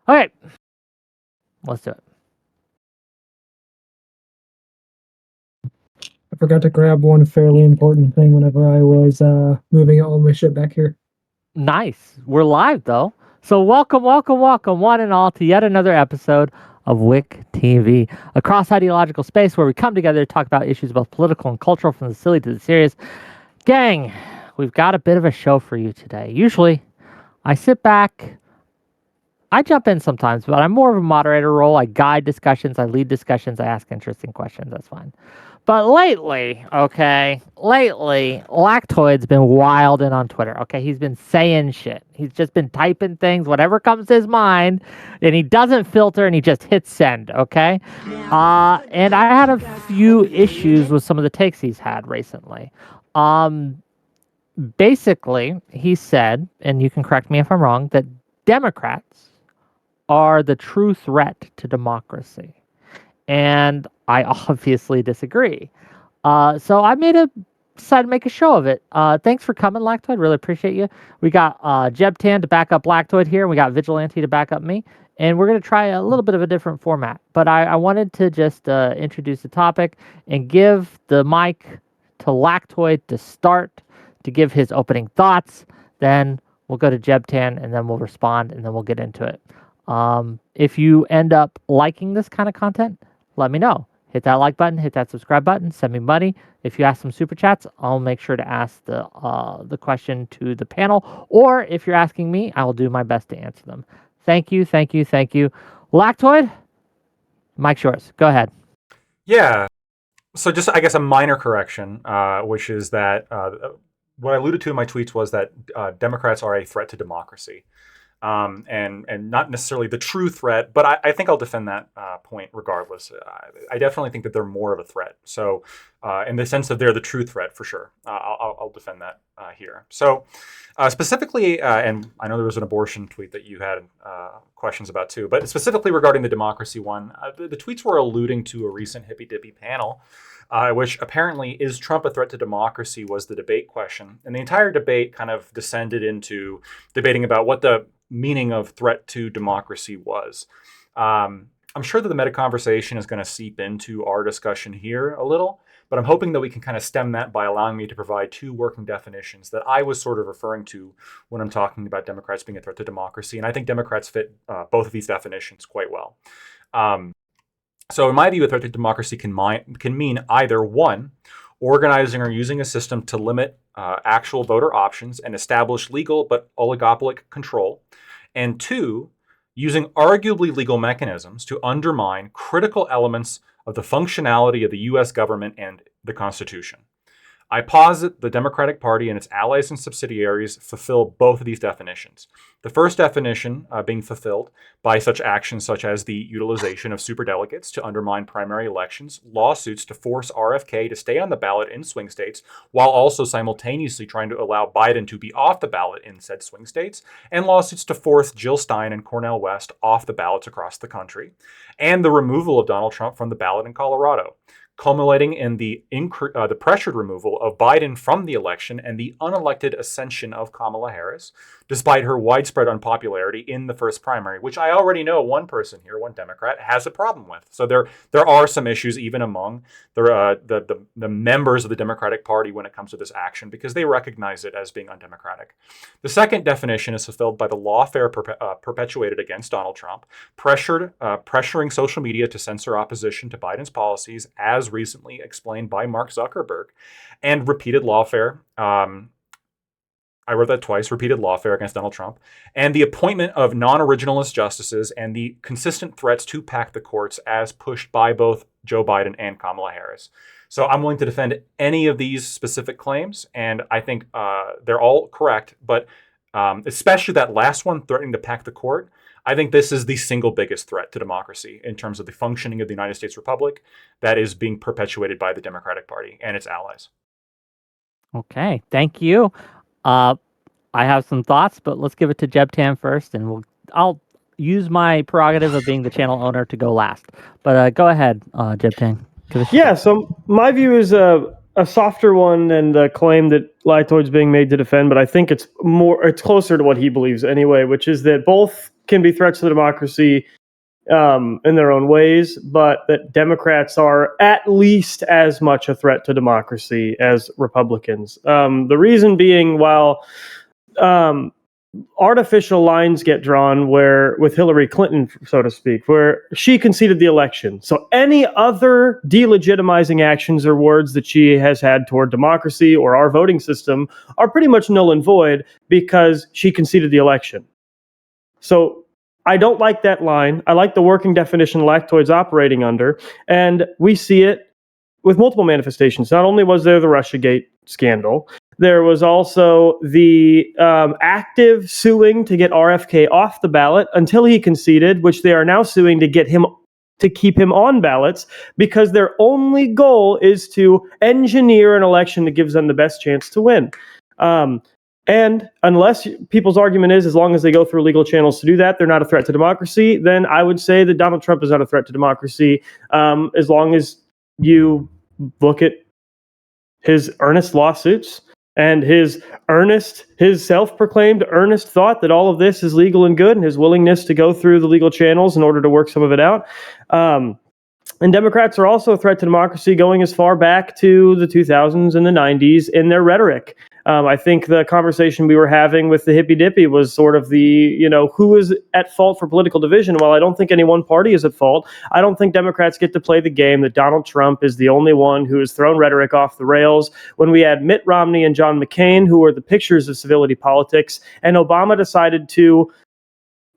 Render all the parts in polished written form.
Okay, let's do it. I forgot to grab one fairly important thing whenever I was moving all my shit back here. Nice. We're live though. So welcome, one and all, to yet another episode of Wick TV, a cross-ideological space where we come together to talk about issues both political and cultural, from the silly to the serious. Gang, we've got a bit of a show for you today. Usually, I sit back, I jump in sometimes, but I'm more of a moderator role. I guide discussions, I lead discussions, I ask interesting questions. That's fine. But lately, Lactoid's been wilding on Twitter. Okay, he's been saying shit. He's just been typing things, whatever comes to his mind, and he doesn't filter and he just hits send. Okay, and I had a few issues with some of the takes he's had recently. Basically, he said, and you can correct me if I'm wrong, that Democrats are the true threat to democracy. And I obviously disagree. So I decided to make a show of it. Thanks for coming, Lactoid. Really appreciate you. We got Jebtan to back up Lactoid here. And we got Vigilante to back up me. And we're going to try a little bit of a different format. But I wanted to just introduce the topic and give the mic to Lactoid to start, to give his opening thoughts. Then we'll go to Jebtan, and then we'll respond, and then we'll get into it. If you end up liking this kind of content, let me know. Hit that like button, hit that subscribe button, send me money. If you ask some super chats, I'll make sure to ask the question to the panel. Or if you're asking me, I will do my best to answer them. Thank you. Lactoid, mic's yours. Go ahead. Yeah. So just, I guess, a minor correction, which is that what I alluded to in my tweets was that Democrats are a threat to democracy. And not necessarily the true threat, but I think I'll defend that point regardless. I definitely think that they're more of a threat. So in the sense that they're the true threat, for sure, I'll defend that here. So specifically, and I know there was an abortion tweet that you had questions about too, but specifically regarding the democracy one, the tweets were alluding to a recent Hippy Dippy panel, which apparently is Trump a threat to democracy was the debate question. And the entire debate kind of descended into debating about what the meaning of threat to democracy was. I'm sure that the meta conversation is going to seep into our discussion here a little, but I'm hoping that we can kind of stem that by allowing me to provide two working definitions that I was sort of referring to when I'm talking about Democrats being a threat to democracy. And I think Democrats fit both of these definitions quite well. So in my view, a threat to democracy can mean either one, organizing or using a system to limit actual voter options and establish legal but oligopolic control, and two, using arguably legal mechanisms to undermine critical elements of the functionality of the U.S. government and the Constitution. I posit the Democratic Party and its allies and subsidiaries fulfill both of these definitions. The first definition being fulfilled by such actions such as the utilization of superdelegates to undermine primary elections, lawsuits to force RFK to stay on the ballot in swing states, while also simultaneously trying to allow Biden to be off the ballot in said swing states, and lawsuits to force Jill Stein and Cornel West off the ballots across the country, and the removal of Donald Trump from the ballot in Colorado, culminating in the pressured removal of Biden from the election and the unelected ascension of Kamala Harris, despite her widespread unpopularity in the first primary, which I already know one person here, one Democrat, has a problem with. So there are some issues even among the members of the Democratic Party when it comes to this action, because they recognize it as being undemocratic. The second definition is fulfilled by the lawfare perpetuated against Donald Trump, pressuring social media to censor opposition to Biden's policies, as recently explained by Mark Zuckerberg, and repeated lawfare. I wrote that twice, repeated lawfare against Donald Trump, and the appointment of non-originalist justices and the consistent threats to pack the courts as pushed by both Joe Biden and Kamala Harris. So I'm willing to defend any of these specific claims, and I think they're all correct, but especially that last one, threatening to pack the court, I think this is the single biggest threat to democracy in terms of the functioning of the United States Republic that is being perpetuated by the Democratic Party and its allies. Okay, thank you. I have some thoughts, but let's give it to Jebtan first, and I'll use my prerogative of being the channel owner to go last. But go ahead, Jebtan. Yeah, so my view is a softer one than the claim that Lactoid's being made to defend, but I think it's closer to what he believes anyway, which is that both can be threats to democracy in their own ways, but that Democrats are at least as much a threat to democracy as Republicans. The reason being, while artificial lines get drawn where with Hillary Clinton, so to speak, where she conceded the election. So any other delegitimizing actions or words that she has had toward democracy or our voting system are pretty much null and void because she conceded the election. So I don't like that line. I like the working definition Lactoid's operating under, and we see it with multiple manifestations. Not only was there the Russiagate scandal, there was also the active suing to get RFK off the ballot until he conceded, which they are now suing to get him to keep him on ballots because their only goal is to engineer an election that gives them the best chance to win. And unless people's argument is as long as they go through legal channels to do that, they're not a threat to democracy, then I would say that Donald Trump is not a threat to democracy as long as you look at his earnest lawsuits and his self-proclaimed earnest thought that all of this is legal and good, and his willingness to go through the legal channels in order to work some of it out. And Democrats are also a threat to democracy going as far back to the 2000s and the 90s in their rhetoric. I think the conversation we were having with the hippy dippy was sort of the, who is at fault for political division? Well, I don't think any one party is at fault. I don't think Democrats get to play the game that Donald Trump is the only one who has thrown rhetoric off the rails. When we had Mitt Romney and John McCain, who were the pictures of civility politics, and Obama decided to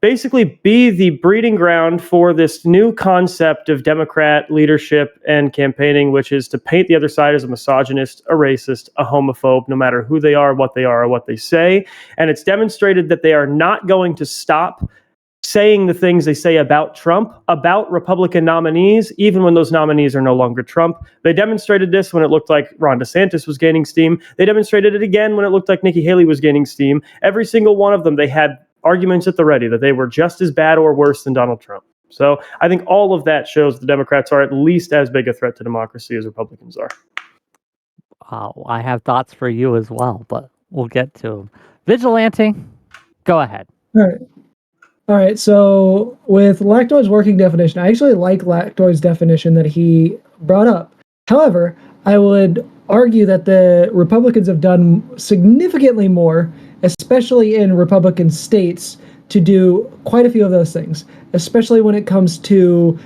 basically be the breeding ground for this new concept of Democrat leadership and campaigning, which is to paint the other side as a misogynist, a racist, a homophobe, no matter who they are, or what they say. And it's demonstrated that they are not going to stop saying the things they say about Trump, about Republican nominees, even when those nominees are no longer Trump. They demonstrated this when it looked like Ron DeSantis was gaining steam. They demonstrated it again when it looked like Nikki Haley was gaining steam. Every single one of them, they had arguments at the ready that they were just as bad or worse than Donald Trump. So I think all of that shows the Democrats are at least as big a threat to democracy as Republicans are. I have thoughts for you as well, but we'll get to them. Vigilante, go ahead. All right. So with Lactoid's working definition, I actually like Lactoid's definition that he brought up. However, I would argue that the Republicans have done significantly more, especially in Republican states, to do quite a few of those things, especially when it comes to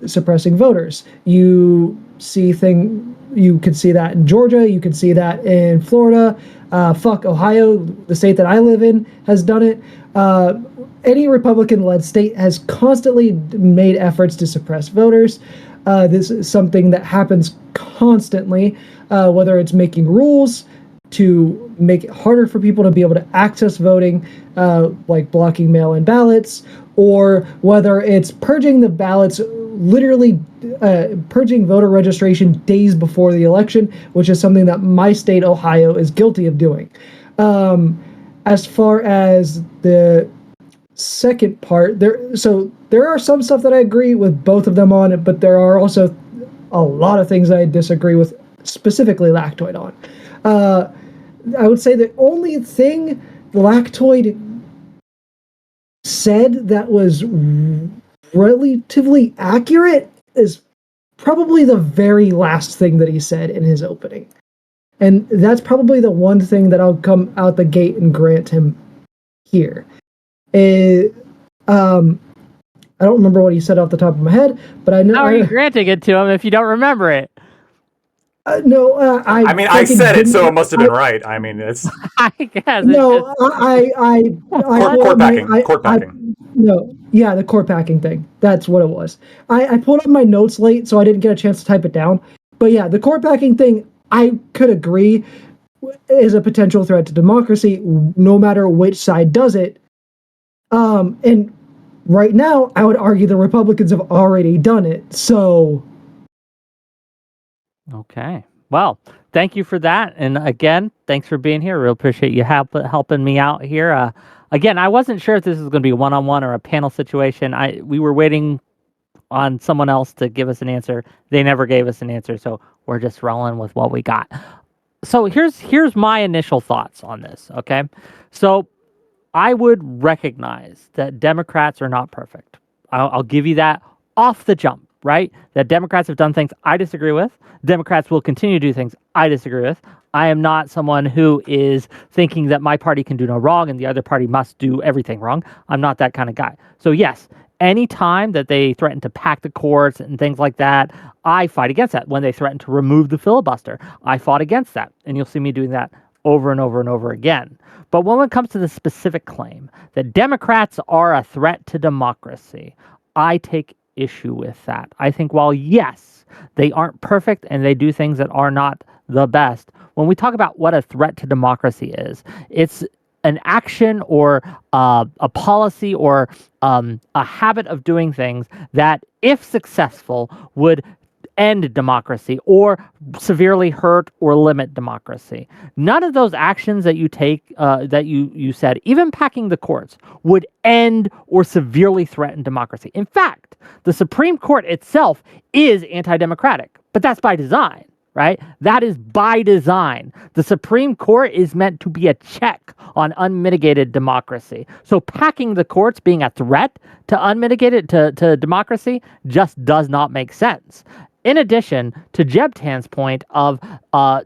suppressing voters. You could see that in Georgia, you could see that in Florida. Ohio, the state that I live in, has done it. Any Republican-led state has constantly made efforts to suppress voters. This is something that happens constantly, whether it's making rules to make it harder for people to be able to access voting, like blocking mail-in ballots, or whether it's purging the ballots, literally purging voter registration days before the election, which is something that my state, Ohio, is guilty of doing. As far as the second part, there are some stuff that I agree with both of them on, but there are also a lot of things I disagree with, specifically Lactoid on. I would say the only thing Lactoid said that was relatively accurate is probably the very last thing that he said in his opening. And that's probably the one thing that I'll come out the gate and grant him here. I don't remember what he said off the top of my head, but I know. How are you granting it to him if you don't remember it? I said it, so it must have been right. I mean, it's. I guess. No, Court packing. No, yeah, the court packing thing. That's what it was. I pulled up my notes late, so I didn't get a chance to type it down. But yeah, the court packing thing, I could agree is a potential threat to democracy, no matter which side does it. And right now, I would argue the Republicans have already done it. So. Okay. Well, thank you for that. And again, thanks for being here. Real appreciate you helping me out here. Again, I wasn't sure if this was going to be a one-on-one or a panel situation. We were waiting on someone else to give us an answer. They never gave us an answer, so we're just rolling with what we got. So here's my initial thoughts on this, okay? So I would recognize that Democrats are not perfect. I'll give you that off the jump, right? That Democrats have done things I disagree with. Democrats will continue to do things I disagree with. I am not someone who is thinking that my party can do no wrong and the other party must do everything wrong. I'm not that kind of guy. So yes, any time that they threaten to pack the courts and things like that, I fight against that. When they threaten to remove the filibuster, I fought against that. And you'll see me doing that over and over and over again. But when it comes to the specific claim that Democrats are a threat to democracy, I take issue with that. I think while, yes, they aren't perfect and they do things that are not the best, when we talk about what a threat to democracy is, it's an action or a policy or a habit of doing things that, if successful, would end democracy or severely hurt or limit democracy. None of those actions that you take, that you said, even packing the courts, would end or severely threaten democracy. In fact, the Supreme Court itself is anti-democratic, but that's by design, right? That is by design. The Supreme Court is meant to be a check on unmitigated democracy. So packing the courts being a threat to unmitigated to democracy just does not make sense. In addition to Jeb Tan's point of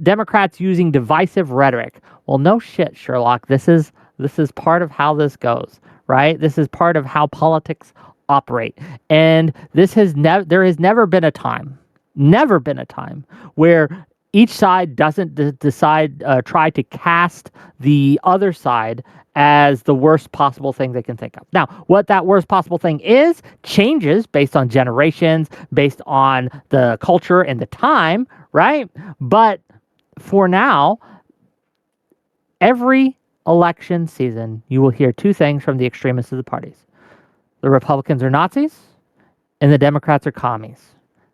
Democrats using divisive rhetoric, well, no shit, Sherlock. This is part of how this goes, right? This is part of how politics operate, and there has never been a time where each side doesn't try to cast the other side as the worst possible thing they can think of. Now, what that worst possible thing is changes based on generations, based on the culture and the time, right? But for now, every election season, you will hear two things from the extremists of the parties. The Republicans are Nazis, and the Democrats are commies.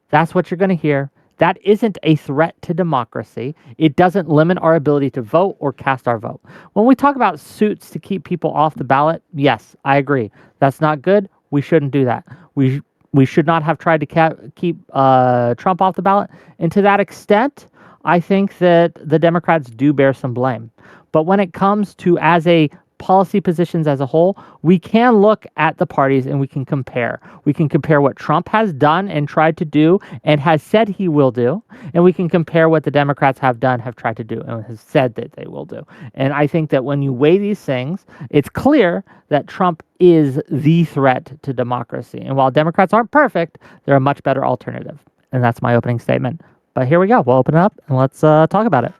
That's what you're going to hear. That isn't a threat to democracy. It doesn't limit our ability to vote or cast our vote. When we talk about suits to keep people off the ballot, yes, I agree. That's not good. We shouldn't do that. We should not have tried to keep Trump off the ballot. And to that extent, I think that the Democrats do bear some blame. But when it comes to as a policy positions as a whole, we can look at the parties and we can compare. We can compare what Trump has done and tried to do and has said he will do, and we can compare what the Democrats have done, have tried to do, and has said that they will do. And I think that when you weigh these things, it's clear that Trump is the threat to democracy. And while Democrats aren't perfect, they're a much better alternative. And that's my opening statement. But here we go. We'll open it up and let's talk about it.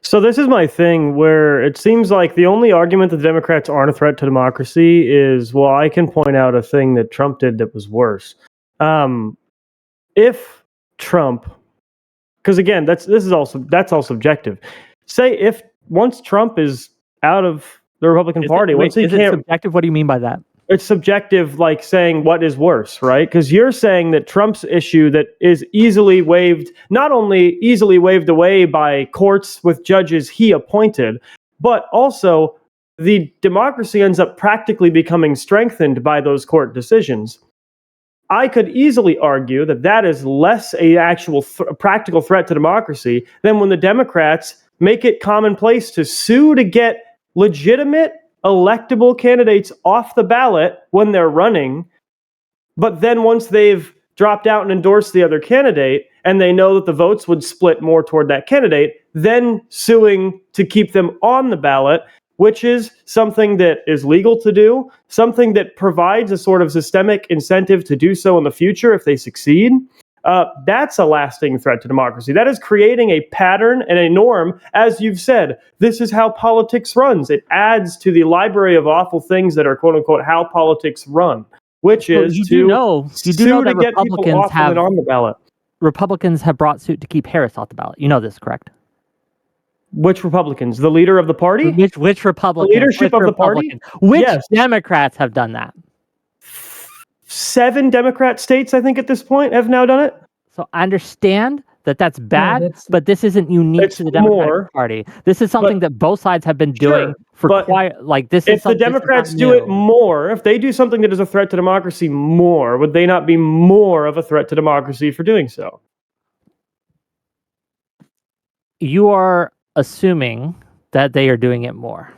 So this is my thing where it seems like the only argument that the Democrats aren't a threat to democracy is, well, I can point out a thing that Trump did that was worse. If Trump, because again, that's all subjective. Say if once Trump is out of the Republican Party, once he can't. Subjective? What do you mean by that? It's subjective, like saying what is worse, right? Because you're saying that Trump's issue that is easily waived, not only easily waived away by courts with judges he appointed, but also the democracy ends up practically becoming strengthened by those court decisions. I could easily argue that that is less a actual practical threat to democracy than when the Democrats make it commonplace to sue to get legitimate electable candidates off the ballot when they're running, but then once they've dropped out and endorsed the other candidate and they know that the votes would split more toward that candidate, then suing to keep them on the ballot, which is something that is legal to do, something that provides a sort of systemic incentive to do so in the future if they succeed. That's a lasting threat to democracy. That is creating a pattern and a norm. As you've said, this is how politics runs. It adds to the library of awful things that are, quote unquote, how politics run, which is you do know that get people off and on the ballot. Republicans have brought suit to keep Harris off the ballot. You know this, correct? Which Republicans? The leader of the party? Which Republicans? The leadership of the party? Which Democrats have done that? 7 Democrat states, I think, at this point have now done it. So I understand that that's bad, but this isn't unique to the Democratic Party. This is something that both sides have been doing for quite, like, this is. If the Democrats do it more, if they do something that is a threat to democracy more, would they not be more of a threat to democracy for doing so? You are assuming that they are doing it more.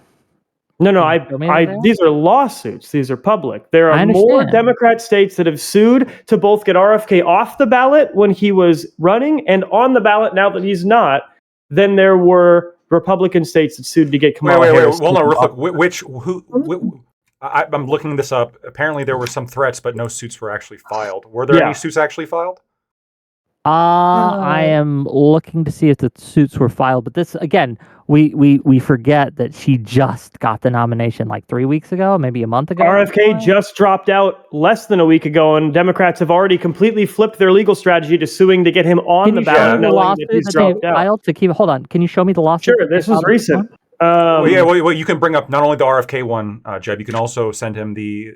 No, Can you show me that they are? these are lawsuits. These are public. There I are more understand. Democrat states that have sued to both get RFK off the ballot when he was running and on the ballot now that he's not, than there were Republican states that sued to get Kamala Harris. Hold on, real off. quick. I'm looking this up. Apparently, there were some threats, but no suits were actually filed. Were there Yeah. any suits actually filed? I am looking to see if the suits were filed, but this again, we forget that she just got the nomination like 3 weeks ago, maybe a month ago. RFK just dropped out less than a week ago, and Democrats have already completely flipped their legal strategy to suing to get him on Can the you show ballot, me the knowing lawsuit that he's that they dropped out. filed to keep? Hold on, can you show me the lawsuit? Sure, that they this was filed recent. Well, you can bring up not only the RFK one, Jeb. You can also send him the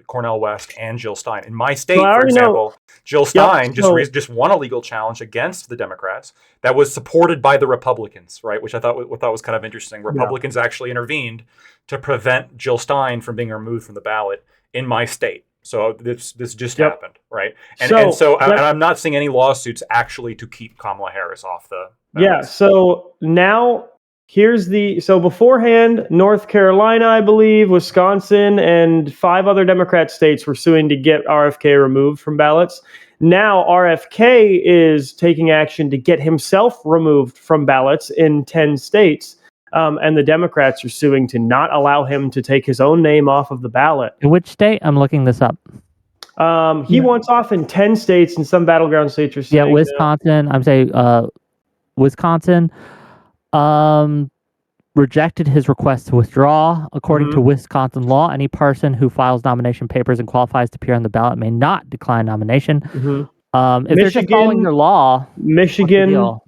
Cornel West and Jill Stein. In my state, Well, I for already know. example, Jill Stein so- just won a legal challenge against the Democrats that was supported by the Republicans, right? Which I thought was kind of interesting. Republicans actually intervened to prevent Jill Stein from being removed from the ballot in my state. So this just Yep. happened, right? So, And I'm not seeing any lawsuits actually to keep Kamala Harris off the ballot. Yeah, so now so beforehand, North Carolina, I believe, Wisconsin, and 5 other Democrat states were suing to get RFK removed from ballots. Now RFK is taking action to get himself removed from ballots in 10 states. And the Democrats are suing to not allow him to take his own name off of the ballot. In which state? I'm looking this up. He wants off in 10 states, and some battleground states are saying Yeah, Wisconsin. I'm saying Wisconsin rejected his request to withdraw. According to Wisconsin law, any person who files nomination papers and qualifies to appear on the ballot may not decline nomination. If they're just following Michigan- their law, what's the Michigan. deal?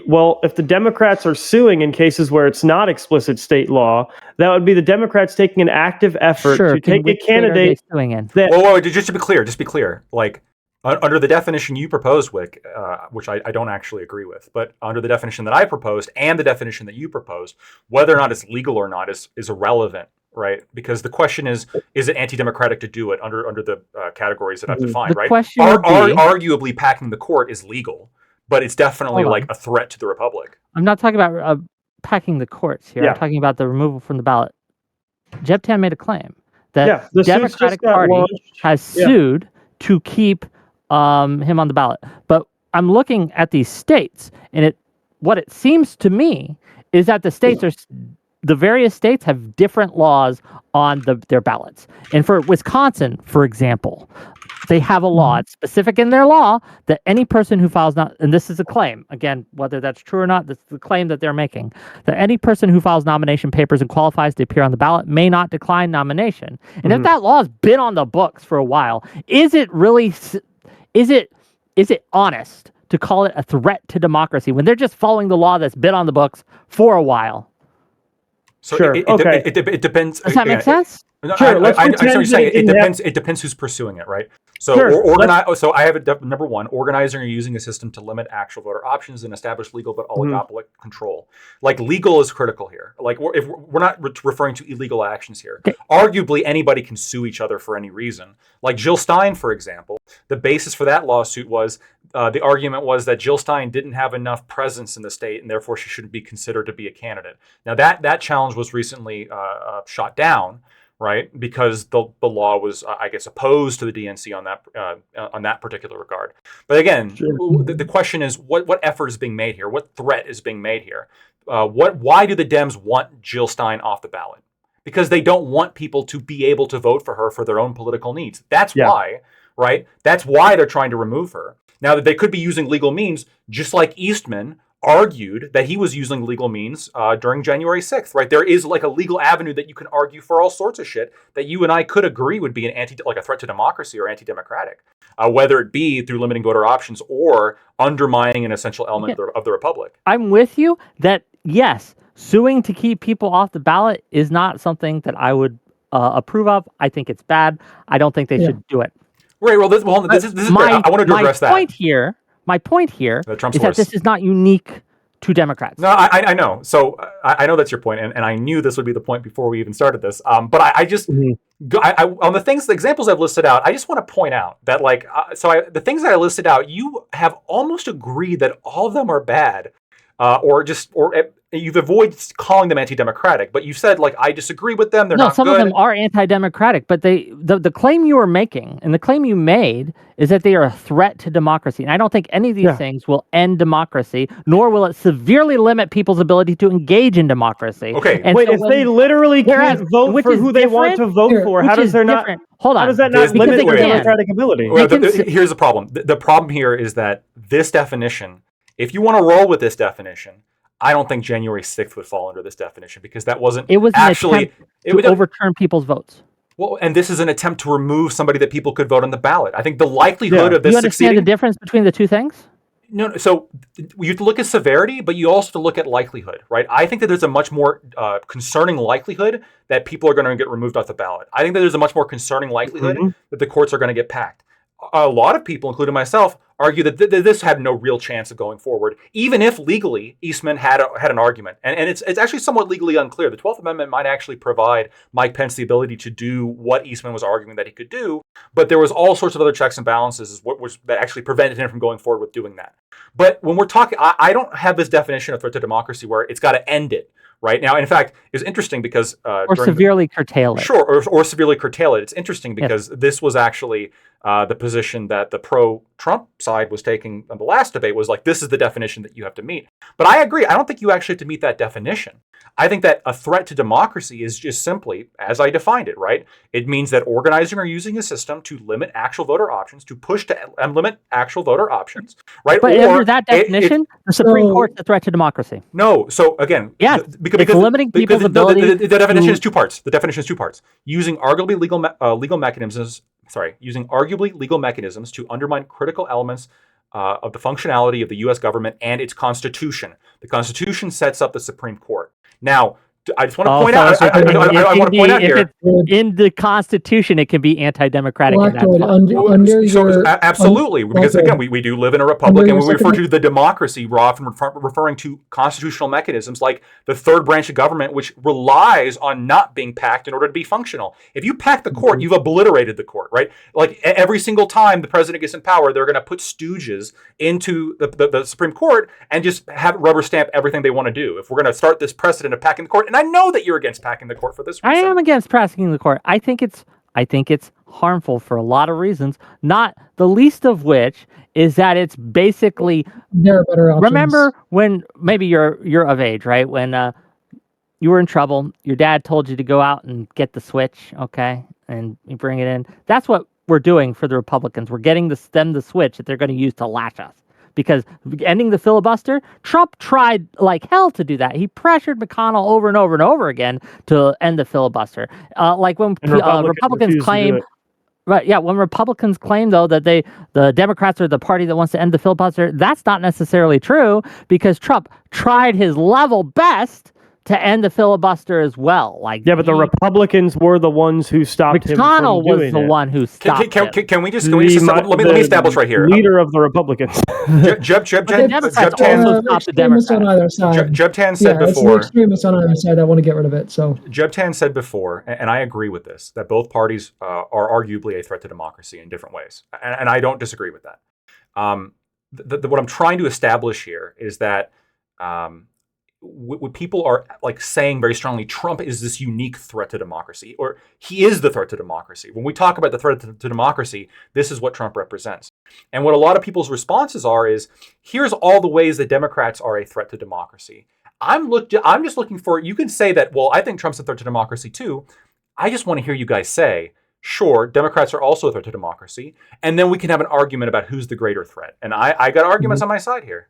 Well, if the Democrats are suing in cases where it's not explicit state law, that would be the Democrats taking an active effort Sure, to take a which state are they candidate suing in? that Whoa, just to be clear, like under the definition you proposed, Wick, which I don't actually agree with, but under the definition that I proposed and the definition that you proposed, whether or not it's legal or not is irrelevant, right? Because the question is it anti-democratic to do it under the categories that I've defined, The right? question would be- Arguably, packing the court is legal, but it's definitely Hold on. like a threat to the republic. I'm not talking about packing the courts here. Yeah. I'm talking about the removal from the ballot. Jeb Tan made a claim that Yeah, the the suits just Democratic got Party launched. has Yeah. sued to keep him on the ballot. But I'm looking at these states, and what it seems to me is that the various states have different laws on their ballots. And for Wisconsin, for example, they have a law. It's specific in their law that any person who files and this is a claim, again, whether that's true or not, this is the claim that they're making, that any person who files nomination papers and qualifies to appear on the ballot may not decline nomination. And if that law has been on the books for a while, is it honest to call it a threat to democracy when they're just following the law that's been on the books for a while? So Sure, okay. it depends. Does that make sense? No, Sure, let's I understand what pretend you're saying. that it didn't It depends who's pursuing it, right? So Sure, So I have number one, organizing or using a system to limit actual voter options and establish legal but oligopoly control. Like legal is critical here. Like if we're not referring to illegal actions here. Okay. Arguably, anybody can sue each other for any reason. Like Jill Stein, for example, the basis for that lawsuit was the argument was that Jill Stein didn't have enough presence in the state, and therefore she shouldn't be considered to be a candidate. Now that challenge was recently shot down, right? Because the law was, I guess, opposed to the DNC on that particular regard. But again, the question is, what effort is being made here? What threat is being made here? Why do the Dems want Jill Stein off the ballot? Because they don't want people to be able to vote for her for their own political needs. That's why, right? That's why they're trying to remove her. Now, that they could be using legal means, just like Eastman argued that he was using legal means during January 6th, right? There is like a legal avenue that you can argue for all sorts of shit that you and I could agree would be like a threat to democracy or anti-democratic, whether it be through limiting voter options or undermining an essential element of the republic. I'm with you that, yes, suing to keep people off the ballot is not something that I would approve of. I think it's bad. I don't think they should do it. Right. Well, this is I wanted to address that. My point here Trump's is that this is not unique to Democrats. No, I know. So I know that's your point, and I knew this would be the point before we even started this. But I just on the examples I've listed out, I just want to point out that the things that I listed out, you have almost agreed that all of them are bad, or you've avoided calling them anti-democratic, but you said like I disagree with them. They're No, not some good. of them are anti-democratic, but the claim you were making and the claim you made is that they are a threat to democracy. And I don't think any of these Yeah. things will end democracy, nor will it severely limit people's ability to engage in democracy. Okay. And Wait, so if when- they literally whereas- can't vote which for is who they want to different- vote Here, for, which how does is there not? different. Hold on. How does that Because not limit they their can. democratic ability? Well, They can here's the problem. The problem here is that this definition, if you want to roll with this definition, I don't think January 6th would fall under this definition because that wasn't It was an actually attempt to overturn people's votes. well, and this is an attempt to remove somebody that people could vote on the ballot. I think the likelihood Yeah. of Do this you understand succeeding. the difference between the two things? No, so you have to look at severity, but you also have to look at likelihood, right? I think that there's a much more concerning likelihood that people are going to get removed off the ballot. I think that there's a much more concerning likelihood that the courts are going to get packed. A lot of people, including myself, argue that this had no real chance of going forward, even if legally Eastman had an argument. And it's actually somewhat legally unclear. The 12th Amendment might actually provide Mike Pence the ability to do what Eastman was arguing that he could do, but there was all sorts of other checks and balances that actually prevented him from going forward with doing that. But when we're talking, I don't have this definition of threat to democracy where it's got to end it. Right now, in fact, it's interesting because Or severely curtail it. Sure, or severely curtail it. It's interesting because this was actually the position that the pro-Trump side was taking on the last debate was like, this is the definition that you have to meet. But I agree. I don't think you actually have to meet that definition. I think that a threat to democracy is just simply, as I defined it, right? It means that organizing or using a system to limit actual voter options, to push to limit actual voter options, right? But Or under that definition, the Supreme So- Court's a threat to democracy. no. So again, Yes, because it's limiting people's ability the definition to- is two parts. The definition is two parts. Using arguably legal mechanisms. Using arguably legal mechanisms to undermine critical elements of the functionality of the U.S. government and its Constitution. The Constitution sets up the Supreme Court. Now, I just want to point out. I want to point out here. In the Constitution, it can be anti-democratic. in that Blackwood, clause. under So, your absolutely, because okay. again, we do live in a republic, and Under when we your refer to the democracy, we're often referring to constitutional mechanisms like the third branch of government, which relies on not being packed in order to be functional. If you pack the court, you've obliterated the court, right? Like every single time the president gets in power, they're going to put stooges into the Supreme Court and just have rubber stamp everything they want to do. If we're going to start this precedent of packing the court, and I know that you're against packing the court for this I reason. am against passing the court. I think it's harmful for a lot of reasons, not the least of which is that it's basically there are better options. remember when maybe you're of age, right? When you were in trouble, your dad told you to go out and get the switch, okay? And you bring it in. That's what we're doing for the Republicans. We're getting them the switch that they're going to use to lash us. Because ending the filibuster, Trump tried like hell to do that. He pressured McConnell over and over and over again to end the filibuster. Like when And Republicans refused to do claim, it. right? Yeah, when Republicans claim though that the Democrats are the party that wants to end the filibuster, that's not necessarily true because Trump tried his level best to end the filibuster as well. Like Yeah, but the Republicans were the ones who stopped him McConnell from was doing the it. one who stopped him. Can we just let me establish right here. Leader of the Republicans. Jeb the Democrats also Tan stopped the extremists on Democrats. either side. Jeb Tan said yeah, it's the before. extremists on either side that want to get rid of it. So Jeb Tan said before, and I agree with this, that both parties are arguably a threat to democracy in different ways, and I don't disagree with that. What I'm trying to establish here is that what people are like saying very strongly, Trump is this unique threat to democracy, or he is the threat to democracy. When we talk about the threat to democracy, this is what Trump represents. And what a lot of people's responses are is, here's all the ways that Democrats are a threat to democracy. I'm just looking for, you can say that, well, I think Trump's a threat to democracy too. I just want to hear you guys say, sure, Democrats are also a threat to democracy, and then we can have an argument about who's the greater threat. And I got arguments on my side here.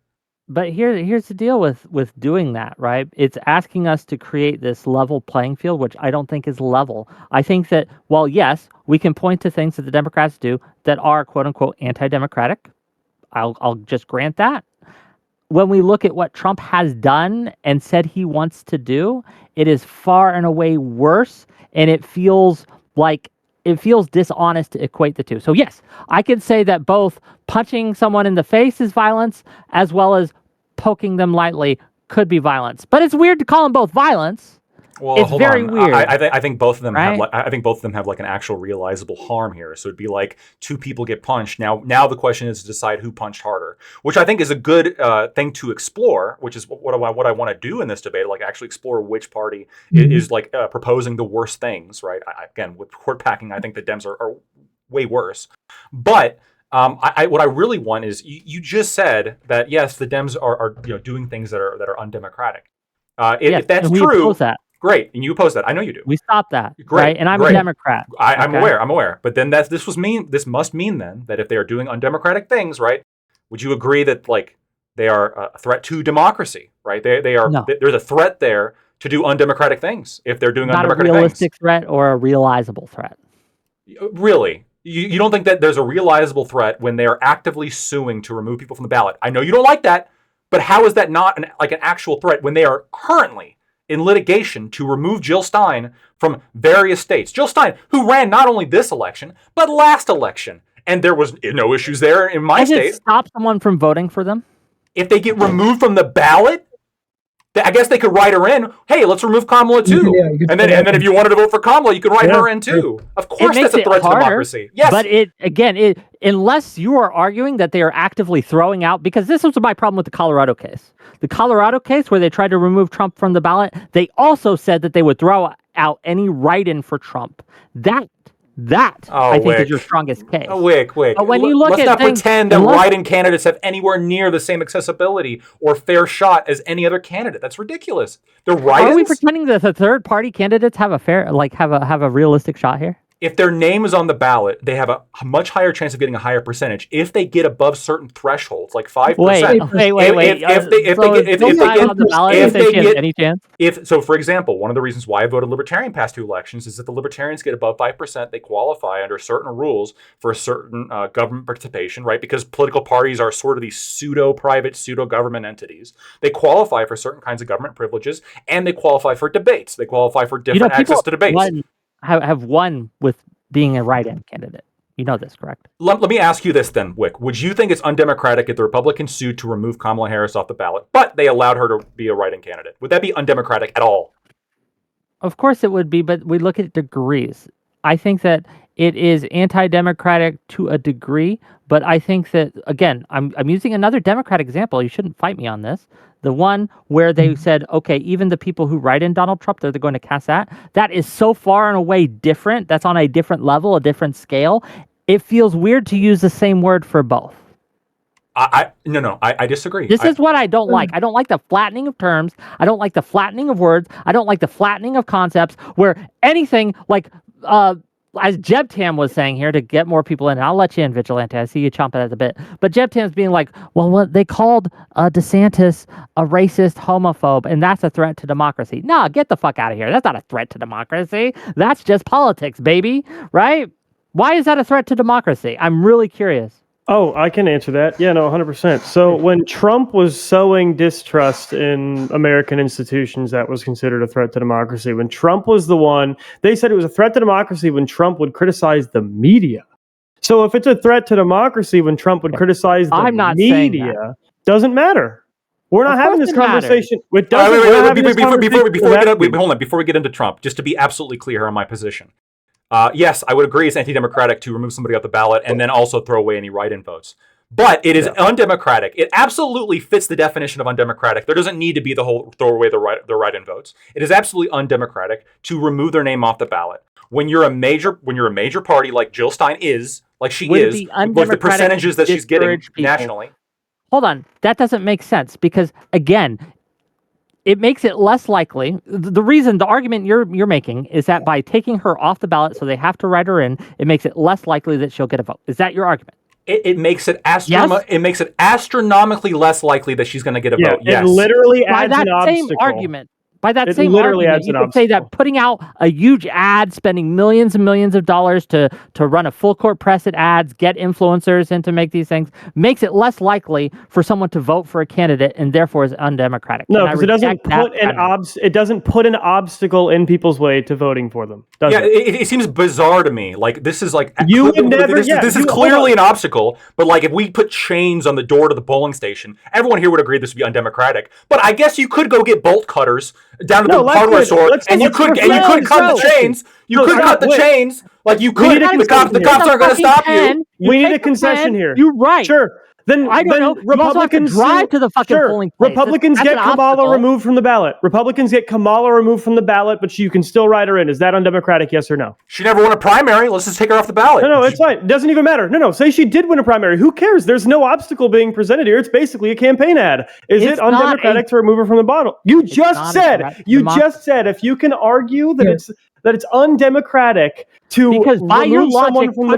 But here's the deal with doing that, right? It's asking us to create this level playing field, which I don't think is level. I think that, well, yes, we can point to things that the Democrats do that are quote unquote anti-democratic. I'll just grant that. When we look at what Trump has done and said he wants to do, it is far and away worse, and it feels dishonest to equate the two. So yes, I could say that both punching someone in the face is violence, as well as poking them lightly could be violence. But it's weird to call them both violence. Well, It's hold very on. weird, I think both of them have right? I think both of them have like an actual realizable harm here. So it'd be like two people get punched. Now the question is to decide who punched harder, which I think is a good thing to explore. Which is what I want to do in this debate, like actually explore which party is like proposing the worst things. Right? Again, with court packing, I think the Dems are way worse. But what I really want is you just said that yes, the Dems are doing things that are undemocratic. Yes, If that's and we true, oppose that. great, and you oppose that. I know you do. We stop that, Great, right? And I'm a great. Democrat. I'm okay? I'm aware. But then this must mean then that if they are doing undemocratic things, right? Would you agree that like they are a threat to democracy, right? They are. No. There's a threat there to do undemocratic things if they're doing Not a undemocratic realistic threat or a realizable threat. things. Really? You don't think that there's a realizable threat when they are actively suing to remove people from the ballot? I know you don't like that, but how is that not an actual threat when they are currently in litigation to remove Jill Stein from various states? Jill Stein, who ran not only this election, but last election. And there was no issues there in my Does it state. stop someone from voting for them? If they get removed from the ballot, I guess they could write her in. Hey, let's remove Kamala too. You could and then if you wanted to vote for Kamala, you could write her in too. Of course, makes that's a it threat to harder, democracy. Yes, But unless you are arguing that they are actively throwing out, because this was my problem with the Colorado case. The Colorado case where they tried to remove Trump from the ballot, they also said that they would throw out any write-in for Trump. That I think is your strongest case. Wick. But when you look let's at not things, pretend that write-in candidates have anywhere near the same accessibility or fair shot as any other candidate. That's ridiculous. The write-ins. Are we pretending that the third-party candidates have a fair, have a realistic shot here? If their name is on the ballot, they have a much higher chance of getting a higher percentage if they get above certain thresholds, like 5%. Wait. If they get on the ballot, if they get any chance. For example, one of the reasons why I voted Libertarian past two elections is that the Libertarians get above 5%, they qualify under certain rules for a certain government participation, right? Because political parties are sort of these pseudo-private, pseudo-government entities. They qualify for certain kinds of government privileges, and they qualify for debates. They qualify for different access to debates. Have won with being a write-in candidate. You know this, correct? Let me ask you this then, Wick. Would you think it's undemocratic if the Republicans sued to remove Kamala Harris off the ballot, but they allowed her to be a write-in candidate? Would that be undemocratic at all? Of course it would be, but we look at degrees. I think that it is anti-democratic to a degree, but I think that, again, I'm using another Democrat example. You shouldn't fight me on this. The one where they said, okay, even the people who write in Donald Trump, they're going to cast that. That is so far and away different. That's on a different level, a different scale. It feels weird to use the same word for both. I disagree. This is what I don't like. I don't like the flattening of terms. I don't like the flattening of words. I don't like the flattening of concepts where anything like, as Jeb Tam was saying here to get more people in, I'll let you in, Vigilante. I see you chomping at the bit. But Jeb Tam's being like, well, what they called DeSantis a racist homophobe, and that's a threat to democracy. Nah, get the fuck out of here. That's not a threat to democracy. That's just politics, baby. Right? Why is that a threat to democracy? I'm really curious. Oh, I can answer that. Yeah, no, 100%. So when Trump was sowing distrust in American institutions, that was considered a threat to democracy. When Trump was the one, they said it was a threat to democracy when Trump would criticize the media. So if it's a threat to democracy when Trump would criticize the media, doesn't matter. We're not having this conversation. Before we get into Trump, just to be absolutely clear here on my position. Yes, I would agree it's anti-democratic to remove somebody off the ballot and then also throw away any write-in votes. But it is undemocratic. It absolutely fits the definition of undemocratic. There doesn't need to be the whole throw away the write-in votes. It is absolutely undemocratic to remove their name off the ballot. When you're a major party like Jill Stein is, like she is, with the percentages that she's getting nationally. Hold on, that doesn't make sense because again, it makes it less likely. The argument you're making is that by taking her off the ballot, so they have to write her in, it makes it less likely that she'll get a vote. Is that your argument? It makes it astronomically less likely that she's going to get a vote. Yes. It literally adds an obstacle. By that same argument, you could say that putting out a huge ad, spending millions and millions of dollars to run a full court press at ads, get influencers in to make these things, makes it less likely for someone to vote for a candidate and therefore is undemocratic. No, because it doesn't put an obstacle in people's way to voting for them. It seems bizarre to me. Like this is like this is clearly an obstacle. But like if we put chains on the door to the polling station, everyone here would agree this would be undemocratic. But I guess you could go get bolt cutters down to No, the hardware let's store, let's and you let's could reflect cut the on chains. You No, could stop, cut the wait. chains. Like you We could. need a The cops concession aren't going to stop you. We need take a concession the here. You're right. Sure. Then I don't know. You also have to Republicans drive to the fucking sure. polling place. Republicans That's get an Kamala obstacle. removed from the ballot. Republicans get Kamala removed from the ballot, but you can still write her in. Is that undemocratic? Yes or no? She never won a primary. Let's just take her off the ballot. No, it's fine. It doesn't even matter. No. Say she did win a primary. Who cares? There's no obstacle being presented here. It's basically a campaign ad. Is It's it undemocratic to remove her from the bottle? You just not said. a You democracy. just said if you can argue that Here. it's undemocratic to Because by your remove someone logic, from the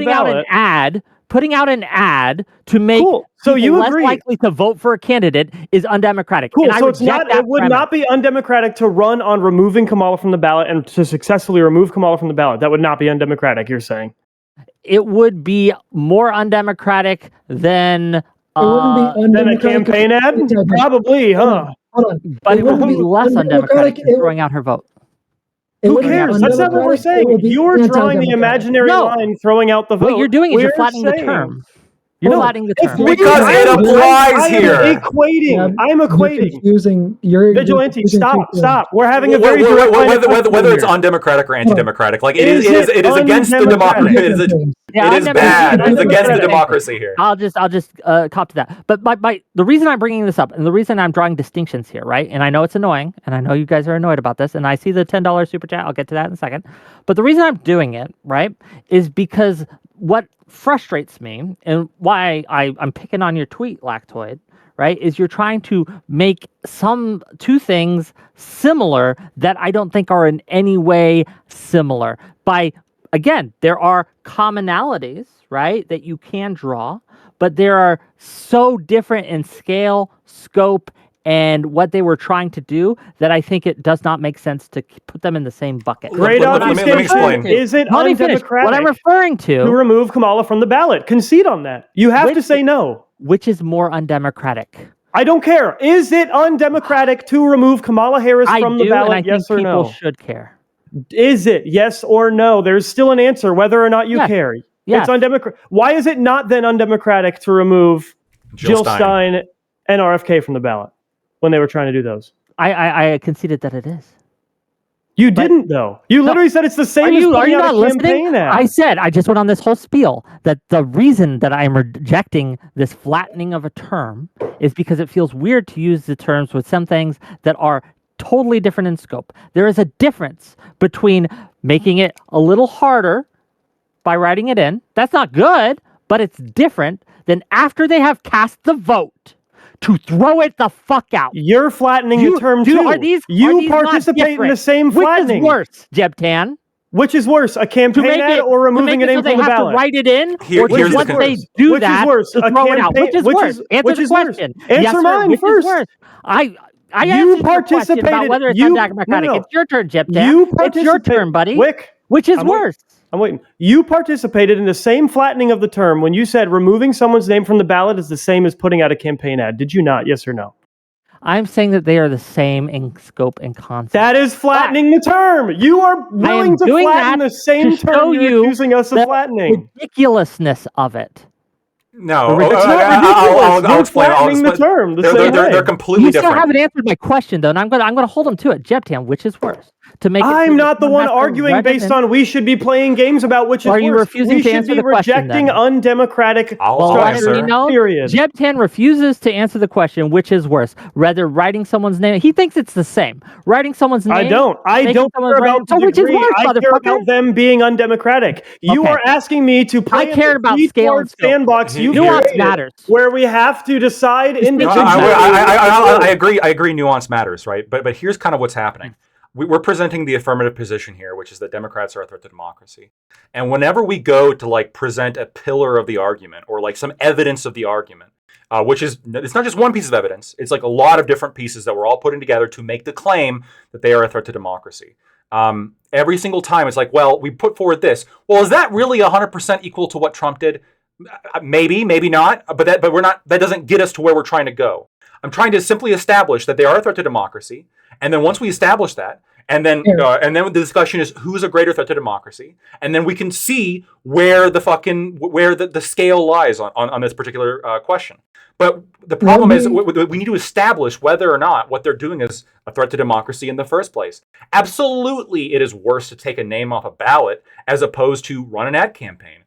putting out an ad to make Cool. So people you less agree. likely to vote for a candidate is undemocratic. Cool. And I So it's reject not. that It would premise. not be undemocratic to run on removing Kamala from the ballot and to successfully remove Kamala from the ballot. That would not be undemocratic. You're saying. It would be more undemocratic than. It wouldn't be Then a undemocratic. campaign ad? Probably, huh? Hold on. But it would wouldn't be less undemocratic than It- throwing out her vote. it Who wouldn't be cares? That's not what we're undemocratic, it saying. would be You're drawing the anti-democratic. imaginary No. line, throwing out the vote. What you're doing is you're We're flattening the saying- term. You're Hold on. flattening the If term. we- Because it I'm- applies I am here. equating. I'm You're equating. confusing. You're Vigilante, confusing two stop, things. stop. We're having a very direct line of whether questioning it's here. undemocratic or anti-democratic, like it Is is it against the undemocratic? democracy. It is Yeah, it is undemocratic- bad. It is against the undemocratic. democracy here. I'll just cop to that. But the reason I'm bringing this up and the reason I'm drawing distinctions here, right? And I know it's annoying, and I know you guys are annoyed about this, and I see the $10 super chat. I'll get to that in a second. But the reason I'm doing it, right, is because what frustrates me and why I'm picking on your tweet, Lactoid, right, is you're trying to make two things similar that I don't think are in any way similar. Again, there are commonalities, right, that you can draw, but there are so different in scale, scope, and what they were trying to do that I think it does not make sense to put them in the same bucket. Great Let me obfuscation. explain. Is it Let me finish. undemocratic What I'm referring to to, remove Kamala from the ballot? Concede on that. You have to Which- say no. which is more undemocratic. I don't care. Is it undemocratic to remove Kamala Harris I from do, the ballot? and I Yes think or people no? should care. Is it yes or no? There's still an answer whether or not you Yes. care. Yes. It's undemocratic. Why is it not then undemocratic to remove Jill Stein and RFK from the ballot when they were trying to do those? I conceded that it is. You didn't though. You literally said it's the same as Are putting you out not a listening? campaign ad. I said, I just went on this whole spiel that the reason that I'm rejecting this flattening of a term is because it feels weird to use the terms with some things that are totally different in scope. There is a difference between making it a little harder by writing it in. That's not good, but it's different than after they have cast the vote to throw it the fuck out. You're flattening the term too. Are these you not participate in the different? same flattening. Which is worse, Jebtan? Which is worse, a To campaign make ad it, or to removing make a it name so they from the have ballot? to write it in, Here- or here's just the once they concern. do Which is that, worse, to a throw it out? campaign- Which is which worse? is- Answer which the is worse? question. Answer Yes, sir, mine which first. Is worse? I You answered your question about participated- whether it's you- undemocratic. no. It's your turn, Jebtan. You It's your participate- turn, buddy. Wick, Which is I'm wait- worse? I'm waiting. You participated in the same flattening of the term when you said removing someone's name from the ballot is the same as putting out a campaign ad. Did you not? Yes or no? I'm saying that they are the same in scope and concept. That is flattening the term. You are willing to doing flatten that the same to show term you're you accusing us of the flattening. ridiculousness of it. No, It's It's not ridiculous. I'll You're explain. flattening the term the They're, same they're, they're, way. they're completely You still different. haven't answered my question, though, and I'm gonna hold them to it. Jebtan, which is worse? To make it so I'm not the someone one has to arguing write it based in? on we should be playing games about which is Or are you worse. refusing we to should answer be the question, rejecting then? undemocratic I'll Well, let answer. me know. Period. Jebtan refuses to answer the question, which is worse, whether writing someone's name. He thinks it's the same. Writing someone's name. I don't making care someone's about writing- the So which is degree. worse, I care motherfucker? about them being undemocratic. You Okay. are asking me to play I care about scale and scope. sandbox you Nuance created, matters. where we have to decide No, individually. I agree. I agree. Nuance matters, right? But here's kind of what's happening. We're presenting the affirmative position here, which is that Democrats are a threat to democracy. And whenever we go to like present a pillar of the argument or like some evidence of the argument, which is it's not just one piece of evidence; it's like a lot of different pieces that we're all putting together to make the claim that they are a threat to democracy. Every single time, it's like, well, we put forward this. Well, is that really 100% equal to what Trump did? Maybe, maybe not. But we're not. That doesn't get us to where we're trying to go. I'm trying to simply establish that they are a threat to democracy. And then once we establish that, And then the discussion is who's a greater threat to democracy, and then we can see where the scale lies on this particular question. But the problem is we need to establish whether or not what they're doing is a threat to democracy in the first place. Absolutely, it is worse to take a name off a ballot as opposed to run an ad campaign.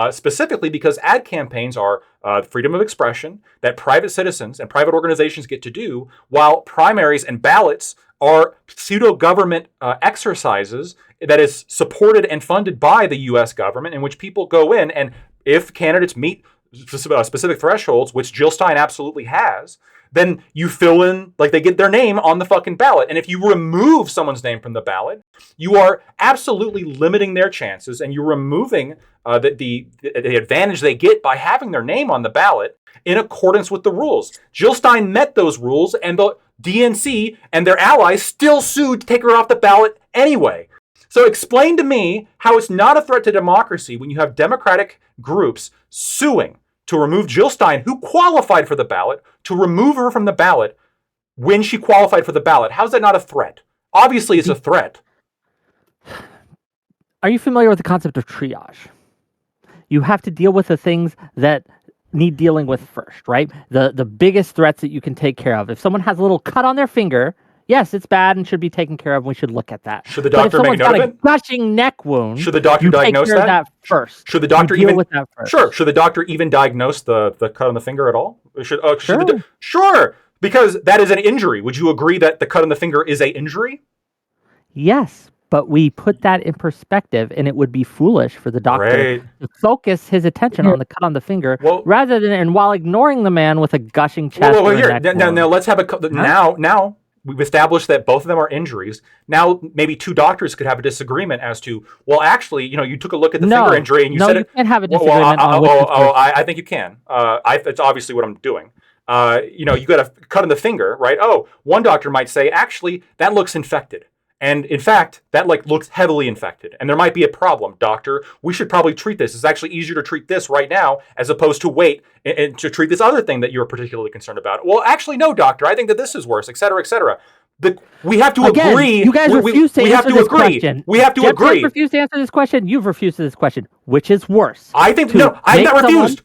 Specifically because ad campaigns are freedom of expression that private citizens and private organizations get to do, while primaries and ballots are pseudo-government exercises that is supported and funded by the U.S. government, in which people go in, and if candidates meet specific thresholds, which Jill Stein absolutely has, then you fill in, like, they get their name on the fucking ballot. And if you remove someone's name from the ballot, you are absolutely limiting their chances, and you're removing the advantage they get by having their name on the ballot in accordance with the rules. Jill Stein met those rules, and the DNC and their allies still sued to take her off the ballot anyway. So explain to me how it's not a threat to democracy when you have Democratic groups suing to remove Jill Stein, who qualified for the ballot, to remove her from the ballot when she qualified for the ballot. How's that not a threat? Obviously, it's a threat. Are you familiar with the concept of triage? You have to deal with the things that need dealing with first, right? The biggest threats that you can take care of. If someone has a little cut on their finger, yes, it's bad and should be taken care of. We should look at that. Should the doctor make note of it? If someone's got a gushing neck wound, should the doctor diagnose take care of that first. Should the doctor deal with that first? Sure. Should the doctor even diagnose the cut on the finger at all? Sure. Sure, because that is an injury. Would you agree that the cut on the finger is a injury? Yes, but we put that in perspective, and it would be foolish for the doctor to focus his attention on the cut on the finger rather than, and while ignoring the man with a gushing chest. Now let's have now we've established that both of them are injuries. Now maybe two doctors could have a disagreement as to, well, actually, you took a look at the finger injury and you said you can't have a disagreement. I think you can. It's obviously what I'm doing. You got a cut on the finger, right? Oh, one doctor might say, actually, that looks infected. And in fact, that looks heavily infected. And there might be a problem, doctor. We should probably treat this. It's actually easier to treat this right now as opposed to wait and to treat this other thing that you're particularly concerned about. Well, actually, no, doctor. I think that this is worse, et cetera, et cetera. We have to agree. You guys refuse to answer this question. We have to agree. You refuse to answer this question. You've refused to this question. Which is worse? I think, no, I've not refused.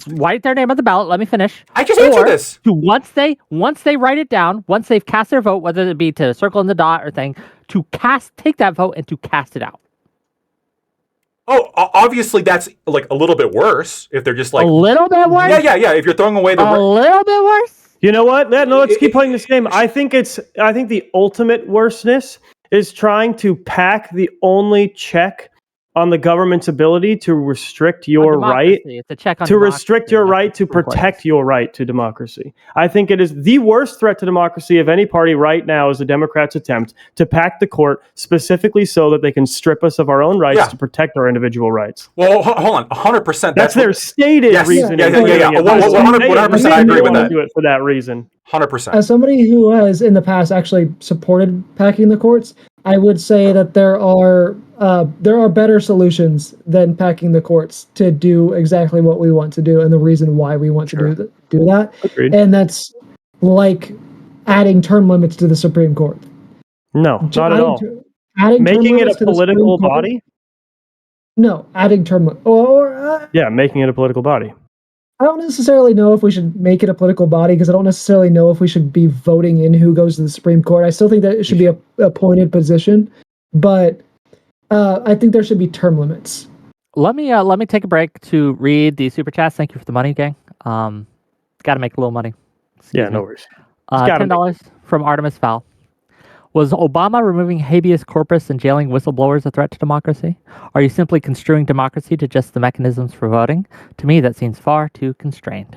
Write their name on the ballot. Let me finish. I just answered this. Once they write it down, once they've cast their vote, whether it be to circle in the dot or thing, to take that vote and to cast it out. Oh, obviously that's a little bit worse if they're just a little bit worse. Yeah. If you're throwing away a little bit worse. You know what? No, let's keep playing this game. I think the ultimate worseness is trying to pack the only check on the government's ability to restrict your right to restrict your right to protect your right to democracy. I think it is the worst threat to democracy of any party right now is the Democrats' attempt to pack the court specifically so that they can strip us of our own rights to protect our individual rights. Well, hold on, 100%. That's their stated reasoning. Yeah. 100% I agree with that. Do it for that reason. 100%. As somebody who has in the past actually supported packing the courts, I would say that there are better solutions than packing the courts to do exactly what we want to do and the reason why we want to do that. Agreed. And that's like adding term limits to the Supreme Court. No, not at all. Making it a political body? No, adding term limits. Making it a political body. I don't necessarily know if we should make it a political body because I don't necessarily know if we should be voting in who goes to the Supreme Court. I still think that it should be a appointed position, but I think there should be term limits. Let me take a break to read the super chats. Thank you for the money, gang. Got to make a little money. No worries. $10 from Artemis Fowl. Was Obama removing habeas corpus and jailing whistleblowers a threat to democracy? Are you simply construing democracy to just the mechanisms for voting? To me, that seems far too constrained.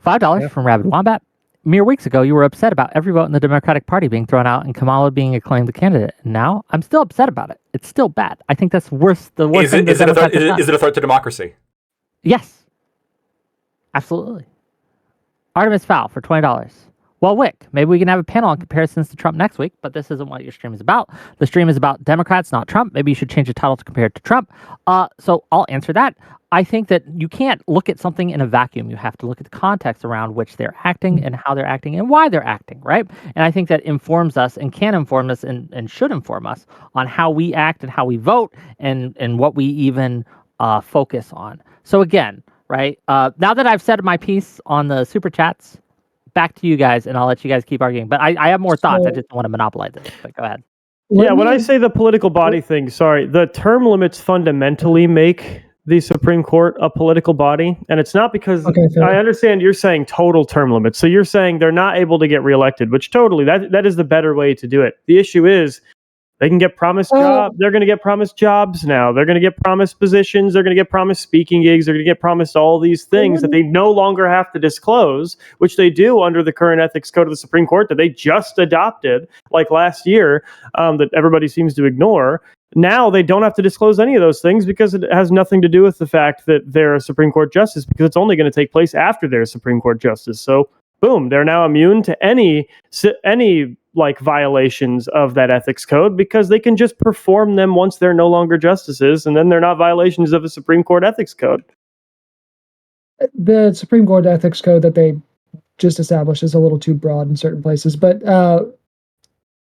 $5 from Rabid Wombat. Mere weeks ago, you were upset about every vote in the Democratic Party being thrown out and Kamala being acclaimed the candidate. And now, I'm still upset about it. It's still bad. I think that's worse. The worst thing is it a threat to democracy? Yes. Absolutely. Artemis Fowl for $20. Well, Wick, maybe we can have a panel on comparisons to Trump next week, but this isn't what your stream is about. The stream is about Democrats, not Trump. Maybe you should change the title to compare it to Trump. So I'll answer that. I think that you can't look at something in a vacuum. You have to look at the context around which they're acting and how they're acting and why they're acting, right? And I think that informs us and can inform us and should inform us on how we act and how we vote and what we even focus on. So again, right, now that I've said my piece on the super chats, back to you guys, and I'll let you guys keep arguing. But I have more thoughts. I just don't want to monopolize it. But go ahead. Yeah, when I say the political body thing, sorry, the term limits fundamentally make the Supreme Court a political body. And it's not because I understand you're saying total term limits. So you're saying they're not able to get reelected, which totally, that is the better way to do it. The issue is they can get promised jobs. They're going to get promised jobs now. They're going to get promised positions. They're going to get promised speaking gigs. They're going to get promised all these things that they no longer have to disclose, which they do under the current ethics code of the Supreme Court that they just adopted like last year, that everybody seems to ignore. Now they don't have to disclose any of those things because it has nothing to do with the fact that they're a Supreme Court justice, because it's only going to take place after they're a Supreme Court justice. So boom, they're now immune to any like violations of that ethics code because they can just perform them once they're no longer justices, and then they're not violations of a Supreme Court ethics code. The Supreme Court ethics code that they just established is a little too broad in certain places, but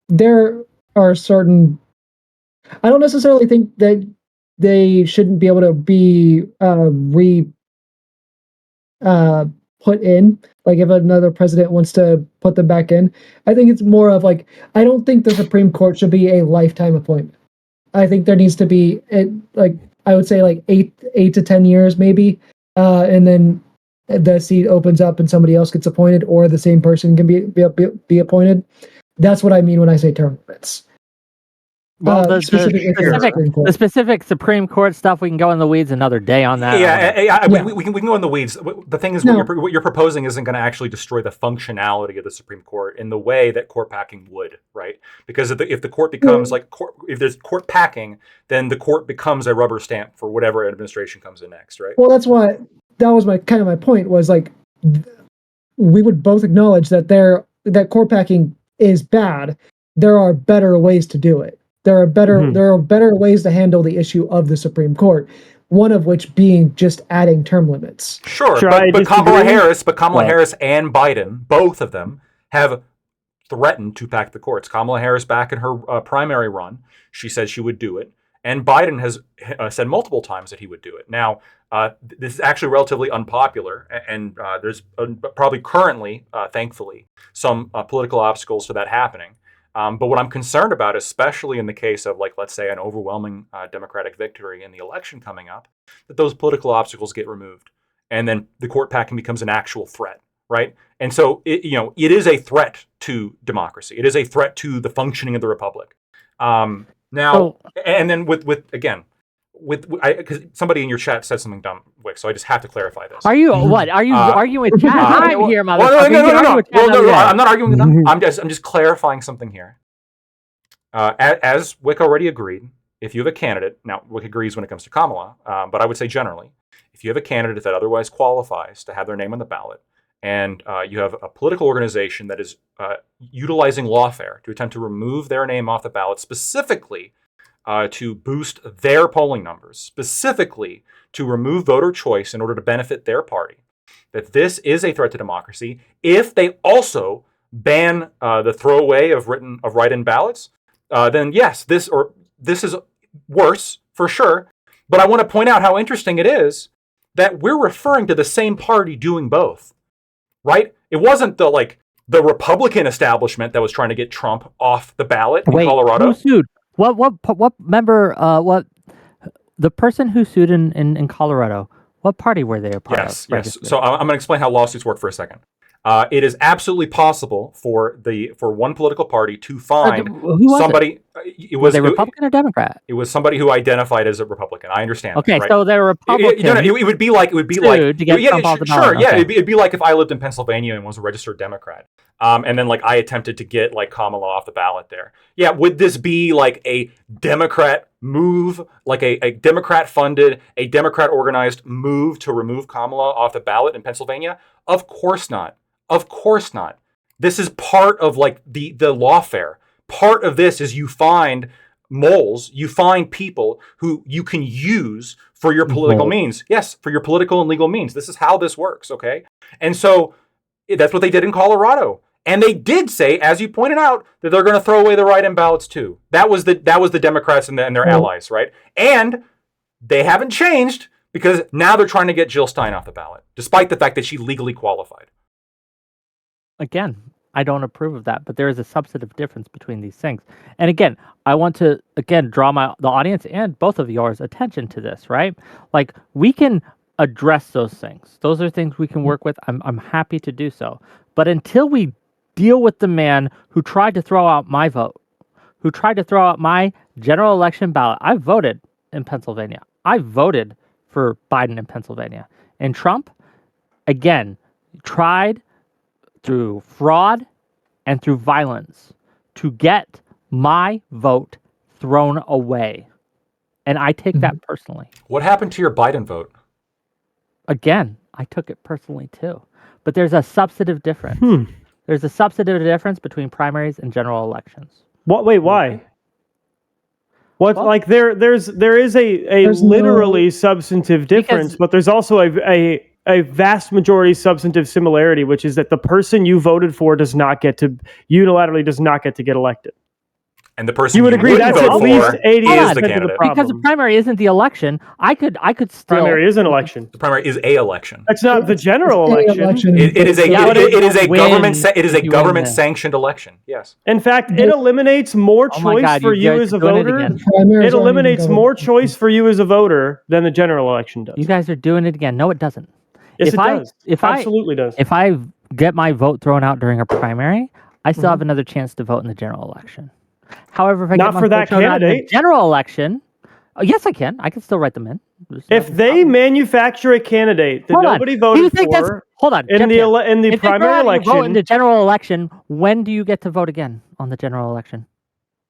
there are certain. I don't necessarily think that they shouldn't be able to be put in. Like if another president wants to put them back in, I think it's more of like, I don't think the Supreme Court should be a lifetime appointment. I think there needs to be I would say like 8 to 10 years maybe, and then the seat opens up and somebody else gets appointed, or the same person can be appointed. That's what I mean when I say term limits. Well, the specific Supreme Court stuff, we can go in the weeds another day on that. Yeah. We can go in the weeds. The thing is, what you're proposing isn't going to actually destroy the functionality of the Supreme Court in the way that court packing would, right? Because if the court becomes if there's court packing, then the court becomes a rubber stamp for whatever administration comes in next, right? Well, that's why that was my point was like, we would both acknowledge that that court packing is bad. There are better ways to do it. There are better ways to handle the issue of the Supreme Court. One of which being just adding term limits. Sure, but Kamala Harris and Biden, both of them, have threatened to pack the courts. Kamala Harris, back in her primary run, she said she would do it, and Biden has said multiple times that he would do it. Now, this is actually relatively unpopular, and there's probably currently, thankfully, some political obstacles to that happening. But what I'm concerned about, especially in the case of, like, let's say, an overwhelming Democratic victory in the election coming up, that those political obstacles get removed, and then the court packing becomes an actual threat, right? And so, it is a threat to democracy. It is a threat to the functioning of the republic. And then because somebody in your chat said something dumb, Wick, so I just have to clarify this. Are you arguing with chat? I'm here, motherfucker. No, I'm not arguing with them. I'm just clarifying something here. As Wick already agreed, if you have a candidate, now Wick agrees when it comes to Kamala, but I would say generally, if you have a candidate that otherwise qualifies to have their name on the ballot, and you have a political organization that is utilizing lawfare to attempt to remove their name off the ballot, specifically to boost their polling numbers, specifically to remove voter choice in order to benefit their party, that this is a threat to democracy. If they also ban the throwaway of write-in ballots, then yes, this is worse for sure. But I want to point out how interesting it is that we're referring to the same party doing both, right? It wasn't the Republican establishment that was trying to get Trump off the ballot in Colorado. Who sued? What member? The person who sued in Colorado? What party were they a part of? Yes. So I'm going to explain how lawsuits work for a second. It is absolutely possible for one political party to find somebody. Was they Republican or Democrat? It was somebody who identified as a Republican. I understand. Okay, right? So they're Republican. It would be like to get Trump off the ballot. Sure, yeah. It'd be like if I lived in Pennsylvania and was a registered Democrat, and then I attempted to get Kamala off the ballot there. Yeah, would this be like a Democrat move, like a Democrat-funded, a Democrat-organized move to remove Kamala off the ballot in Pennsylvania? Of course not. Of course not. This is part of like the lawfare. Part of this is you find moles, you find people who you can use for your political means. Yes, for your political and legal means. This is how this works, okay? And so that's what they did in Colorado. And they did say, as you pointed out, that they're going to throw away the write-in ballots too. That was the Democrats and their allies, right? And they haven't changed because now they're trying to get Jill Stein off the ballot, despite the fact that she legally qualified. Again, I don't approve of that, but there is a substantive difference between these things. And again, I want to draw the audience and both of yours attention to this, right? Like, we can address those things. Those are things we can work with. I'm happy to do so. But until we deal with the man who tried to throw out my vote, who tried to throw out my general election ballot, I voted in Pennsylvania. I voted for Biden in Pennsylvania. And Trump, again, tried through fraud and through violence to get my vote thrown away. And I take that personally. What happened to your Biden vote? Again, I took it personally too. But there's a substantive difference. There's a substantive difference between primaries and general elections. What? Wait, why? What? Well, Like there is a literally substantive difference, but there's also a vast majority substantive similarity, which is that the person you voted for does not get to get elected. And the person You would agree wouldn't that's vote at least for 80% is of the the candidate. problem. Because the primary isn't the election, I could still Primary is an election. The primary is a election. That's not the general It's the election. It is a Yeah, but it is a win government it is a if you win government the- sanctioned election. Yes. In fact, it eliminates more Oh my choice God, for you you guys as a are doing it voter. again. Primaries It aren't eliminates even more going. choice for you as a voter than the general election does. You guys are doing it again. No, it doesn't. Yes, if it I- does. if I- Absolutely does. If I get my vote thrown out during a primary, I still Mhm. have another chance to vote in the general election. However, if I Not get my for vote that thrown out in the candidate. general election, yes, I can. I can still write them in. There's If no they problem. manufacture a candidate that Hold on. nobody Do you voted think that's for hold on in Jeff, the in the if they throw primary out your vote in election, the general election, when do you get to vote again on the general election?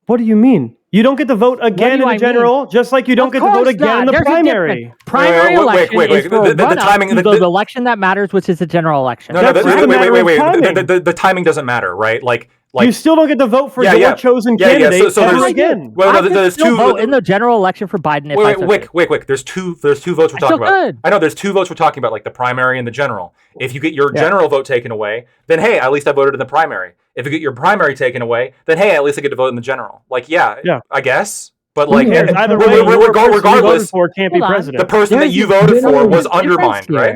what do you mean? You don't get to vote again do in I the general, just like you don't Of get to vote course again not. in the There's a primary. difference. Primary Wait, election wait. is for The run-up timing- to the election that matters, which is the general election. No, That's just a matter of timing. The timing doesn't matter, right? Like You still don't get to vote for Yeah, your yeah. chosen Yeah, yeah, candidate so ever there's- again. well, no, I could there's still two vote in the general election for Biden if I took it. wait. There's two votes we're I talking still about. could. I know there's two votes we're talking about, like the primary and the general. If you get your Yeah. general vote taken away, then hey, at least I voted in the primary. If you get your primary taken away, then hey, at least I get to vote in the general. Like, yeah. Yeah. I guess. But like, Yeah, and- Either Re- way, re- your person you voted regardless, for can't be Hold on. president. the person that There's you a voted for general was difference undermined, here. right?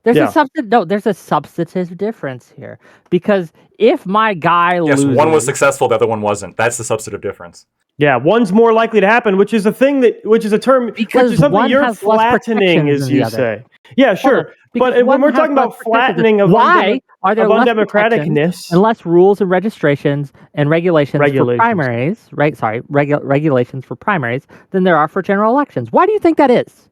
There's Yeah. there's a substantive difference here because if my guy Yes, loses, one was successful, the other one wasn't. That's the substantive difference. Yeah, one's more likely to happen, which is a term, which Because is something one you're has less flattening, protections as than you the other. say. Yeah, sure. because But when one we're has talking less about protections. flattening of why are there less protections undemocraticness, and less rules and registrations and regulations for Regulations. primaries, right? Sorry, regulations for primaries than there are for general elections. Why do you think that is?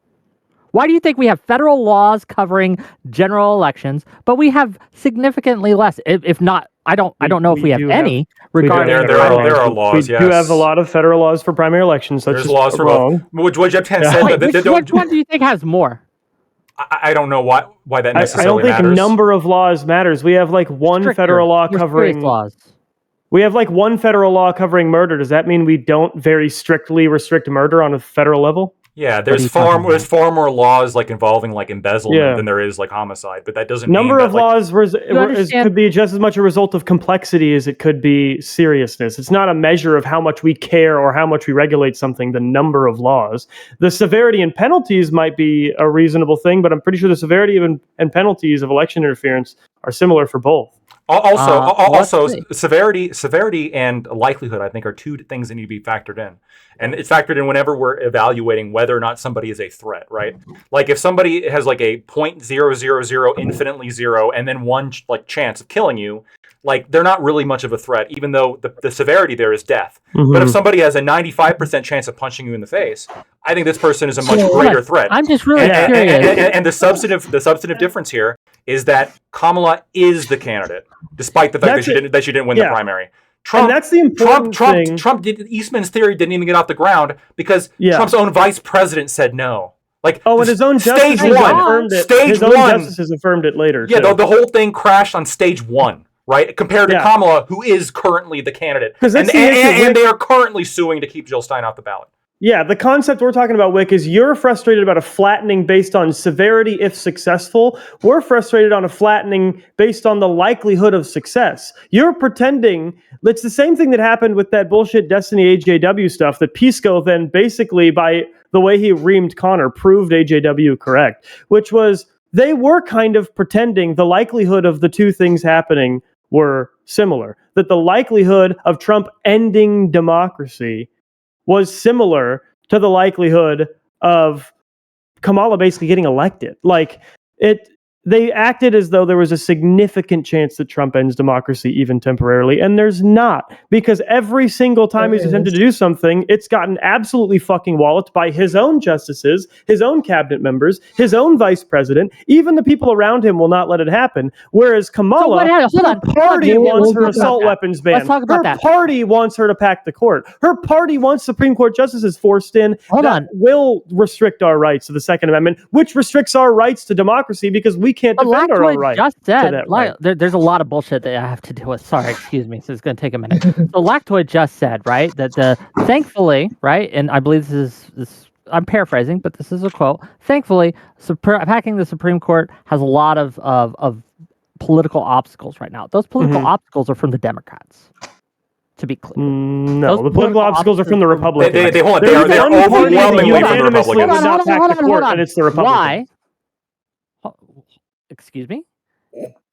Why do you think we have federal laws covering general elections, but we have significantly less? If not, I don't know if we we have do have- any we do regarding have There the are primaries. there are laws. we Yes, do have a lot of federal laws for primary elections. That's There's just laws for wrong. both. What Jeff Tan Yeah. said. Wait, that they which one do you think has more? I don't know why that I don't necessarily think matters. number of laws matters. We have like one Stricter, federal law more serious covering. laws. We have like one federal law covering murder. Does that mean we don't very strictly restrict murder on a federal level? Yeah, are there's you talking there's far more laws like involving like embezzlement Yeah. than there is like homicide, but that doesn't Number mean of that, like, laws understand- could be just as much a result of complexity as it could be seriousness. It's not a measure of how much we care or how much we regulate something, the number of laws. The severity and penalties might be a reasonable thing, but I'm pretty sure the severity and penalties of election interference are similar for both. Also, let's see. severity and likelihood, I think, are two things that need to be factored in, and it's factored in whenever we're evaluating whether or not somebody is a threat, right? Like if somebody has like a 0.000 infinitely zero and then one like chance of killing you, like they're not really much of a threat, even though the severity there is death. But if somebody has a 95% chance of punching you in the face, I think this person is a much So- greater threat. I'm just really And, curious. and the substantive difference here is that Kamala is the candidate, despite the fact That's that she didn't win yeah. the primary. And that's the important thing. Eastman's theory didn't even get off the ground because Yeah. Trump's own vice president said no. Like, Oh, and his own stage justices one, affirmed it. stage His own one. justices affirmed it later. Yeah, too. the whole thing crashed on stage one, right? Compared to Yeah. Kamala, who is currently the candidate. 'Cause And, that's the issue. and they are currently suing to keep Jill Stein off the ballot. Yeah, the concept we're talking about, Wick, is you're frustrated about a flattening based on severity if successful. We're frustrated on a flattening based on the likelihood of success. You're pretending it's the same thing that happened with that bullshit Destiny AJW stuff that Pisco then basically, by the way he reamed Connor, proved AJW correct, which was they were kind of pretending the likelihood of the two things happening were similar, that the likelihood of Trump ending democracy was similar to the likelihood of Kamala basically getting elected. They acted as though there was a significant chance that Trump ends democracy even temporarily, and there's not, because every single time he's attempted to do something, it's gotten absolutely fucking walloped by his own justices, his own cabinet members, his own vice president. Even the people around him will not let it happen. Whereas Kamala, her party wants her assault weapons banned. Let's talk about her party wants her to pack the court. Her party wants Supreme Court justices forced in will restrict our rights to the Second Amendment, which restricts our rights to democracy because we can't defend our own rights. Just said, there's a lot of bullshit that I have to deal with. Sorry, excuse me. So it's going to take a minute. So Lactoid just said, right, that thankfully, right, and I believe this is I'm paraphrasing, but this is a quote. Thankfully, packing the Supreme Court has a lot of political obstacles right now. Those political obstacles are from the Democrats. To be clear, no, the political obstacles are from the Republicans. They are overwhelmingly from the Republicans. Hold on. It's the Republicans. Why? Excuse me?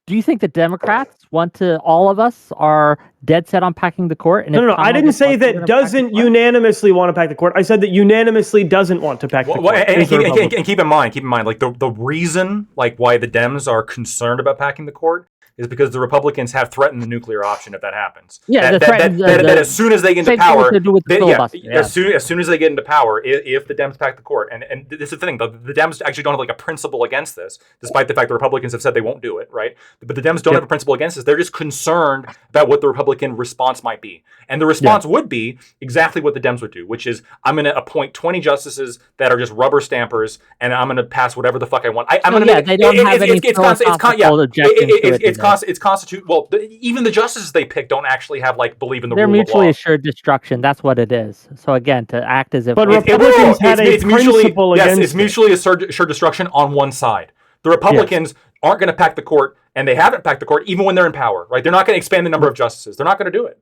Do you think the Democrats all of us are dead set on packing the court? And no. I didn't say that doesn't unanimously want to pack the court. I said that unanimously doesn't want to pack the court. And keep in mind, like the reason why the Dems are concerned about packing the court is because the Republicans have threatened the nuclear option if that happens. Yeah, that as soon as they get into power, as soon as they get into power, if the Dems pack the court, and this is the thing, the Dems actually don't have a principle against this, despite the fact the Republicans have said they won't do it, right? But the Dems don't have a principle against this. They're just concerned about what the Republican response might be, and the response would be exactly what the Dems would do, which is I'm going to appoint 20 justices that are just rubber stampers, and I'm going to pass whatever the fuck I want. I'm going to make they don't have any philosophical objections to it. It's constitute. Well, even the justices they pick don't actually have believe in the rule of law. They're mutually assured destruction. That's what it is. So again, to act as if Republicans had a principle against it's mutually assured destruction on one side. The Republicans aren't going to pack the court, and they haven't packed the court even when they're in power. Right? They're not going to expand the number of justices. They're not going to do it.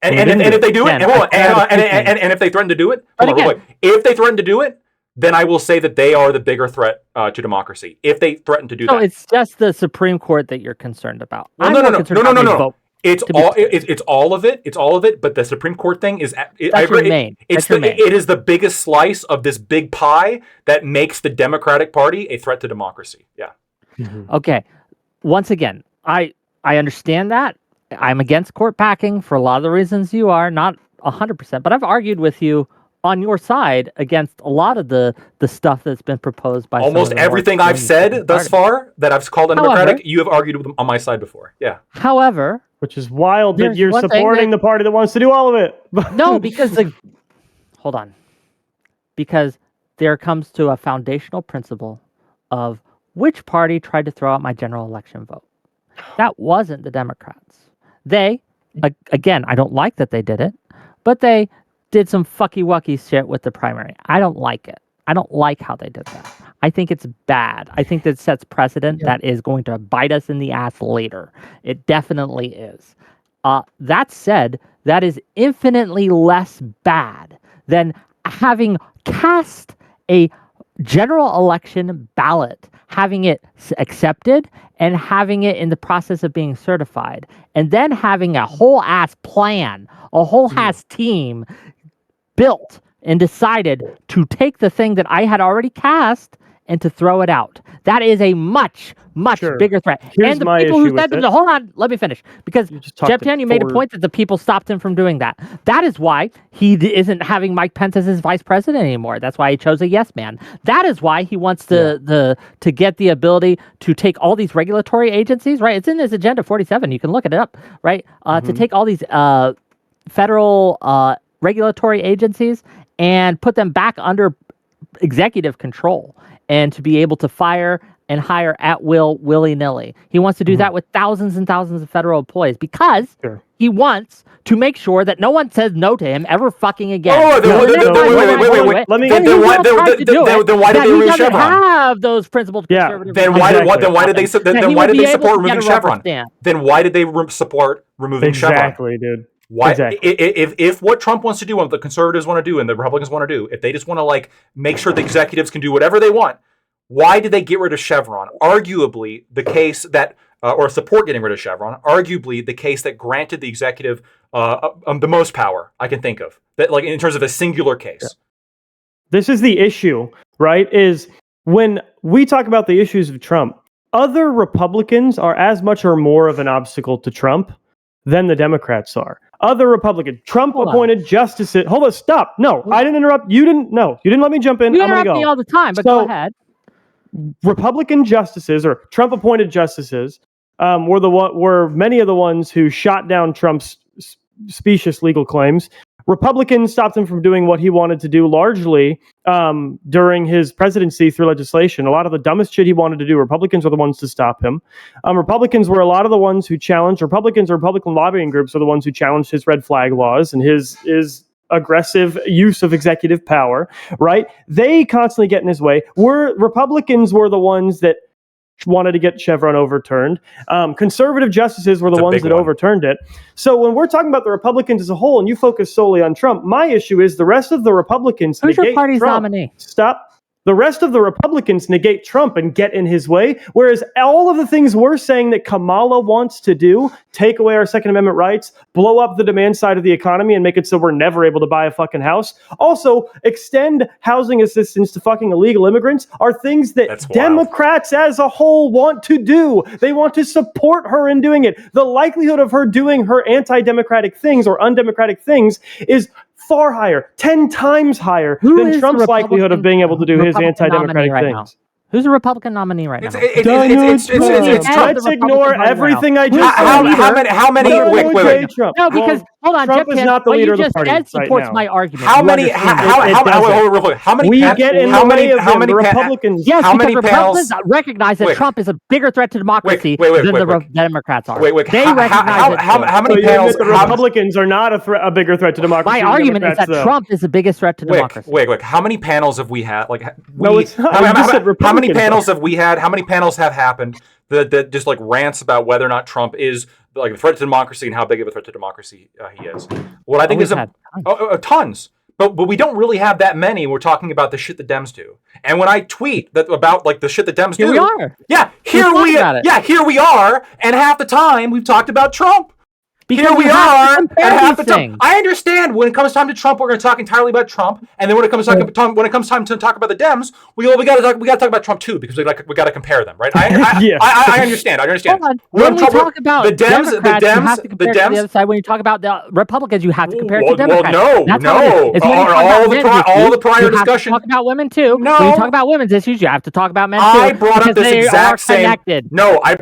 And if they do it, and if they threaten to do it, if they threaten to do it, then I will say that they are the bigger threat to democracy if they threaten to do that. So it's just the Supreme Court that you're concerned about. No. It's all of it. It's all of it. But the Supreme Court thing is it is the biggest slice of this big pie that makes the Democratic Party a threat to democracy. Yeah. Mm-hmm. Okay. Once again, I understand that. I'm against court packing for a lot of the reasons you are, not 100%, but I've argued with you on your side against a lot of the stuff that's been proposed by almost everything I've said thus far that I've called undemocratic. You have argued on my side before. Yeah. However, which is wild that you're supporting the party that wants to do all of it. No, because hold on. Because there comes to a foundational principle of which party tried to throw out my general election vote. That wasn't the Democrats. They, again, I don't like that they did it, but they did some fucky-wucky shit with the primary. I don't like it. I don't like how they did that. I think it's bad. I think that sets precedent that is going to bite us in the ass later. It definitely is. That said, that is infinitely less bad than having cast a general election ballot, having it accepted, and having it in the process of being certified, and then having a whole ass plan, a whole ass team built and decided to take the thing that I had already cast and to throw it out. That is a much bigger threat. Here's and the my people issue who said, with it. hold on, let me finish. Because Jeb Tan, you made a point that the people stopped him from doing that. That is why he isn't having Mike Pence as his vice president anymore. That's why he chose a yes man. That is why he wants to get the ability to take all these regulatory agencies, right? It's in his Agenda 47. You can look it up, right? To take all these federal regulatory agencies and put them back under executive control, and to be able to fire and hire at will, willy-nilly. He wants to do that with thousands and thousands of federal employees because he wants to make sure that no one says no to him ever fucking again. Oh, wait. Let me. Then why did they remove Chevron? Have those principled conservative. Then why did they support removing Chevron? Understand. Then why did they support removing Chevron? Exactly, dude. Why? Exactly. If what Trump wants to do, what the conservatives want to do, and the Republicans want to do, if they just want to like make sure the executives can do whatever they want, why did they get rid of Chevron? Arguably, the case that or support getting rid of Chevron. Arguably, the case that granted the executive the most power I can think of. That like in terms of a singular case. This is the issue, right? Is when we talk about the issues of Trump, other Republicans are as much or more of an obstacle to Trump than the Democrats are. Other Republicans, Trump appointed justices. Hold on, stop. No, I didn't interrupt. You didn't. No, you didn't let me jump in. You I'm gonna interrupt go. me all the time, but go ahead. Republican justices or Trump appointed justices were many of the ones who shot down Trump's specious legal claims. Republicans stopped him from doing what he wanted to do largely during his presidency through legislation. A lot of the dumbest shit he wanted to do, Republicans were the ones to stop him. Republicans were a lot of the ones who challenged, Republicans or Republican lobbying groups are the ones who challenged his red flag laws and his aggressive use of executive power, right? They constantly get in his way. Republicans were the ones that wanted to get Chevron overturned. Conservative justices were the ones that overturned it. So when we're talking about the Republicans as a whole, and you focus solely on Trump, my issue is the rest of the Republicans Who's negate your party's Trump. nominee? Stop. The rest of the Republicans negate Trump and get in his way, whereas all of the things we're saying that Kamala wants to do, take away our Second Amendment rights, blow up the demand side of the economy and make it so we're never able to buy a fucking house, also extend housing assistance to fucking illegal immigrants, are things that Democrats as a whole want to do. They want to support her in doing it. The likelihood of her doing her anti-democratic things or undemocratic things is far higher, 10 times higher than Trump's likelihood of being able to do his anti-democratic things. Who's a Republican nominee right now? Let's ignore everything I just said. How many? Wait. Trump. No, because hold on, Trump is not the leader of the party right supports now. my argument. How many? How many? We get in the way of them, the Republicans. Yes, because Republicans recognize that Trump is a bigger threat to democracy than the Democrats are. They recognize how many panels? The Republicans are not a bigger threat to democracy. My argument is that Trump is the biggest threat to democracy. Wait. How many panels have we had? Like, no, it's not. How many panels have we had? How many panels have happened that just like rants about whether or not Trump is like a threat to democracy and how big of a threat to democracy he is? What I think is tons. But we don't really have that many. We're talking about the shit the Dems do. And when I tweet that about like the shit the Dems do, here we are. Yeah, here we are. And half the time we've talked about Trump. Because here we are at half the time. I understand when it comes time to Trump, we're going to talk entirely about Trump, and then when it comes time to talk about the Dems, we got to talk about Trump too because we got to compare them, right? I understand. Hold on. When we talk about the Dems, you have to compare to the other side. When you talk about the Republicans, you have to compare to Democrats. Well, no. All the prior discussion. You have to talk about women too. No. When you talk about women's issues, you have to talk about men too. I brought up this exact same. No, I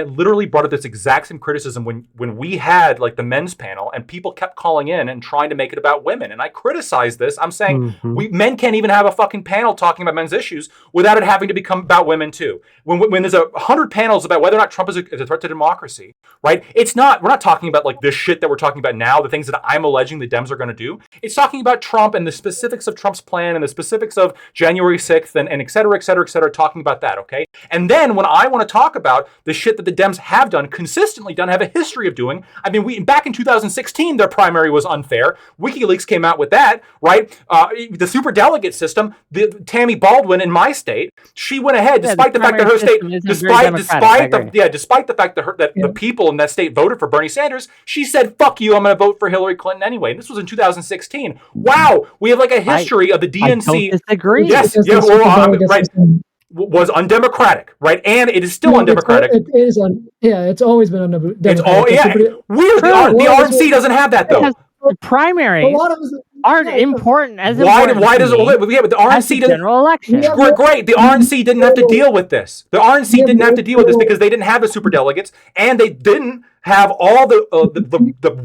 literally brought up this exact same criticism when we had like the men's panel and people kept calling in and trying to make it about women, and I criticized this. I'm saying men can't even have a fucking panel talking about men's issues without it having to become about women too. When there's 100 panels about whether or not Trump is a threat to democracy, right? We're not talking about like this shit that we're talking about now, the things that I'm alleging the Dems are going to do. It's talking about Trump and the specifics of Trump's plan and the specifics of January 6th and et cetera, talking about that, okay? And then when I want to talk about the shit that the Dems have done, consistently done, have a history of doing, I mean, back in 2016, their primary was unfair. WikiLeaks came out with that, right? The superdelegate system, Tammy Baldwin in my state, she went ahead, despite the fact that her state, despite the fact that the people in that state voted for Bernie Sanders, she said, "Fuck you, I'm going to vote for Hillary Clinton anyway." And this was in 2016. Wow, we have like a history of the DNC. I don't disagree. Yes, right. Was undemocratic, right? And it is still undemocratic. It's always been undemocratic. Weird. The RNC doesn't have that though. The primaries aren't important as why does it? But the RNC general election. Great. The RNC didn't have to deal with this. The RNC didn't have to deal with this because they didn't have the superdelegates and they didn't have all the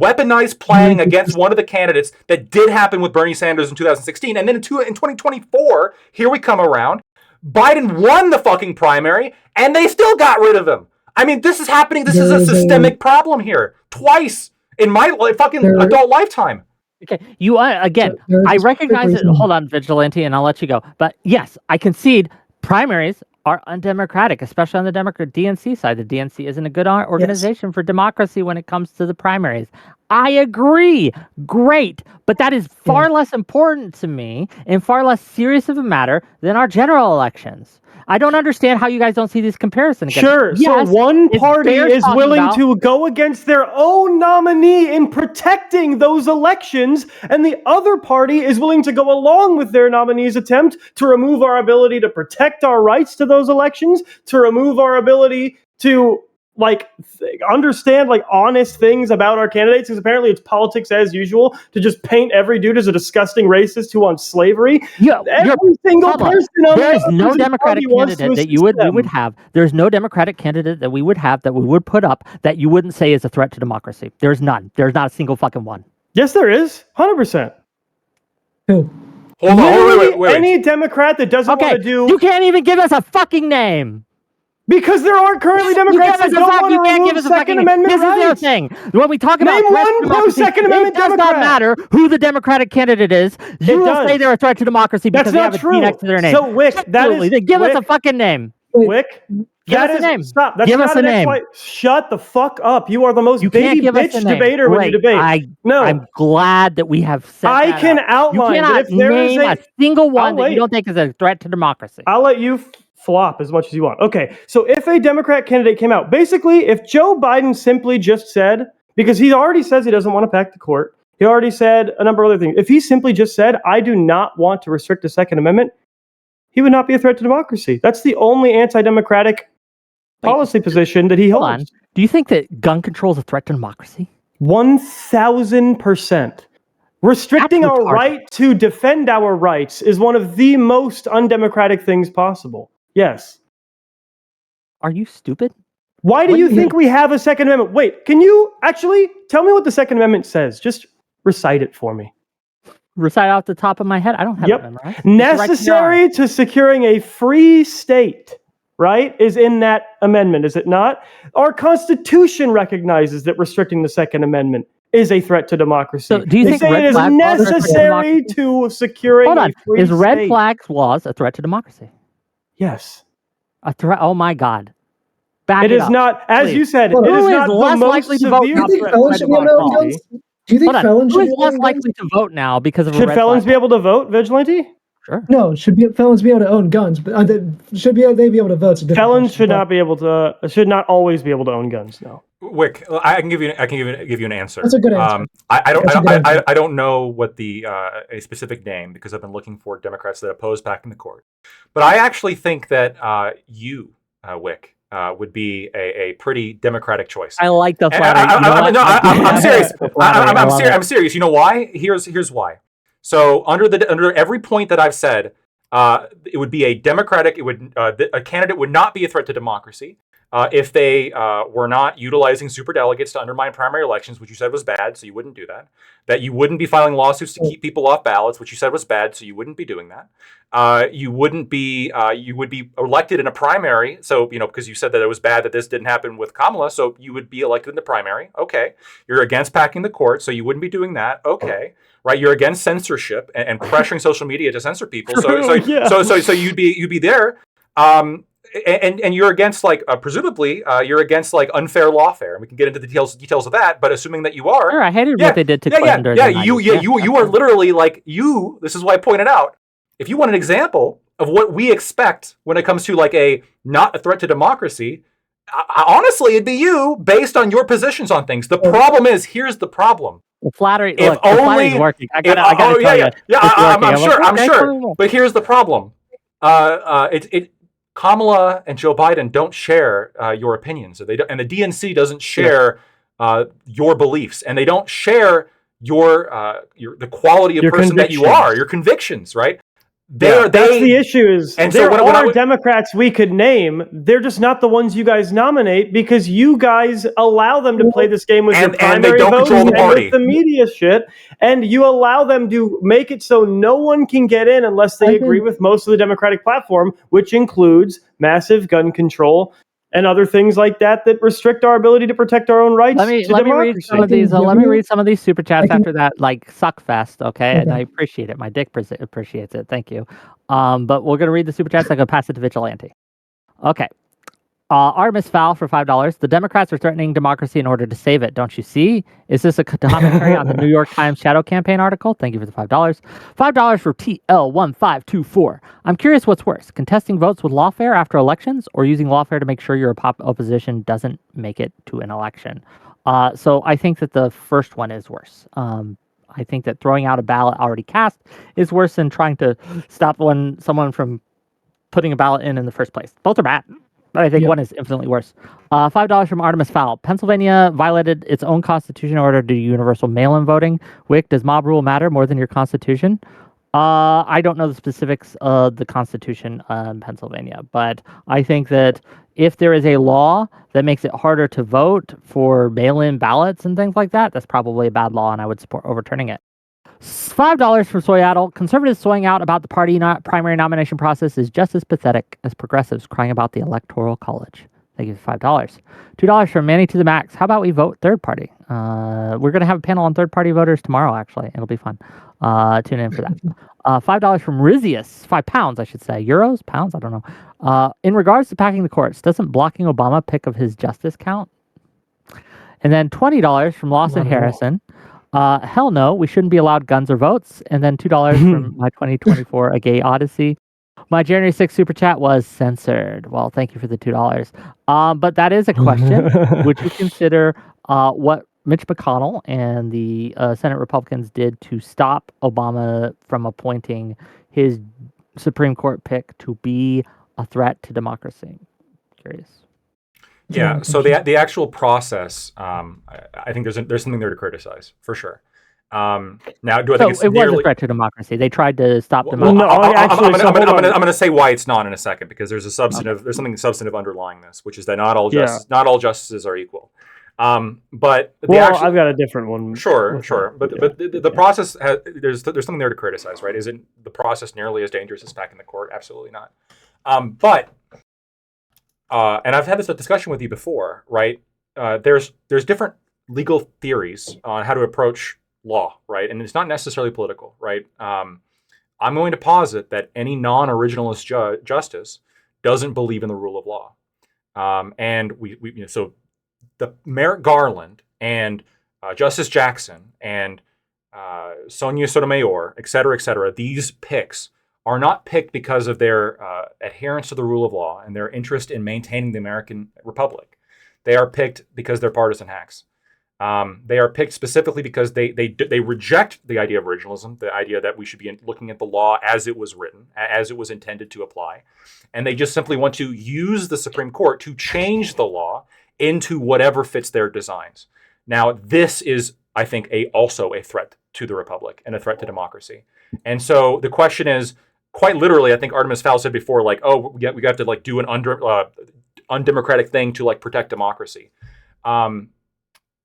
weaponized planning against one of the candidates that did happen with Bernie Sanders in 2016. And then in 2024, here we come around. Biden won the fucking primary, and they still got rid of him. I mean, this is happening. This is a There's systemic problem here. Twice in my fucking adult lifetime. Okay, you again. There's I a specific recognize it. reason. Hold on, Vigilante, and I'll let you go. But yes, I concede primaries are undemocratic, especially on the Democrat DNC side. The DNC isn't a good organization for democracy when it comes to the primaries. I agree. Great. But that is far less important to me and far less serious of a matter than our general elections. I don't understand how you guys don't see this comparison. Again. Sure. Yes, so one if party they're is talking willing about- to go against their own nominee in protecting those elections, and the other party is willing to go along with their nominee's attempt to remove our ability to protect our rights to those elections, to remove our ability to understand honest things about our candidates, because apparently it's politics as usual to just paint every dude as a disgusting racist who wants slavery. Yeah, Every single hold on. person on There the is no opposite Democratic party wants to candidate that assist we them. would have. There's no Democratic candidate that we would have that we would put up that you wouldn't say is a threat to democracy. There's none. There's not a single fucking one. Yes, there is. 100%. Who? Hold on. Literally Wait. Any Democrat that doesn't Okay, want to do you can't even give us a fucking name. because there aren't currently Democrats that don't want to you can't give remove us a fucking Second name. Amendment This is the rights. thing. When we talk about Name threats to one democracy, pro-Second Amendment it does Democrat. not matter who the Democratic candidate is. You It will say does. they're a threat to democracy because That's they not have a true. T next to their name. So, Wick, that Absolutely. is Then give us a Wick, fucking name. Wick. Give That us a is name. stop. That's Give not us a an name. Shut the fuck up. You are the most You can't baby give us bitch a name. debater when you Wait, debate. No, I'm glad that we have set I that can up. outline You that cannot if there is name a single one that wait. you don't think is a threat to democracy. I'll let you flop as much as you want. Okay, so if a Democrat candidate came out, basically, if Joe Biden simply just said, because he already says he doesn't want to pack the court, he already said a number of other things. If he simply just said, I do not want to restrict the Second Amendment, he would not be a threat to democracy. That's the only anti-democratic policy position that he Hold holds. on. Do you think that gun control is a threat to democracy? 1,000%. Restricting That's our retarded. right to defend our rights is one of the most undemocratic things possible. Yes. Are you stupid? Why do What you do you- think we have a Second Amendment? Wait, can you actually tell me what the Second Amendment says? Just recite it for me. Recite off the top of my head. I don't have Yep. it memorized. It's right to your arm. Necessary to securing a free state, right, is in that amendment, is it not? Our Constitution recognizes that restricting the Second Amendment is a threat to democracy. So, do you They think say red it is flag laws are a threat to necessary democracy? to securing Hold on. a free Is red state. flags laws a threat to democracy? Yes. A threat? Oh my God. Back It is up. not, as please. you said, Hold it on. is Who not is the less most likely to vote severe now? Do you think threat felons to should be able to own democracy. guns? Do you think Hold on. felons Who should is be less able to own likely to vote now because of a Should red felons flag be able to vote, Vigilante? Sure. No, felons be able to own guns? But they be able to vote? It's a different Felons question, should but not be able to, should not always be able to own guns, no. Wick, I can give you an answer. That's a good answer. I That's a good answer. don't know what the a specific name, because I've been looking for Democrats that oppose packing the court. But I actually think that you, Wick, would be a pretty democratic choice. I like the And flattery. You know what? I'm serious. The flattery. I love it. I'm serious. You know why? Here's why. So under every point that I've said, it would be a democratic. It would a candidate would not be a threat to democracy if they were not utilizing superdelegates to undermine primary elections, which you said was bad, so you wouldn't do that. That you wouldn't be filing lawsuits to keep people off ballots, which you said was bad, so you wouldn't be doing that. You wouldn't be. You would be elected in a primary, so because you said that it was bad that this didn't happen with Kamala, so you would be elected in the primary. Okay, you're against packing the court, so you wouldn't be doing that. Okay. Right, you're against censorship and pressuring social media to censor people. So you'd be there, and you're against presumably you're against unfair lawfare. And we can get into the details of that. But assuming that you are, Sure, I hated what they did to Clinton during the 90s. you are literally This is why I pointed out. If you want an example of what we expect when it comes to a not a threat to democracy, honestly, it'd be you based on your positions on things. The problem is, here's the problem. The flattery. If Look, the flattery's working. I gotta tell you. I'm sure. But here's the problem. Kamala and Joe Biden don't share your opinions, and the DNC doesn't share your beliefs, and they don't share the quality of Your person that you convictions. are, your convictions, right? That's the issue. Is and there so when are Democrats we could name? They're just not the ones you guys nominate because you guys allow them to play this game with your primary and they don't votes control the and party. with the media shit, and you allow them to make it so no one can get in unless they agree with most of the Democratic platform, which includes massive gun control and other things like that restrict our ability to protect our own rights Let me to democracy. read some of these. Let me read some of these super chats after that, like suck fest. Okay, and I appreciate it. My dick appreciates it. Thank you. But we're gonna read the super chats. I'm gonna pass it to Vigilante. Okay. Artemis Fowl for $5. The Democrats are threatening democracy in order to save it. Don't you see? Is this a commentary on the New York Times shadow campaign article? Thank you for the $5. $5 for TL1524. I'm curious what's worse, contesting votes with lawfare after elections or using lawfare to make sure your opposition doesn't make it to an election. So I think that the first one is worse. I think that throwing out a ballot already cast is worse than trying to stop someone from putting a ballot in the first place. Both are bad. But I think one is infinitely worse. $5 from Artemis Fowl. Pennsylvania violated its own constitution in order to do universal mail-in voting. Wick, does mob rule matter more than your constitution? I don't know the specifics of the constitution in Pennsylvania, but I think that if there is a law that makes it harder to vote for mail-in ballots and things like that, that's probably a bad law, and I would support overturning it. $5 from Soyaddle. Conservatives soying out about the party primary nomination process is just as pathetic as progressives crying about the Electoral College. Thank you for $5. $2 from Manny to the Max. How about we vote third party? We're going to have a panel on third party voters tomorrow, actually. It'll be fun. Tune in for that. $5 from Rizius. £5, I should say. Euros? Pounds? I don't know. In regards to packing the courts, doesn't blocking Obama pick of his justice count? And then $20 from Lawson Harrison. Hell no, we shouldn't be allowed guns or votes. And then $2 from my 2024 A Gay Odyssey. My January 6th super chat was censored. Well, thank you for the $2. But that is a question. Would you consider what Mitch McConnell and the Senate Republicans did to stop Obama from appointing his Supreme Court pick to be a threat to democracy? Curious. Yeah, so the actual process, I think there's something there to criticize for sure. Now, do I think it's it was a threat to democracy? They tried to stop democracy. No, I'm going to say why it's not in a second, because there's something substantive underlying this, which is that not all justices are equal. But I've got a different one. Sure, but the process there's something there to criticize, right? Isn't the process nearly as dangerous as packing the court? Absolutely not. And I've had this discussion with you before, right? There's different legal theories on how to approach law, right? And it's not necessarily political, right? I'm going to posit that any non-originalist justice doesn't believe in the rule of law. And so the Merrick Garland and Justice Jackson and Sonia Sotomayor, et cetera, these picks are not picked because of their adherence to the rule of law and their interest in maintaining the American Republic. They are picked because they're partisan hacks. They are picked specifically because they reject the idea of originalism, the idea that we should be looking at the law as it was written, as it was intended to apply. And they just simply want to use the Supreme Court to change the law into whatever fits their designs. Now, this is, I think, also a threat to the Republic and a threat to democracy. And so the question is, quite literally, I think Artemis Fowl said before, like, oh, we have to like do an undemocratic thing to like protect democracy. I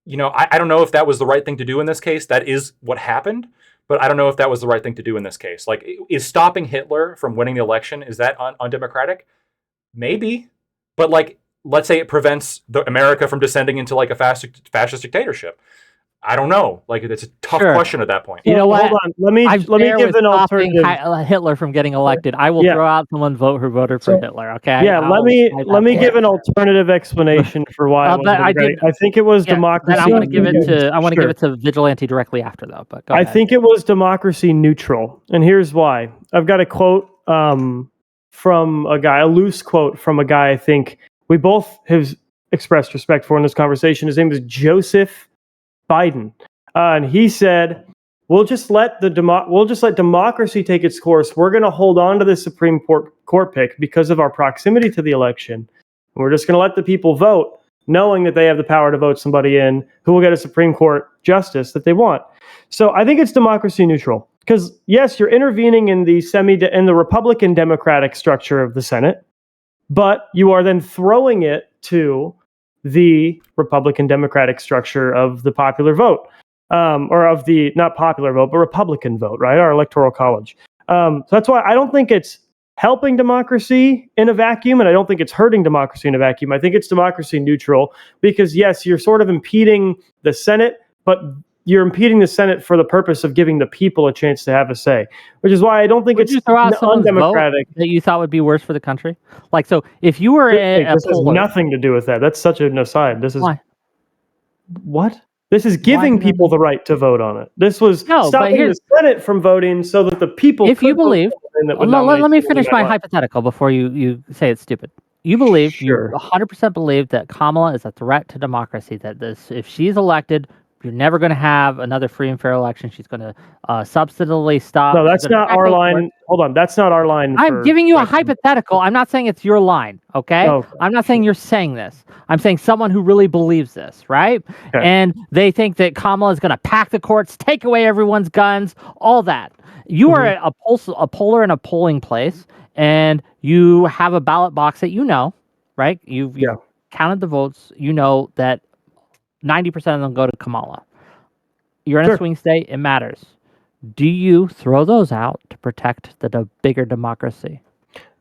don't know if that was the right thing to do in this case. That is what happened, but I don't know if that was the right thing to do in this case. Like, is stopping Hitler from winning the election, is that undemocratic? Maybe, but like, let's say it prevents America from descending into like a fascist dictatorship. I don't know. Like, it's a tough question at that point. You know what? Hold on. Let me give an alternative. Hitler from getting elected. I will throw out someone who voted for Hitler. Okay. Let me give an alternative explanation for why. I think it was democracy. I want to give it to Vigilante directly after, though. But I think it was democracy neutral, and here's why. I've got a quote from a guy, a loose quote from a guy I think we both have expressed respect for in this conversation. His name is Joseph Biden, and he said, "We'll just let democracy take its course. We're going to hold on to the Supreme Court pick because of our proximity to the election. And we're just going to let the people vote, knowing that they have the power to vote somebody in who will get a Supreme Court justice that they want." So I think it's democracy neutral. Because yes, you're intervening in the Republican Democratic structure of the Senate, but you are then throwing it to the Republican Democratic structure of the popular vote, or of the not popular vote, but Republican vote, right? Our electoral college. So that's why I don't think it's helping democracy in a vacuum, and I don't think it's hurting democracy in a vacuum. I think it's democracy neutral because, yes, you're sort of impeding the Senate, but you're impeding the Senate for the purpose of giving the people a chance to have a say, which is why I don't think Would you it's throw out someone's vote undemocratic. that you thought would be worse for the country? Like, so if you were a This has poller, nothing to do with that. That's such an aside. This is why? what? This is giving does that people the right to vote on it. This was No, but stopping the here's- Senate from voting so that the people. If you could vote believe, for someone that would let nominate me someone finish they my might like. hypothetical before you say it's stupid. You believe, Sure. you 100% believe that Kamala is a threat to democracy, that if she's elected, you're never going to have another free and fair election. She's going to substantively stop. No, she's that's gonna not tackle our court. line. Hold on, that's not our line. I'm for giving you a election. hypothetical. I'm not saying it's your line, okay? Okay. I'm not saying you're saying this. I'm saying someone who really believes this, right? Okay. And they think that Kamala is going to pack the courts, take away everyone's guns, all that. You are a poller in a polling place, and you have a ballot box that you know, right? You've Yeah. counted the votes. You know that 90% of them go to Kamala. You're in Sure. a swing state. It matters. Do you throw those out to protect the bigger democracy?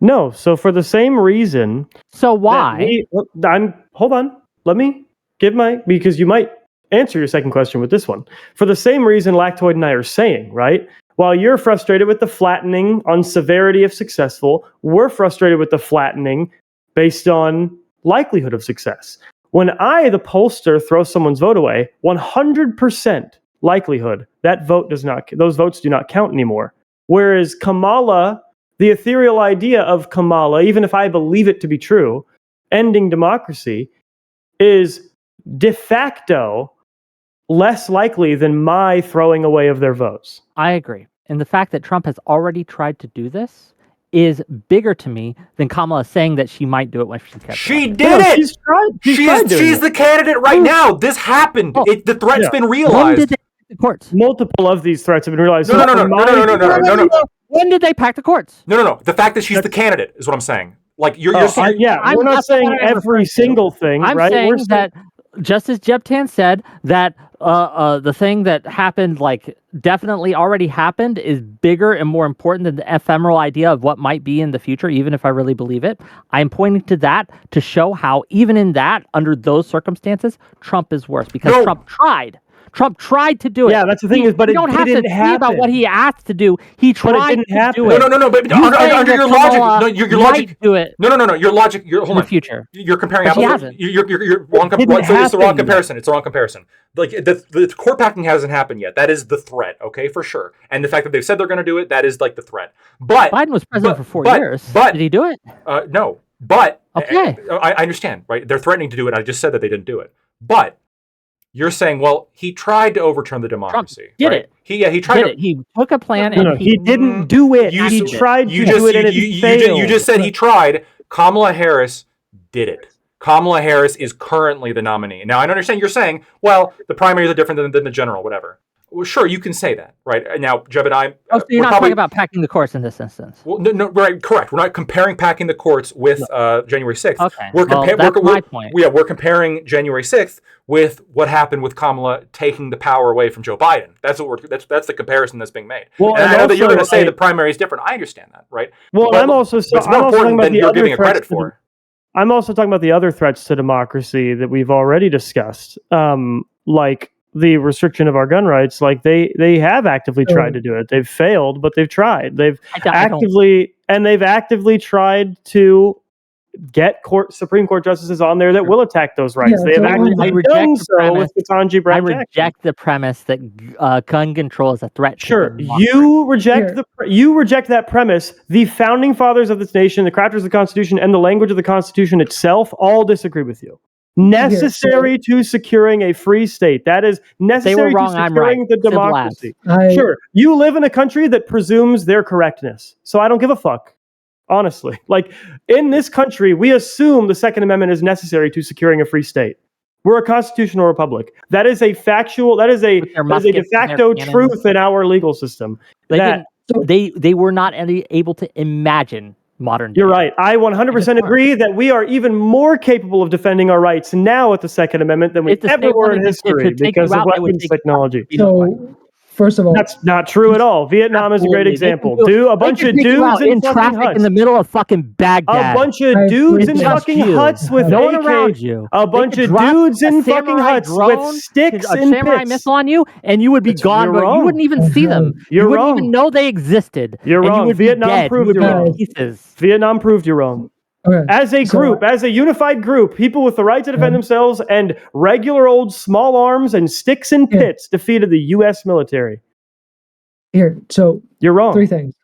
No, so for the same reason. So why? Hold on. Let me give because you might answer your second question with this one. For the same reason Lactoid and I are saying, right? While you're frustrated with the flattening on severity of successful, we're frustrated with the flattening based on likelihood of success. When I, the pollster, throw someone's vote away, 100% likelihood those votes do not count anymore. Whereas Kamala, the ethereal idea of Kamala, even if I believe it to be true, ending democracy, is de facto less likely than my throwing away of their votes. I agree. And the fact that Trump has already tried to do this is bigger to me than Kamala saying that she might do it when she gets She elected. did it. She's tried doing She's it. the candidate right now. This happened. Oh, The threat's yeah. been When realized. did they pack the courts? Multiple of these threats have been realized. No, no, no, When did they pack the courts? No. The fact that she's the candidate is what I'm saying. Like you're saying. I'm we're not not saying what I'm every referring to. single thing, I'm right? saying We're that, just as Jeb Tan said, that the thing that happened, like definitely already happened, is bigger and more important than the ephemeral idea of what might be in the future, even if I really believe it. I'm pointing to that to show how, even in that, under those circumstances, Trump is worse because No. Trump tried. Trump tried to do it. Yeah, that's the thing is, but you it don't have to didn't see about happen. what he asked to do. He But it tried didn't to happen. do it. No. But You under saying your that logic, Kamala no, your might logic. do it No. Your logic. in Hold the on. future. You're comparing But she apples. hasn't. You're wrong. It didn't It's the wrong happen. comparison. It's the wrong comparison. Like the court packing hasn't happened yet. That is the threat, okay, for sure. And the fact that they've said they're going to do it, that is like the threat. But Biden was president for 4 years. But Did he do it? no. But Okay. I understand, right? They're threatening to do it. I just said that they didn't do it. But you're saying, well, he tried to overturn the democracy. did right? it. He tried Did to. it. He took a plan No, and he didn't do it. You He s- tried You to just do it and it failed. you just said he tried. Kamala Harris did it. Kamala Harris is currently the nominee. Now I understand you're saying, well, the primaries are different than the general, whatever. Well, sure, you can say that, right? Now, Jeb and I. Oh, so you're we're not probably- talking about packing the courts in this instance. Well, no, right, correct. We're not comparing packing the courts with January 6th. Okay, We're well, that's my point. We're comparing January 6th with what happened with Kamala taking the power away from Joe Biden. That's the comparison that's being made. Well, and and I know that you're also, going to say I- the primary is different. I understand that, right? Well, But I'm also it's I'm more also talking important about than the you're other giving it threats credit to for. I'm also talking about the other threats to democracy that we've already discussed, like the restriction of our gun rights. Like they have actively tried to do it. They've failed, but they've tried. They've I don't- actively tried to get Supreme Court justices on there that will attack those rights. Yeah, They have so I actively reject done the so premise. with Ketanji I Brown Jackson. reject the premise that gun control is a threat. to Sure, democracy. you reject that premise. The founding fathers of this nation, the crafters of the Constitution, and the language of the Constitution itself all disagree with you. Necessary to securing a free state. That is necessary wrong, to I'm securing right. the Simple democracy. I, Sure, you live in a country that presumes their correctness. So I don't give a fuck. Honestly, like in this country, we assume the Second Amendment is necessary to securing a free state. We're a constitutional republic. That is a factual, that is a With their de muskets and their facto cannons. truth in our legal system. They that didn't. They were not able to imagine modern day. you're right. I 100% agree that we are even more capable of defending our rights now with the Second Amendment than we If the ever state were wanted in to history take you because of out, they would weapons take you out. technology. So, first of all, That's not true at all. Vietnam is a great example. A bunch of dudes in fucking traffic huts. in the middle of fucking Baghdad. A bunch of I dudes in appreciate fucking you. huts with No one AK. around you. A They bunch could of drop dudes a in fucking samurai huts drone, with sticks a and samurai pits. missile on you, and you would be gone, you're but you wrong. wouldn't even see them. You're you wouldn't wrong. even know they existed. You're and wrong. You would Vietnam be dead. proved you would you're be in wrong. pieces. Vietnam proved you wrong. okay. As a So- group, as a unified group, people with the right to defend themselves and regular old small arms and sticks and Yeah. pits defeated the U.S. military. Here, so You're wrong. 3 things.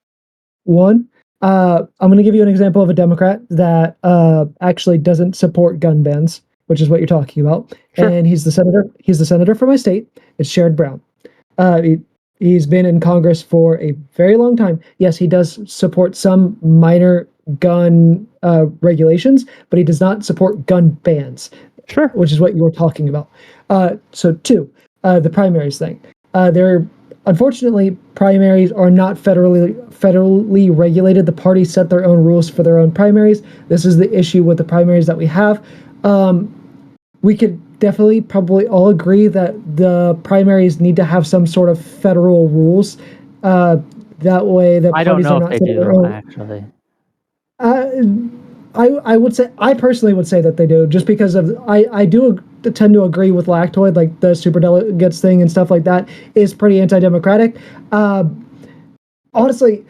One, I'm going to give you an example of a Democrat that actually doesn't support gun bans, which is what you're talking about. Sure. And he's the senator. He's the senator for my state. It's Sherrod Brown. He's been in Congress for a very long time. Yes, he does support some minor gun regulations, but he does not support gun bans. Sure. Which is what you were talking about. So 2, the primaries thing. Unfortunately, primaries are not federally regulated. The parties set their own rules for their own primaries. This is the issue with the primaries that we have. We could definitely probably all agree that the primaries need to have some sort of federal rules. That way, the I don't parties know are if not they setting their do, own. actually. I would say, I personally would say that they do, just because of I do tend to agree with Lactoid, like the superdelegates thing and stuff like that is pretty anti-democratic. Honestly,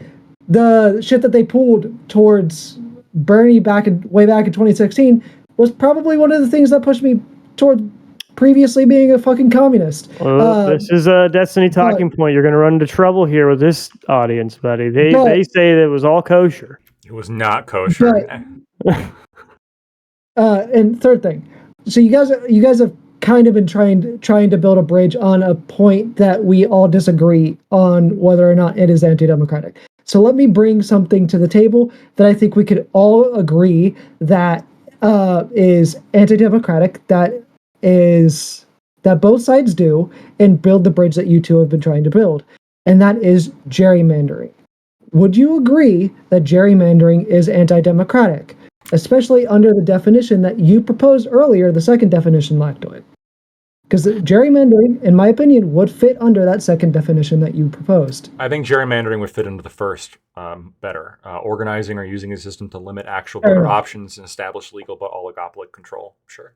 the shit that they pulled towards Bernie way back in 2016 was probably one of the things that pushed me toward previously being a fucking communist. Well, this is a Destiny talking point. You're going to run into trouble here with this audience, buddy. They say that it was all kosher. It was not kosher. And third thing, so you guys have kind of been trying to build a bridge on a point that we all disagree on whether or not it is anti-democratic. So let me bring something to the table that I think we could all agree that is anti-democratic, that both sides do, and build the bridge that you two have been trying to build, and that is gerrymandering. Would you agree that gerrymandering is anti-democratic, especially under the definition that you proposed earlier, the second definition, Lactoid? Because gerrymandering, in my opinion, would fit under that second definition that you proposed. I think gerrymandering would fit into the first better. Organizing or using a system to limit actual voter options and establish legal but oligopolic control. Sure.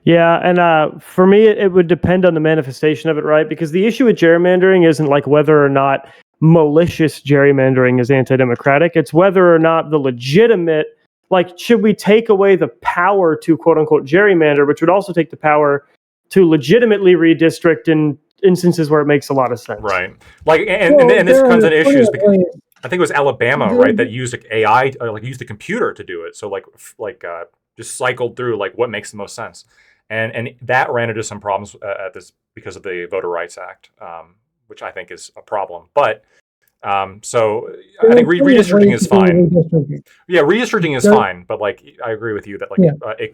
Yeah, and for me, it would depend on the manifestation of it, right? Because the issue with gerrymandering isn't like whether or not malicious gerrymandering is anti-democratic. It's whether or not the legitimate, like, should we take away the power to quote unquote gerrymander, which would also take the power to legitimately redistrict in instances where it makes a lot of sense. Right. Like, and this comes in issues because I think it was Alabama, right, that used AI, used a computer to do it. So just cycled through like what makes the most sense, and that ran into some problems at this because of the Voter Rights Act, which I think is a problem. But so I think redistricting is fine. Yeah, redistricting is fine, but like I agree with you that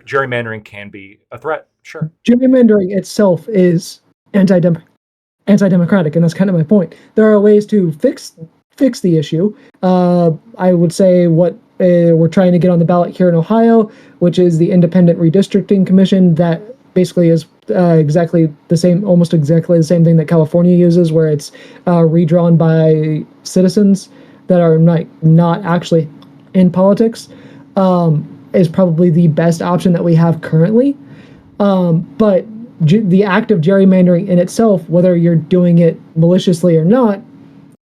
gerrymandering can be a threat. Sure. Gerrymandering itself is anti-democratic, and that's kind of my point. There are ways to fix the issue. I would say what we're trying to get on the ballot here in Ohio, which is the Independent Redistricting Commission, that basically is almost exactly the same thing that California uses, where it's redrawn by citizens that are not actually in politics, is probably the best option that we have currently. But the act of gerrymandering in itself, whether you're doing it maliciously or not,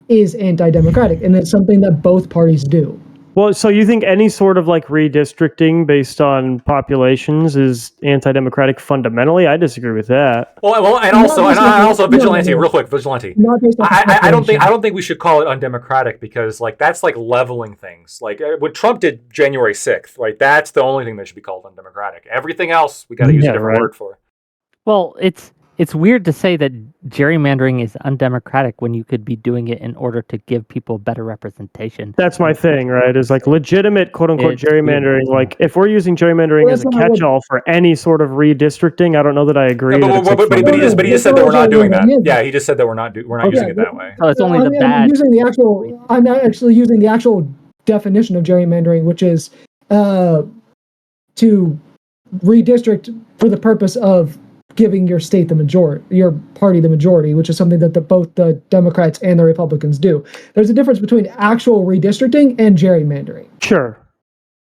is anti-democratic, and it's something that both parties do. Well, so you think any sort of like redistricting based on populations is anti-democratic fundamentally? I disagree with that. Well, and also vigilante, real quick, vigilante. I don't think we should call it undemocratic, because like that's like leveling things. Like when Trump did January 6th, right? That's the only thing that should be called undemocratic. Everything else we got to use a different word for. Well, it's it's weird to say that gerrymandering is undemocratic when you could be doing it in order to give people better representation. That's my thing, right? Is like legitimate quote unquote It's weird. gerrymandering. Like if we're using gerrymandering Well, as a that's not what- catch-all for any sort of redistricting, I don't know that I agree. No, that it's like but he just that's said that we're not not doing that. what it is. Yeah, he just said that we're not using it that way. So it's only the I'm bad. using the actual. I'm not actually using the actual definition of gerrymandering, which is to redistrict for the purpose of giving your state the majority, your party the majority, which is something that both the Democrats and the Republicans do. There's a difference between actual redistricting and gerrymandering. Sure,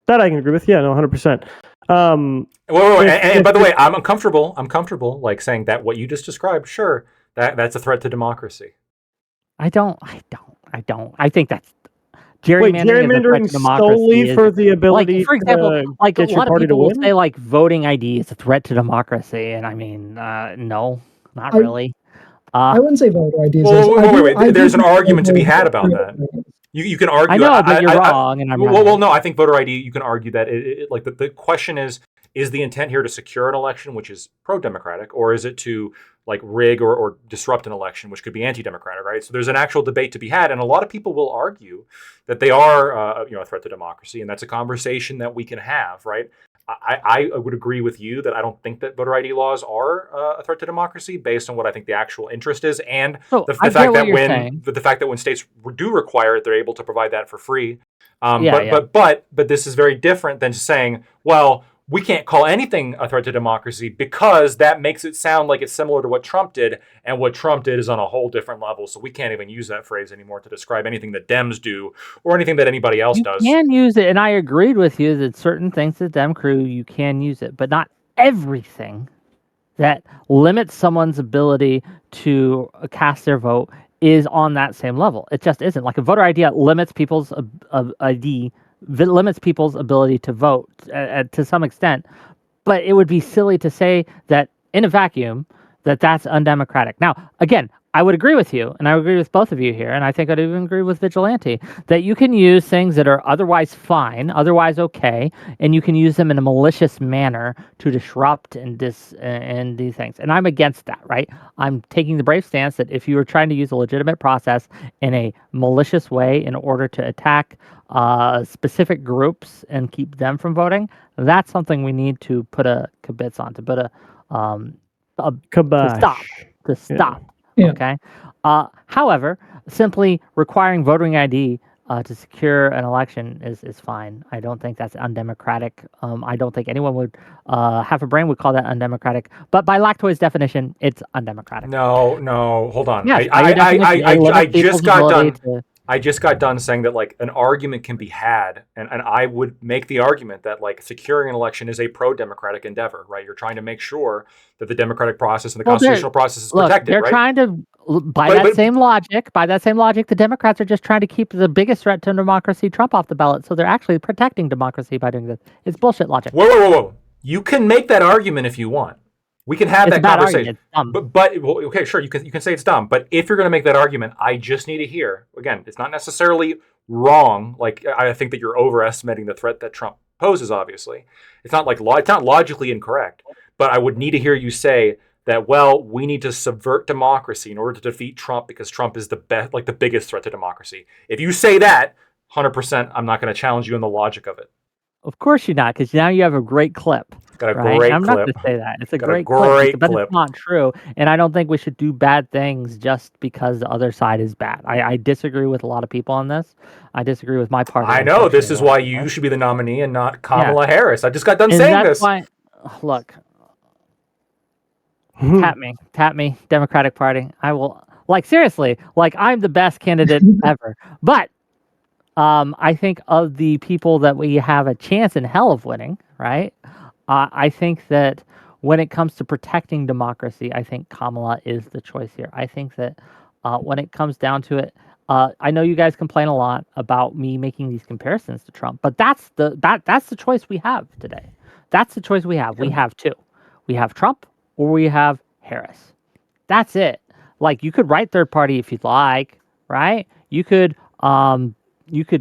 that I can agree with. Yeah, no, 100%. And by the way, I'm comfortable like saying that what you just described. Sure, that's a threat to democracy. I don't. I think that's gerrymandering solely for the ability, like, for example, to like a get your lot of party to people will win? say like voting ID is a threat to democracy, and I mean, no, not I- really. I wouldn't say voter IDs. Wait. There's an argument to be had about that. You can argue. I know, but you're wrong, and I'm right. Well, no, I think voter ID. You can argue that like the question is the intent here to secure an election, which is pro-democratic, or is it to like rig or disrupt an election, which could be anti-democratic, right? So there's an actual debate to be had, and a lot of people will argue that they are, a threat to democracy, and that's a conversation that we can have, right? I would agree with you that I don't think that voter ID laws are a threat to democracy based on what I think the actual interest is, and the fact that when states do require it, they're able to provide that for free. But this is very different than just saying, well, we can't call anything a threat to democracy because that makes it sound like it's similar to what Trump did, and what Trump did is on a whole different level. So we can't even use that phrase anymore to describe anything that Dems do or anything that anybody else does. You can use it, and I agreed with you that certain things that Dem crew, you can use it, but not everything that limits someone's ability to cast their vote is on that same level. It just isn't. Like a voter ID limits people's limits people's ability to vote to some extent, but it would be silly to say that in a vacuum that's undemocratic. Now, again, I would agree with you, and I agree with both of you here, and I think I'd even agree with Vigilante, that you can use things that are otherwise fine, otherwise okay, and you can use them in a malicious manner to disrupt and these things. And I'm against that, right? I'm taking the brave stance that if you were trying to use a legitimate process in a malicious way in order to attack specific groups and keep them from voting, that's something we need to put a kibitz on, to put a Kibosh. to stop. Yeah. Okay. However, simply requiring voting ID to secure an election is fine. I don't think that's undemocratic. I don't think anyone would have a brain would call that undemocratic. But by Lactoid's definition, it's undemocratic. No, hold on. Yes, I just got done saying that like an argument can be had, and I would make the argument that like securing an election is a pro-democratic endeavor, right? You're trying to make sure that the democratic process and the constitutional process is protected, they're right? trying to, by that same logic, the Democrats are just trying to keep the biggest threat to democracy, Trump, off the ballot. So they're actually protecting democracy by doing this. It's bullshit logic. Whoa. You can make that argument if you want. We can have that conversation. Well, okay, sure, you can say it's dumb. But if you're going to make that argument, I just need to hear, again, it's not necessarily wrong. Like, I think that you're overestimating the threat that Trump poses, obviously. It's not like it's not logically incorrect. But I would need to hear you say that, well, we need to subvert democracy in order to defeat Trump because Trump is the biggest threat to democracy. If you say that, 100%, I'm not going to challenge you in the logic of it. Of course you're not, because now you have a great clip. Got a right? great I'm clip. not going to say that. It's a Got great clip, but it's not true. And I don't think we should do bad things just because the other side is bad. I disagree with a lot of people on this. I disagree with my party. I know. This is why you should be the nominee and not Kamala Harris. I just got done saying this. Why, look, tap me, Democratic Party. I will, like, seriously, like, I'm the best candidate ever. But I think of the people that we have a chance in hell of winning, right? I think that when it comes to protecting democracy, I think Kamala is the choice here. I think that when it comes down to it, I know you guys complain a lot about me making these comparisons to Trump, but that's the choice we have today. That's the choice we have. We have two. We have Trump or we have Harris. That's it. Like, you could write third party if you'd like, right? You could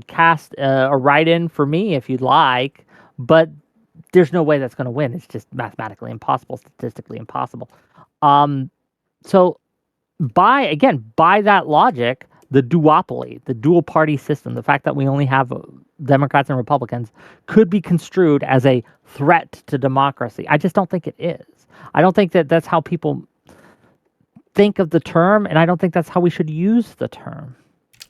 cast a write-in for me if you'd like, but there's no way that's going to win. It's just mathematically impossible, statistically impossible. So by that logic, the duopoly, the dual party system, the fact that we only have Democrats and Republicans could be construed as a threat to democracy. I just don't think it is. I don't think that that's how people think of the term, and I don't think that's how we should use the term.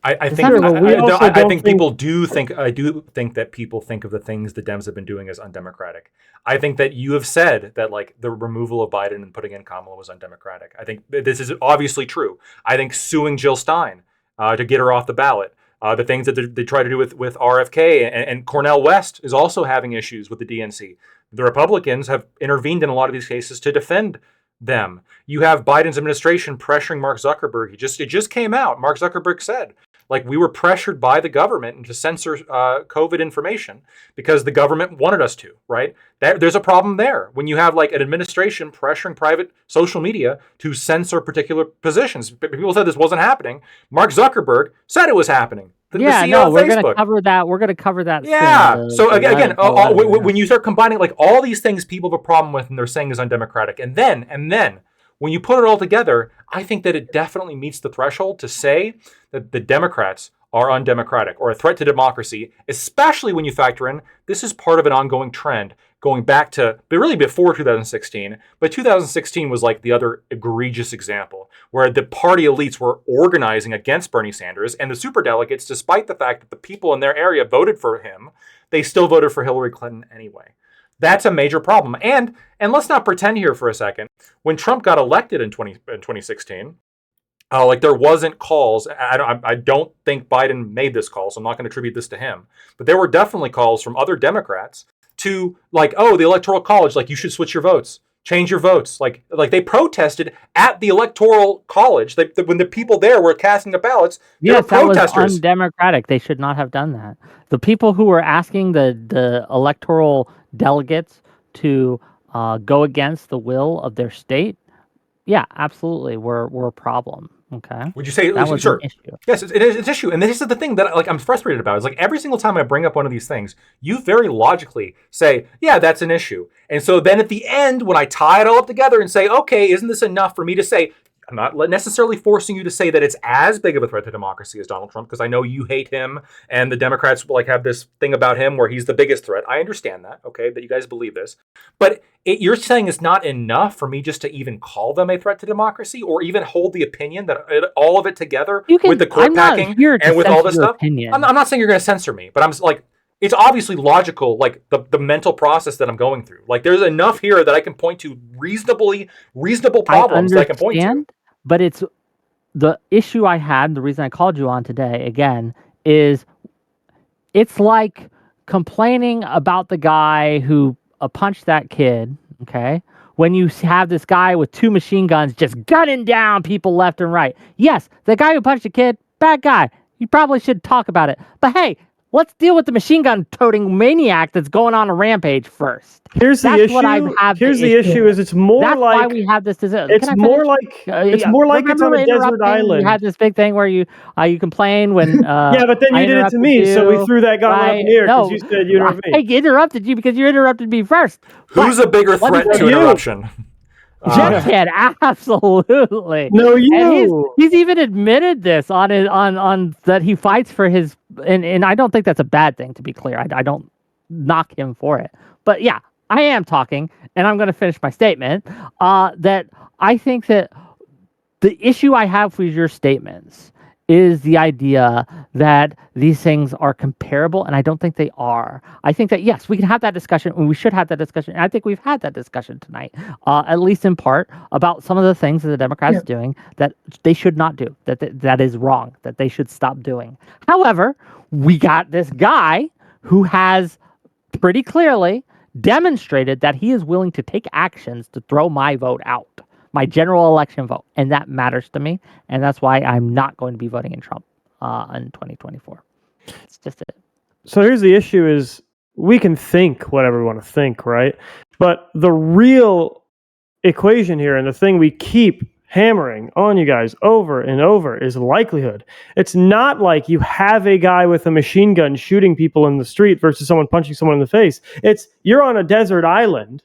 I think Sure, but we also I don't think think- people do think that people think of the things the Dems have been doing as undemocratic. I think that you have said that like the removal of Biden and putting in Kamala was undemocratic. I think this is obviously true. I think suing Jill Stein to get her off the ballot, the things that they try to do with RFK and Cornel West is also having issues with the DNC. The Republicans have intervened in a lot of these cases to defend them. You have Biden's administration pressuring Mark Zuckerberg. It just came out. Mark Zuckerberg said, like, we were pressured by the government to censor COVID information because the government wanted us to, right? There's a problem there when you have like an administration pressuring private social media to censor particular positions. People said this wasn't happening. Mark Zuckerberg said it was happening. The CEO of we're Facebook. going to cover that. We're going to cover that. Yeah. Soon. So again, Yeah. when you start combining like all these things people have a problem with and they're saying is undemocratic, and then when you put it all together, I think that it definitely meets the threshold to say that the Democrats are undemocratic or a threat to democracy, especially when you factor in this is part of an ongoing trend going back to, but really before 2016. But 2016 was like the other egregious example where the party elites were organizing against Bernie Sanders, and the superdelegates, despite the fact that the people in their area voted for him, they still voted for Hillary Clinton anyway. That's a major problem. And let's not pretend here for a second. When Trump got elected in 2016, like there wasn't calls. I don't think Biden made this call, so I'm not going to attribute this to him. But there were definitely calls from other Democrats to like, oh, the Electoral College, like you should switch your votes, change your votes. Like they protested at the Electoral College. When the people there were casting the ballots, they were that was protesters. undemocratic. They should not have done that. The people who were asking the electoral delegates to go against the will of their state, yeah, absolutely, were a problem. Okay, Would you say that was sure? an issue. Yes, it is an issue, and this is the thing that like I'm frustrated about. Is like every single time I bring up one of these things, you very logically say, "Yeah, that's an issue," and so then at the end, when I tie it all up together and say, "Okay, isn't this enough for me to say?" I'm not necessarily forcing you to say that it's as big of a threat to democracy as Donald Trump, because I know you hate him, and the Democrats like have this thing about him where he's the biggest threat. I understand that, okay, that you guys believe this, but you're saying it's not enough for me just to even call them a threat to democracy, or even hold the opinion that all of it together with the court I'm not packing here to and with all censor this your stuff. opinion. I'm not saying you're going to censor me, but I'm like, it's obviously logical, like the mental process that I'm going through. Like there's enough here that I can point to reasonable problems that I can point to. But it's the issue I had. The reason I called you on today again is it's like complaining about the guy who punched that kid. Okay, when you have this guy with 2 machine guns just gunning down people left and right. Yes, the guy who punched the kid, bad guy. You probably should talk about it. But hey, let's deal with the machine gun toting maniac that's going on a rampage first. Here's the That's issue. what I have the Here's the issue issue: with. is it's more That's like why we have this. it's more like it's more like it's on a desert island. You had this big thing where you complain when yeah, but then I you did it to interrupted me, so we you. threw that gauntlet up in the air because No, you said you interrupted I me. interrupted you because you interrupted me first. Who's a bigger let me threat tell to you. interruption? Jet Kid, absolutely. No, And you. he's even admitted this on his on that he fights for his and I don't think that's a bad thing, to be clear. I don't knock him for it. But yeah, I am talking, and I'm going to finish my statement, that I think that the issue I have with your statements is the idea that these things are comparable, and I don't think they are. I think that, yes, we can have that discussion, and we should have that discussion, and I think we've had that discussion tonight, at least in part, about some of the things that the Democrats are doing that they should not do, that is wrong, that they should stop doing. However, we got this guy who has pretty clearly demonstrated that he is willing to take actions to throw my vote out, my general election vote, and that matters to me, and that's why I'm not going to be voting in Trump in 2024. It's just it. So here's the issue: is we can think whatever we want to think, right? But the real equation here, and the thing we keep hammering on you guys over and over, is likelihood. It's not like you have a guy with a machine gun shooting people in the street versus someone punching someone in the face. It's you're on a desert island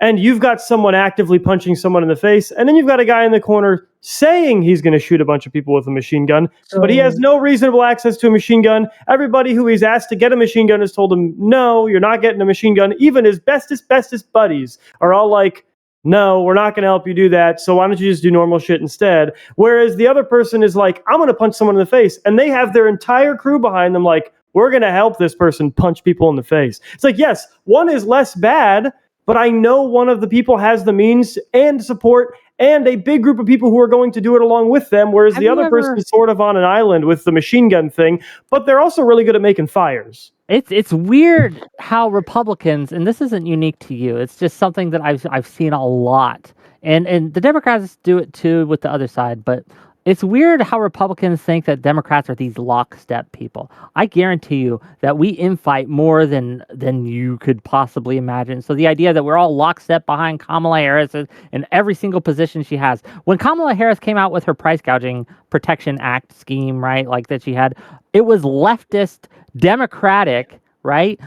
and you've got someone actively punching someone in the face, and then you've got a guy in the corner saying he's going to shoot a bunch of people with a machine gun, but he has no reasonable access to a machine gun. Everybody who he's asked to get a machine gun has told him, no, you're not getting a machine gun. Even his bestest buddies are all like, no, we're not going to help you do that, so why don't you just do normal shit instead? Whereas the other person is like, I'm going to punch someone in the face, and they have their entire crew behind them like, we're going to help this person punch people in the face. It's like, yes, one is less bad, but I know one of the people has the means and support and a big group of people who are going to do it along with them, whereas the other person is sort of on an island with the machine gun thing, but they're also really good at making fires. It's weird how Republicans, and this isn't unique to you, it's just something that I've seen a lot. And the Democrats do it too with the other side, but it's weird how Republicans think that Democrats are these lockstep people. I guarantee you that we infight more than you could possibly imagine. So the idea that we're all lockstep behind Kamala Harris in every single position she has. When Kamala Harris came out with her price gouging protection act scheme, right, like that she had, it was leftist, Democratic, right,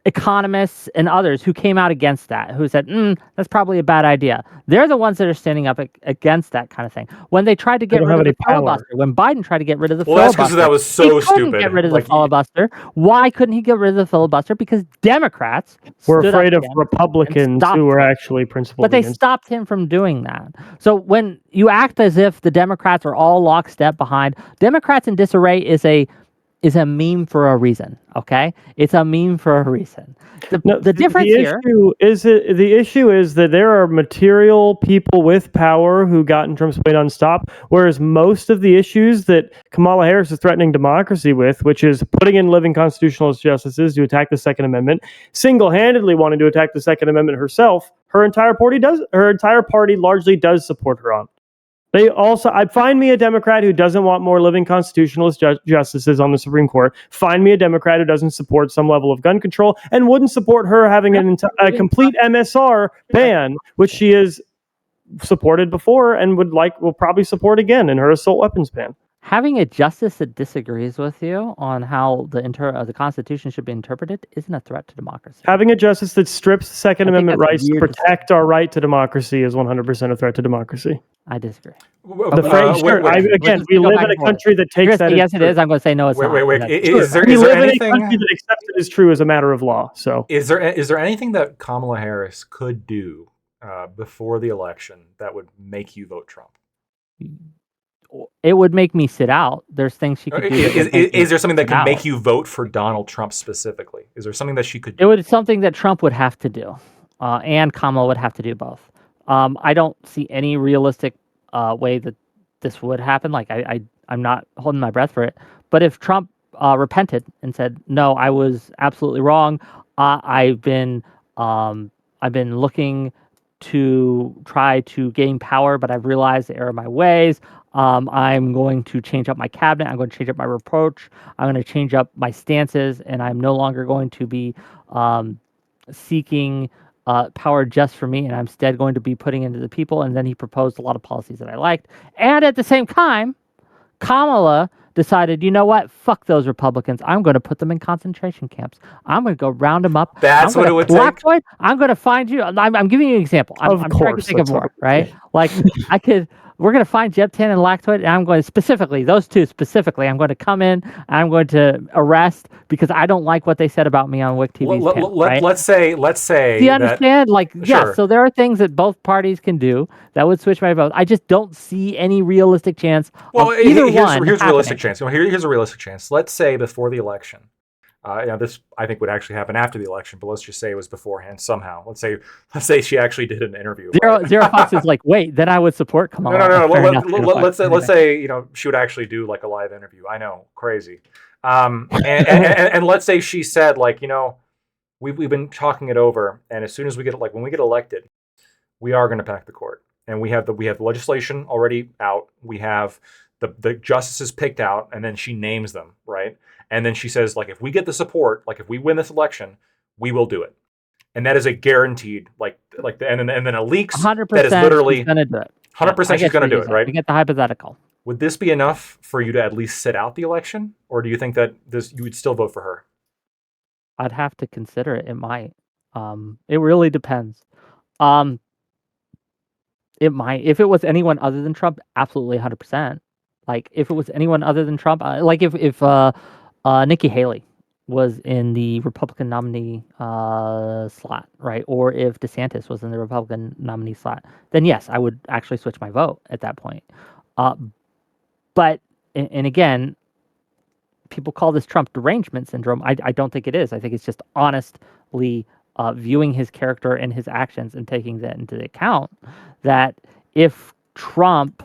economists and others who came out against that, who said, that's probably a bad idea. They're the ones that are standing up against that kind of thing. When they tried to get rid of the filibuster, when Biden tried to get rid of the filibuster, that's because that was so he couldn't stupid. Get rid of the filibuster. Why couldn't he get rid of the filibuster? Because Democrats were afraid of Republicans who were actually principled. But they stopped him from doing that. So when you act as if the Democrats are all lockstep behind, Democrats in disarray is a meme for a reason, okay? It's a meme for a reason. The difference the issue is that there are material people with power who got Trump's weight on stop, whereas most of the issues that Kamala Harris is threatening democracy with, which is putting in living constitutionalist justices to attack the Second Amendment, single-handedly wanting to attack the Second Amendment herself, her entire party largely does support her on. I'd find me a Democrat who doesn't want more living constitutionalist justices on the Supreme Court. Find me a Democrat who doesn't support some level of gun control and wouldn't support her having a complete MSR ban, which she has supported before and will probably support again in her assault weapons ban. Having a justice that disagrees with you on how the Constitution should be interpreted isn't a threat to democracy. Having a justice that strips the Second Amendment rights to protect our right to democracy is 100% a threat to democracy. I disagree. We live in a country that takes that. Yes, it is. I'm going to say no. It's not. Wait. Is there we live anything in a country that accepts it as true as a matter of law? So, is there anything that Kamala Harris could do before the election that would make you vote Trump? It would make me sit out. There's things she could do. Is there something that could make you vote for Donald Trump specifically? Is there something that she could do? It would be something that Trump would have to do, and Kamala would have to do both. I don't see any realistic way that this would happen. Like I'm not holding my breath for it. But if Trump repented and said, "No, I was absolutely wrong. I've been looking to try to gain power, but I've realized the error of my ways. I'm going to change up my cabinet. I'm going to change up my approach. I'm going to change up my stances, and I'm no longer going to be seeking power just for me, and I'm instead going to be putting into the people." And then he proposed a lot of policies that I liked. And at the same time, Kamala decided, you know what? Fuck those Republicans. I'm going to put them in concentration camps. I'm going to go round them up. That's what it would take. I'm going to find you. I'm giving you an example. I'm trying to think of more, right? Like we're going to find Jeb Tan and Lactoid, and I'm going to specifically, those two specifically, I'm going to come in, and I'm going to arrest because I don't like what they said about me on WIC TV's panel, right? Let's say. Do you understand? Sure. Yeah, so there are things that both parties can do that would switch my vote. I just don't see any realistic chance of either one. Here's a realistic chance. Here's a realistic chance. Let's say before the election. This I think would actually happen after the election, but let's just say it was beforehand somehow. Let's say she actually did an interview. Zero Fox is like, wait, then I would support Kamala. No. Let's say she would actually do like a live interview. I know, crazy. And let's say she said we've been talking it over, and as soon as when we get elected, we are going to pack the court, and we have the legislation already out. We have the justices picked out, and then she names them, right? And then she says, if we get the support, if we win this election, we will do it. And that is a guaranteed, and then it leaks. 100% that is literally she's going to do it. 100% she's going to do it, right? We get the hypothetical. Would this be enough for you to at least sit out the election? Or do you think that you would still vote for her? I'd have to consider it. It might. It really depends. It might. If it was anyone other than Trump, absolutely 100%. Like if it was anyone other than Trump, like if Nikki Haley was in the Republican nominee slot, right? Or if DeSantis was in the Republican nominee slot, then yes, I would actually switch my vote at that point. But and again, people call this Trump derangement syndrome. I don't think it is. I think it's just honestly viewing his character and his actions and taking that into account. That if Trump,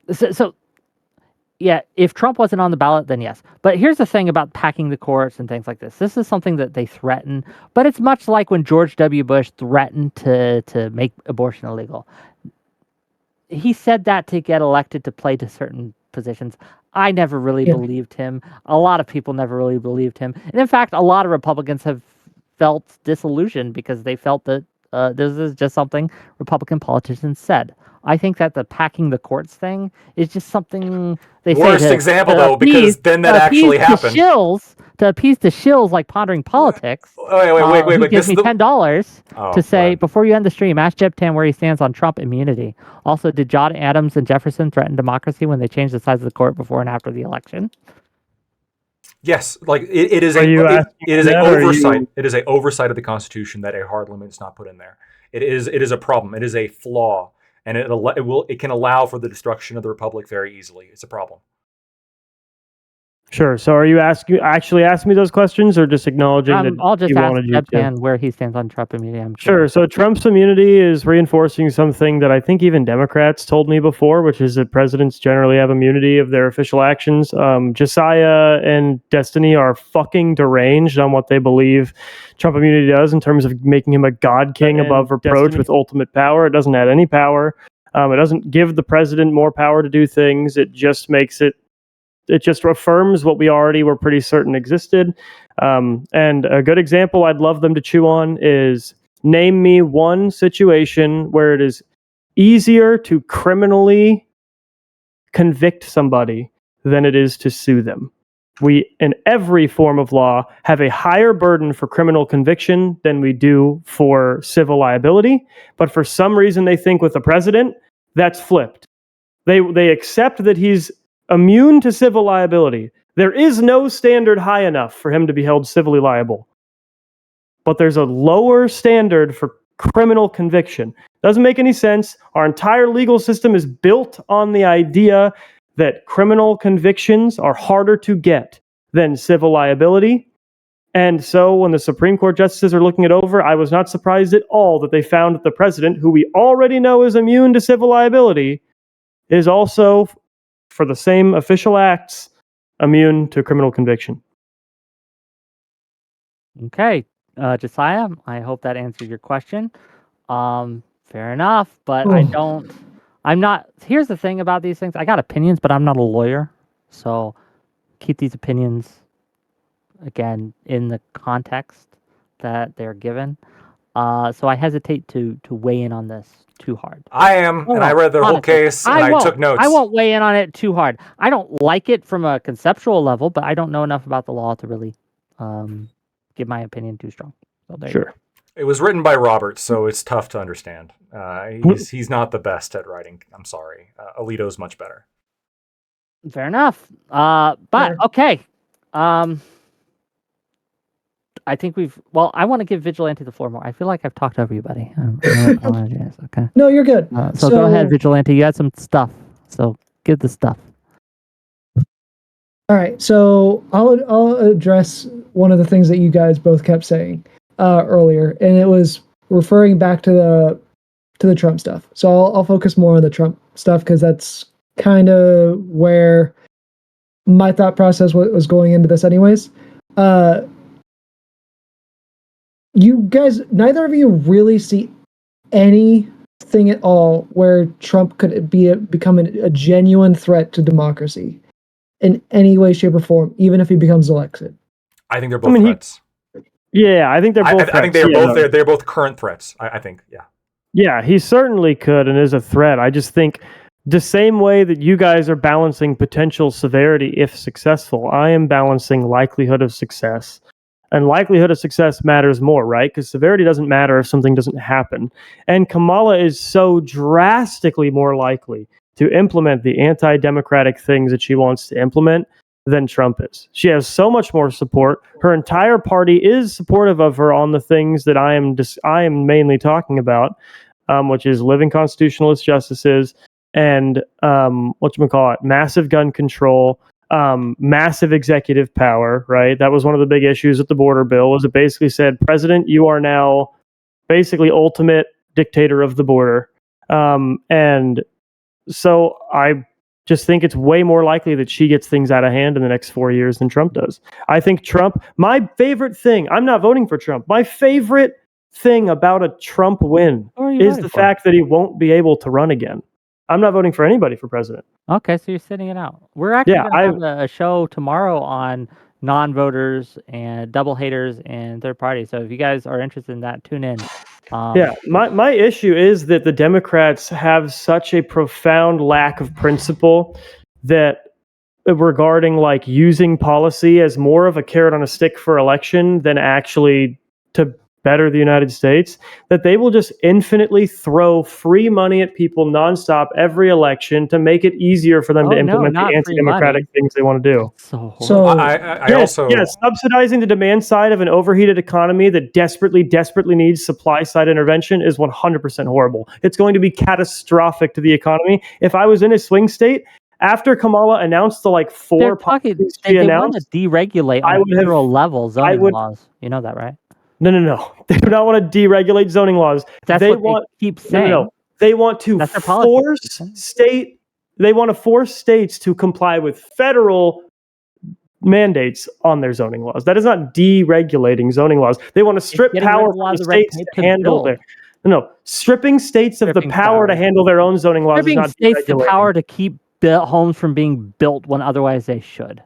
if Trump wasn't on the ballot, then yes. But here's the thing about packing the courts and things like this. This is something that they threaten, but it's much like when George W. Bush threatened to make abortion illegal. He said that to get elected to play to certain positions. I never really believed him. A lot of people never really believed him. And in fact, a lot of Republicans have felt disillusioned because they felt that this is just something Republican politicians said. I think that the packing the courts thing is just something they Worst say example, though, because then that actually happened. To appease the shills like Pondering Politics. Wait. He gives me $10 to say, right. before you end the stream, ask Jeb Tan where he stands on Trump immunity. Also, did John Adams and Jefferson threaten democracy when they changed the size of the court before and after the election? Yes, like it is an oversight. It is an oversight of the Constitution that a hard limit is not put in there. It is a problem. It is a flaw, and it can allow for the destruction of the republic very easily. It's a problem. Sure. So are you actually asking me those questions, or just acknowledging that I'll just you ask wanted Jeb you to? Tan where he stands on Trump immunity. I'm Sure. So Trump's immunity is reinforcing something that I think even Democrats told me before, which is that presidents generally have immunity of their official actions. Josiah and Destiny are fucking deranged on what they believe Trump immunity does in terms of making him a god king above reproach with ultimate power. It doesn't add any power. It doesn't give the president more power to do things. It just makes it. It just affirms what we already were pretty certain existed. And a good example I'd love them to chew on is name me one situation where it is easier to criminally convict somebody than it is to sue them. We, in every form of law, have a higher burden for criminal conviction than we do for civil liability. But for some reason, they think with the president, that's flipped. They accept that he's immune to civil liability. There is no standard high enough for him to be held civilly liable. But there's a lower standard for criminal conviction. Doesn't make any sense. Our entire legal system is built on the idea that criminal convictions are harder to get than civil liability. And so when the Supreme Court justices are looking it over, I was not surprised at all that they found that the president, who we already know is immune to civil liability, is also, for the same official acts, immune to criminal conviction. Okay, Josiah, I hope that answered your question. Fair enough, but I'm not, here's the thing about these things. I got opinions, but I'm not a lawyer. So keep these opinions, again, in the context that they're given. So I hesitate to weigh in on this too hard. I am, and I read the whole case, and I took notes. I won't weigh in on it too hard. I don't like it from a conceptual level, but I don't know enough about the law to really give my opinion too strong. So there you go. It was written by Roberts, so it's tough to understand. He's not the best at writing. I'm sorry. Alito's much better. Fair enough. But okay. I think I want to give Vigilante the floor more. I feel like I've talked over you, buddy. Okay. No, you're good. So go ahead, Vigilante. You had some stuff. So give the stuff. All right. So I'll address one of the things that you guys both kept saying earlier, and it was referring back to the Trump stuff. So I'll focus more on the Trump stuff because that's kind of where my thought process was going into this, anyways. You guys, neither of you really see anything at all where Trump could become a genuine threat to democracy in any way, shape, or form, even if he becomes elected. I think they're both threats. I think they're both threats. I think they're both current threats. I think, yeah. Yeah, he certainly could and is a threat. I just think the same way that you guys are balancing potential severity if successful, I am balancing likelihood of success. And likelihood of success matters more, right? Because severity doesn't matter if something doesn't happen. And Kamala is so drastically more likely to implement the anti-democratic things that she wants to implement than Trump is. She has so much more support. Her entire party is supportive of her on the things that I am mainly talking about, which is living constitutionalist justices and massive gun control, massive executive power, right? That was one of the big issues with the border bill, was it basically said, President, you are now basically ultimate dictator of the border. And so I just think it's way more likely that she gets things out of hand in the next 4 years than Trump does. I think Trump, my favorite thing, I'm not voting for Trump. My favorite thing about a Trump win is the fact that he won't be able to run again. I'm not voting for anybody for president. Okay, so you're sitting it out. We're actually going to have a show tomorrow on non-voters and double haters and third parties. So if you guys are interested in that, tune in. My issue is that the Democrats have such a profound lack of principle that regarding like using policy as more of a carrot on a stick for election than actually to better the United States, that they will just infinitely throw free money at people nonstop every election to make it easier for them to implement the anti-democratic things they want to do. So subsidizing the demand side of an overheated economy that desperately needs supply side intervention is 100% horrible. It's going to be catastrophic to the economy. If I was in a swing state, after Kamala announced the four policies she announced, want to deregulate on federal level zoning laws. You know that, right? No. They do not want to deregulate zoning laws. That's they what they keep saying. No. They want to force states to comply with federal mandates on their zoning laws. That is not deregulating zoning laws. They want to strip power from the states to handle their. No, stripping states of the power to handle their own zoning laws. Stripping states the power to keep homes from being built when otherwise they should.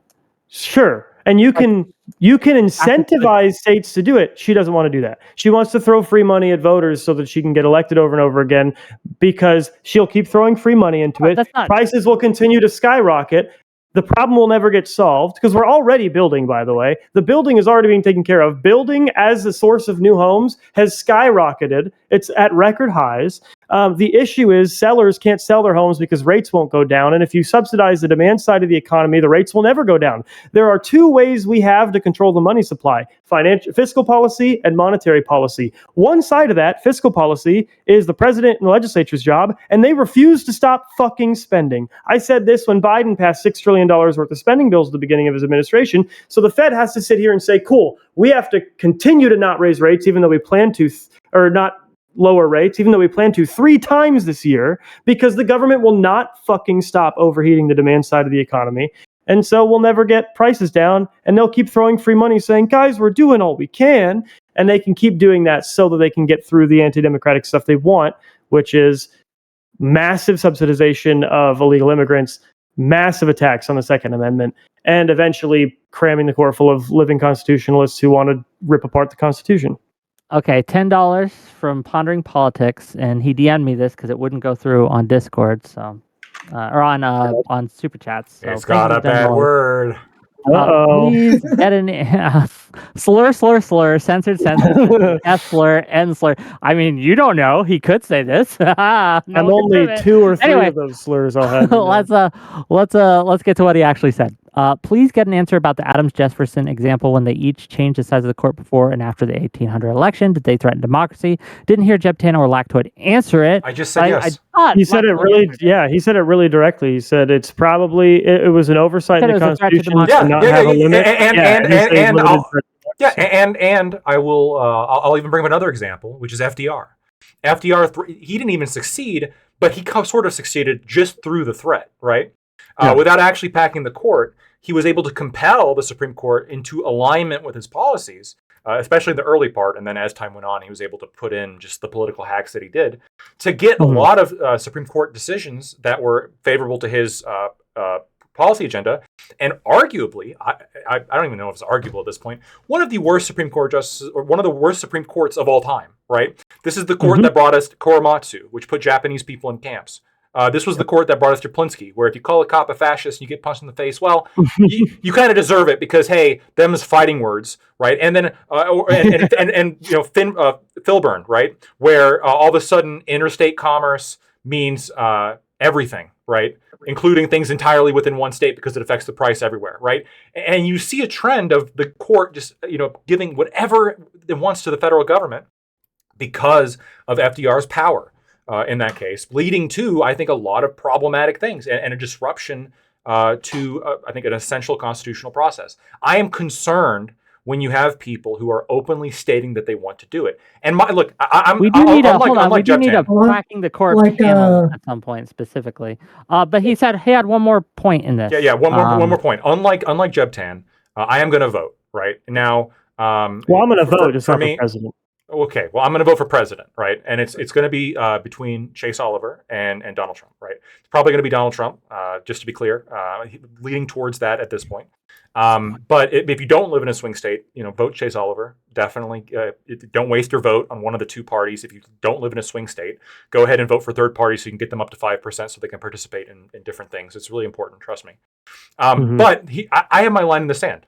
Sure. And you can incentivize states to do it. She doesn't want to do that. She wants to throw free money at voters so that she can get elected over and over again, because she'll keep throwing free money into it. Prices will continue to skyrocket. The problem will never get solved because we're already building, by the way. The building is already being taken care of. Building as the source of new homes has skyrocketed. It's at record highs. The issue is sellers can't sell their homes because rates won't go down. And if you subsidize the demand side of the economy, the rates will never go down. There are two ways we have to control the money supply: fiscal policy and monetary policy. One side of that, fiscal policy, is the president and the legislature's job, and they refuse to stop fucking spending. I said this when Biden passed $6 trillion worth of spending bills at the beginning of his administration. So the Fed has to sit here and say, cool, we have to continue to not raise rates, even though we plan to, or not lower rates, even though we plan to 3 times this year, because the government will not fucking stop overheating the demand side of the economy. And so we'll never get prices down, and they'll keep throwing free money saying, guys, we're doing all we can. And they can keep doing that so that they can get through the anti-democratic stuff they want, which is massive subsidization of illegal immigrants, massive attacks on the Second Amendment, and eventually cramming the court full of living constitutionalists who want to rip apart the Constitution. Okay, $10 from Pondering Politics, and he DM'd me this because it wouldn't go through on Discord, so or on Super Chats. So it's got a bad word. Please get an slur, censored, F slur, N slur. I mean, you don't know. He could say this. I'm only 2 or 3 of those slurs I'll have. Let's get to what he actually said. Please get an answer about the Adams-Jefferson example when they each changed the size of the court before and after the 1800 election. Did they threaten democracy? Didn't hear Jeb Tano or Lactoid answer it. I just said yes. He said it really, he said it really directly. He said it's probably, it was an oversight in the Constitution to not have a limit. And I will, I'll even bring up another example, which is FDR. FDR, he didn't even succeed, but he sort of succeeded just through the threat, right? Without actually packing the court, he was able to compel the Supreme Court into alignment with his policies, especially the early part. And then as time went on, he was able to put in just the political hacks that he did to get a lot of Supreme Court decisions that were favorable to his policy agenda. And arguably, I don't even know if it's arguable at this point, one of the worst Supreme Court justices, or one of the worst Supreme Courts of all time, right? This is the court that brought us Korematsu, which put Japanese people in camps. This was the court that brought us Japlinsky, where if you call a cop a fascist and you get punched in the face, well, you kind of deserve it because, hey, them is fighting words, right? And then and Filburn, right, where all of a sudden interstate commerce means everything, right, including things entirely within one state because it affects the price everywhere, right? And you see a trend of the court just giving whatever it wants to the federal government because of FDR's power. In that case, leading to, I think, a lot of problematic things and a disruption to, I think, an essential constitutional process. I am concerned when you have people who are openly stating that they want to do it. And we do need a cracking the court panel at some point specifically. But he said he had one more point in this. Yeah. One more point. Unlike Jeb Tan, I am going to vote right now. I'm going to vote just for president. Okay, well, I'm going to vote for president, right? And it's going to be between Chase Oliver and Donald Trump, right? It's probably going to be Donald Trump, just to be clear, leaning towards that at this point. But if you don't live in a swing state, vote Chase Oliver. Definitely don't waste your vote on one of the two parties. If you don't live in a swing state, go ahead and vote for third parties so you can get them up to 5% so they can participate in different things. It's really important, trust me. But I have my line in the sand.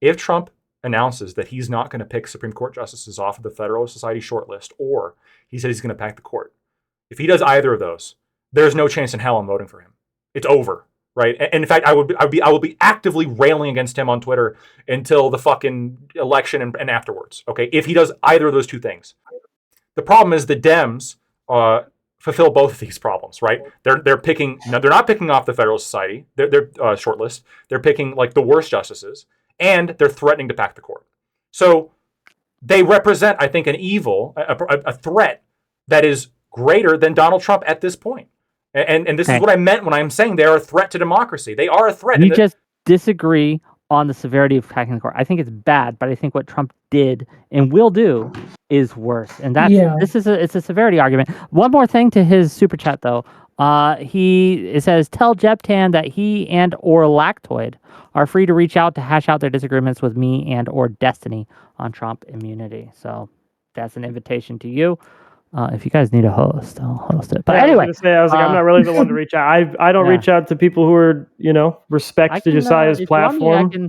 If Trump announces that he's not going to pick Supreme Court justices off of the Federalist Society shortlist, or he said he's going to pack the court. If he does either of those, there's no chance in hell I'm voting for him. It's over, right? And in fact, I will be actively railing against him on Twitter until the fucking election and afterwards. Okay, if he does either of those two things. The problem is the Dems fulfill both of these problems, right? They're not picking off the Federalist Society, their shortlist. They're picking like the worst justices. And they're threatening to pack the court. So they represent, I think, an evil, a threat that is greater than Donald Trump at this point. And this is what I meant when I'm saying they're a threat to democracy. They are a threat. You just disagree on the severity of packing the court. I think it's bad, but I think what Trump did and will do is worse. And it's a severity argument. One more thing to his super chat, though. It says, tell Jeb Tan that he and or Lactoid are free to reach out to hash out their disagreements with me and or Destiny on Trump immunity. So that's an invitation to you. If you guys need a host, I'll host it. But anyway, I was like, I'm not really the one to reach out. I don't reach out to people who are, respect to Josiah's platform. You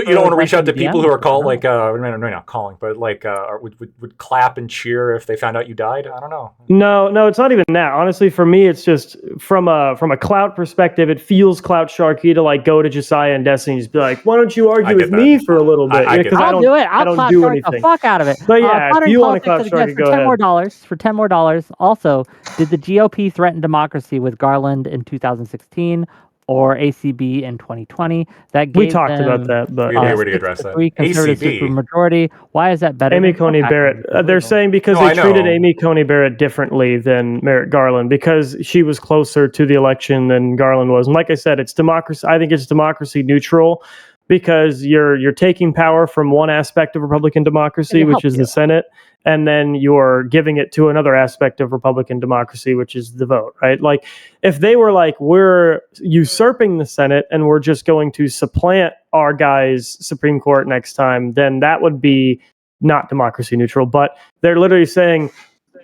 don't want to reach out to people who are called not calling, but would clap and cheer if they found out you died. I don't know. No, it's not even that. Honestly, for me, it's just from a clout perspective, it feels clout sharky to like go to Josiah and Destiny and just be like, why don't you argue with me for a little bit? I'll do it. I'll clout shark the fuck out of it. But yeah, if you want to clout shark, go ahead. For $10 more. Also, did the GOP threaten democracy with Garland in 2016 or ACB in 2020? We talked about that, but we already addressed that. Conservative supermajority. Why is that better? Amy Coney Barrett. They're saying because they treated Amy Coney Barrett differently than Merrick Garland because she was closer to the election than Garland was. And like I said, it's democracy. I think it's democracy neutral because you're taking power from one aspect of Republican democracy, which is the Senate, and then you're giving it to another aspect of Republican democracy, which is the vote, right? Like, if they were like, we're usurping the Senate and we're just going to supplant our guys' Supreme Court next time, then that would be not democracy neutral. But they're literally saying,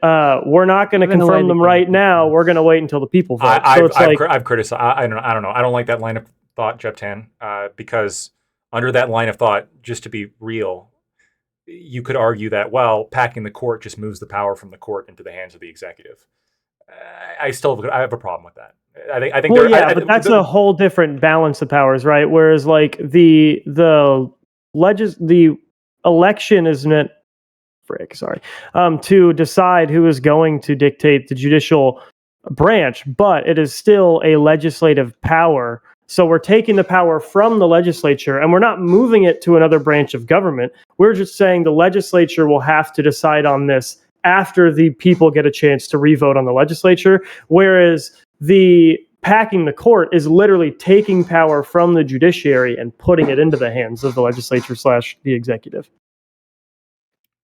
we're not going to confirm them right now. We're going to wait until the people vote. I've criticized. I don't know. I don't like that line of thought, Jeb Tan, because under that line of thought, just to be real, you could argue that, well, packing the court just moves the power from the court into the hands of the executive. I have a problem with that. I think. But that's a whole different balance of powers, right? Whereas, like the election is meant, to decide who is going to dictate the judicial branch, but it is still a legislative power. So we're taking the power from the legislature and we're not moving it to another branch of government. We're just saying the legislature will have to decide on this after the people get a chance to revote on the legislature. Whereas the packing the court is literally taking power from the judiciary and putting it into the hands of the legislature / the executive.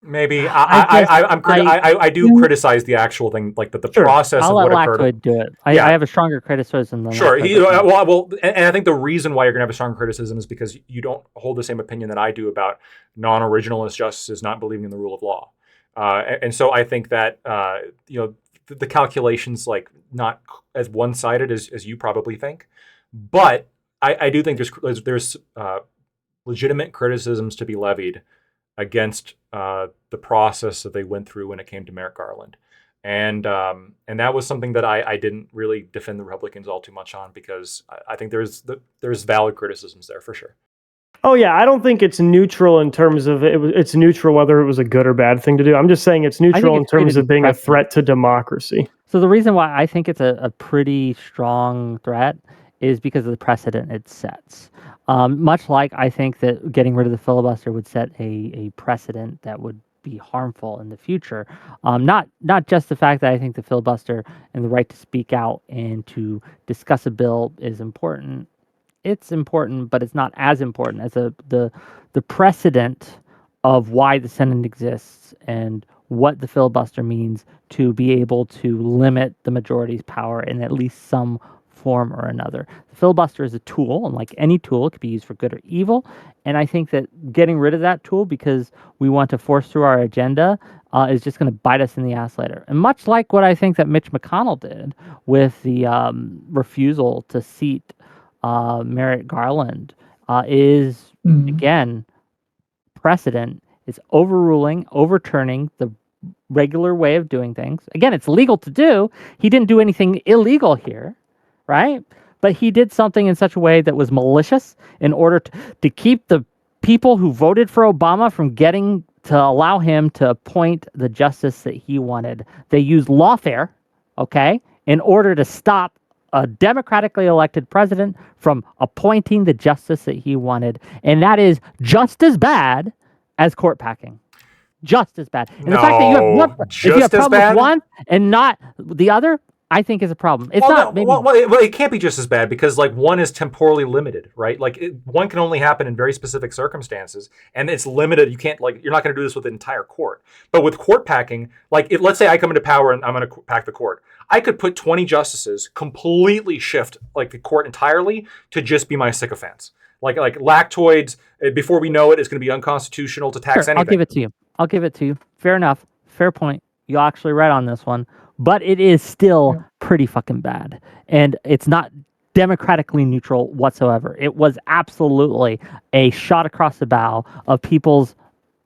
Maybe I do criticize the actual thing, like the process of what occurred. I'll let Lactoid do it. I have a stronger criticism than and I think the reason why you're going to have a stronger criticism is because you don't hold the same opinion that I do about non-originalist justices not believing in the rule of law, and so I think that the calculations, like not as one-sided as you probably think, but I do think there's legitimate criticisms to be levied against the process that they went through when it came to Merrick Garland. And that was something that I didn't really defend the Republicans all too much on, because I think there's valid criticisms there for sure. Oh yeah, I don't think it's neutral in terms of it's neutral whether it was a good or bad thing to do. I'm just saying it's neutral in terms of being a threat to democracy. So the reason why I think it's a pretty strong threat is because of the precedent it sets. Much like I think that getting rid of the filibuster would set a precedent that would be harmful in the future. Not just the fact that I think the filibuster and the right to speak out and to discuss a bill is important. It's important, but it's not as important as the precedent of why the Senate exists and what the filibuster means to be able to limit the majority's power in at least some form or another. The filibuster is a tool, and like any tool, it could be used for good or evil. And I think that getting rid of that tool because we want to force through our agenda is just going to bite us in the ass later. And much like what I think that Mitch McConnell did with the refusal to seat Merrick Garland is, again, precedent. Is overturning the regular way of doing things. Again, it's legal to do. He didn't do anything illegal here, right? But he did something in such a way that was malicious in order to keep the people who voted for Obama from getting to allow him to appoint the justice that he wanted. They used lawfare, okay, in order to stop a democratically elected president from appointing the justice that he wanted. And that is just as bad as court packing. Just as bad. And the fact that you have if you have problem with one and not the other, I think is a problem. It's not. Well, it can't be just as bad because like one is temporally limited, right? Like one can only happen in very specific circumstances, and it's limited. You can't you're not going to do this with the entire court. But with court packing, like if let's say I come into power and I'm going to pack the court, I could put 20 justices, completely shift like the court entirely to just be my sycophants. Like lactoids, before we know it, it's going to be unconstitutional to tax anything. I'll give it to you. Fair enough. Fair point. You're actually right on this one. But it is still pretty fucking bad. And it's not democratically neutral whatsoever. It was absolutely a shot across the bow of people's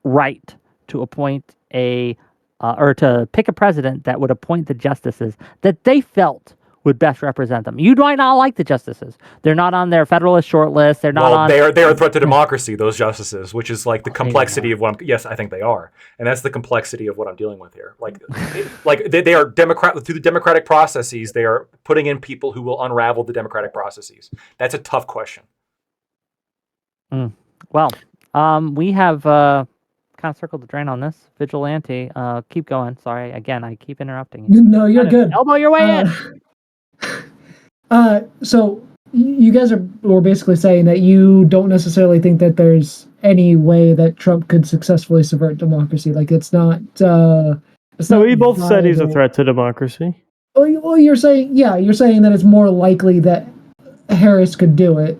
right to appoint or to pick a president that would appoint the justices that they felt would best represent them. You might not like the justices. They're not on their Federalist short list. They're not on. They're a threat to democracy, those justices, which is like the complexity of what I'm. Yes, I think they are, and that's the complexity of what I'm dealing with here. They are through the democratic processes. They are putting in people who will unravel the democratic processes. That's a tough question. Well, we have kind of circled the drain on this. Vigilante, keep going. Sorry, again, I keep interrupting you. No, you're good. Elbow your way in. So you guys were basically saying that you don't necessarily think that there's any way that Trump could successfully subvert democracy. Like it's not. So we both said he's a threat to democracy. Well, you're saying that it's more likely that Harris could do it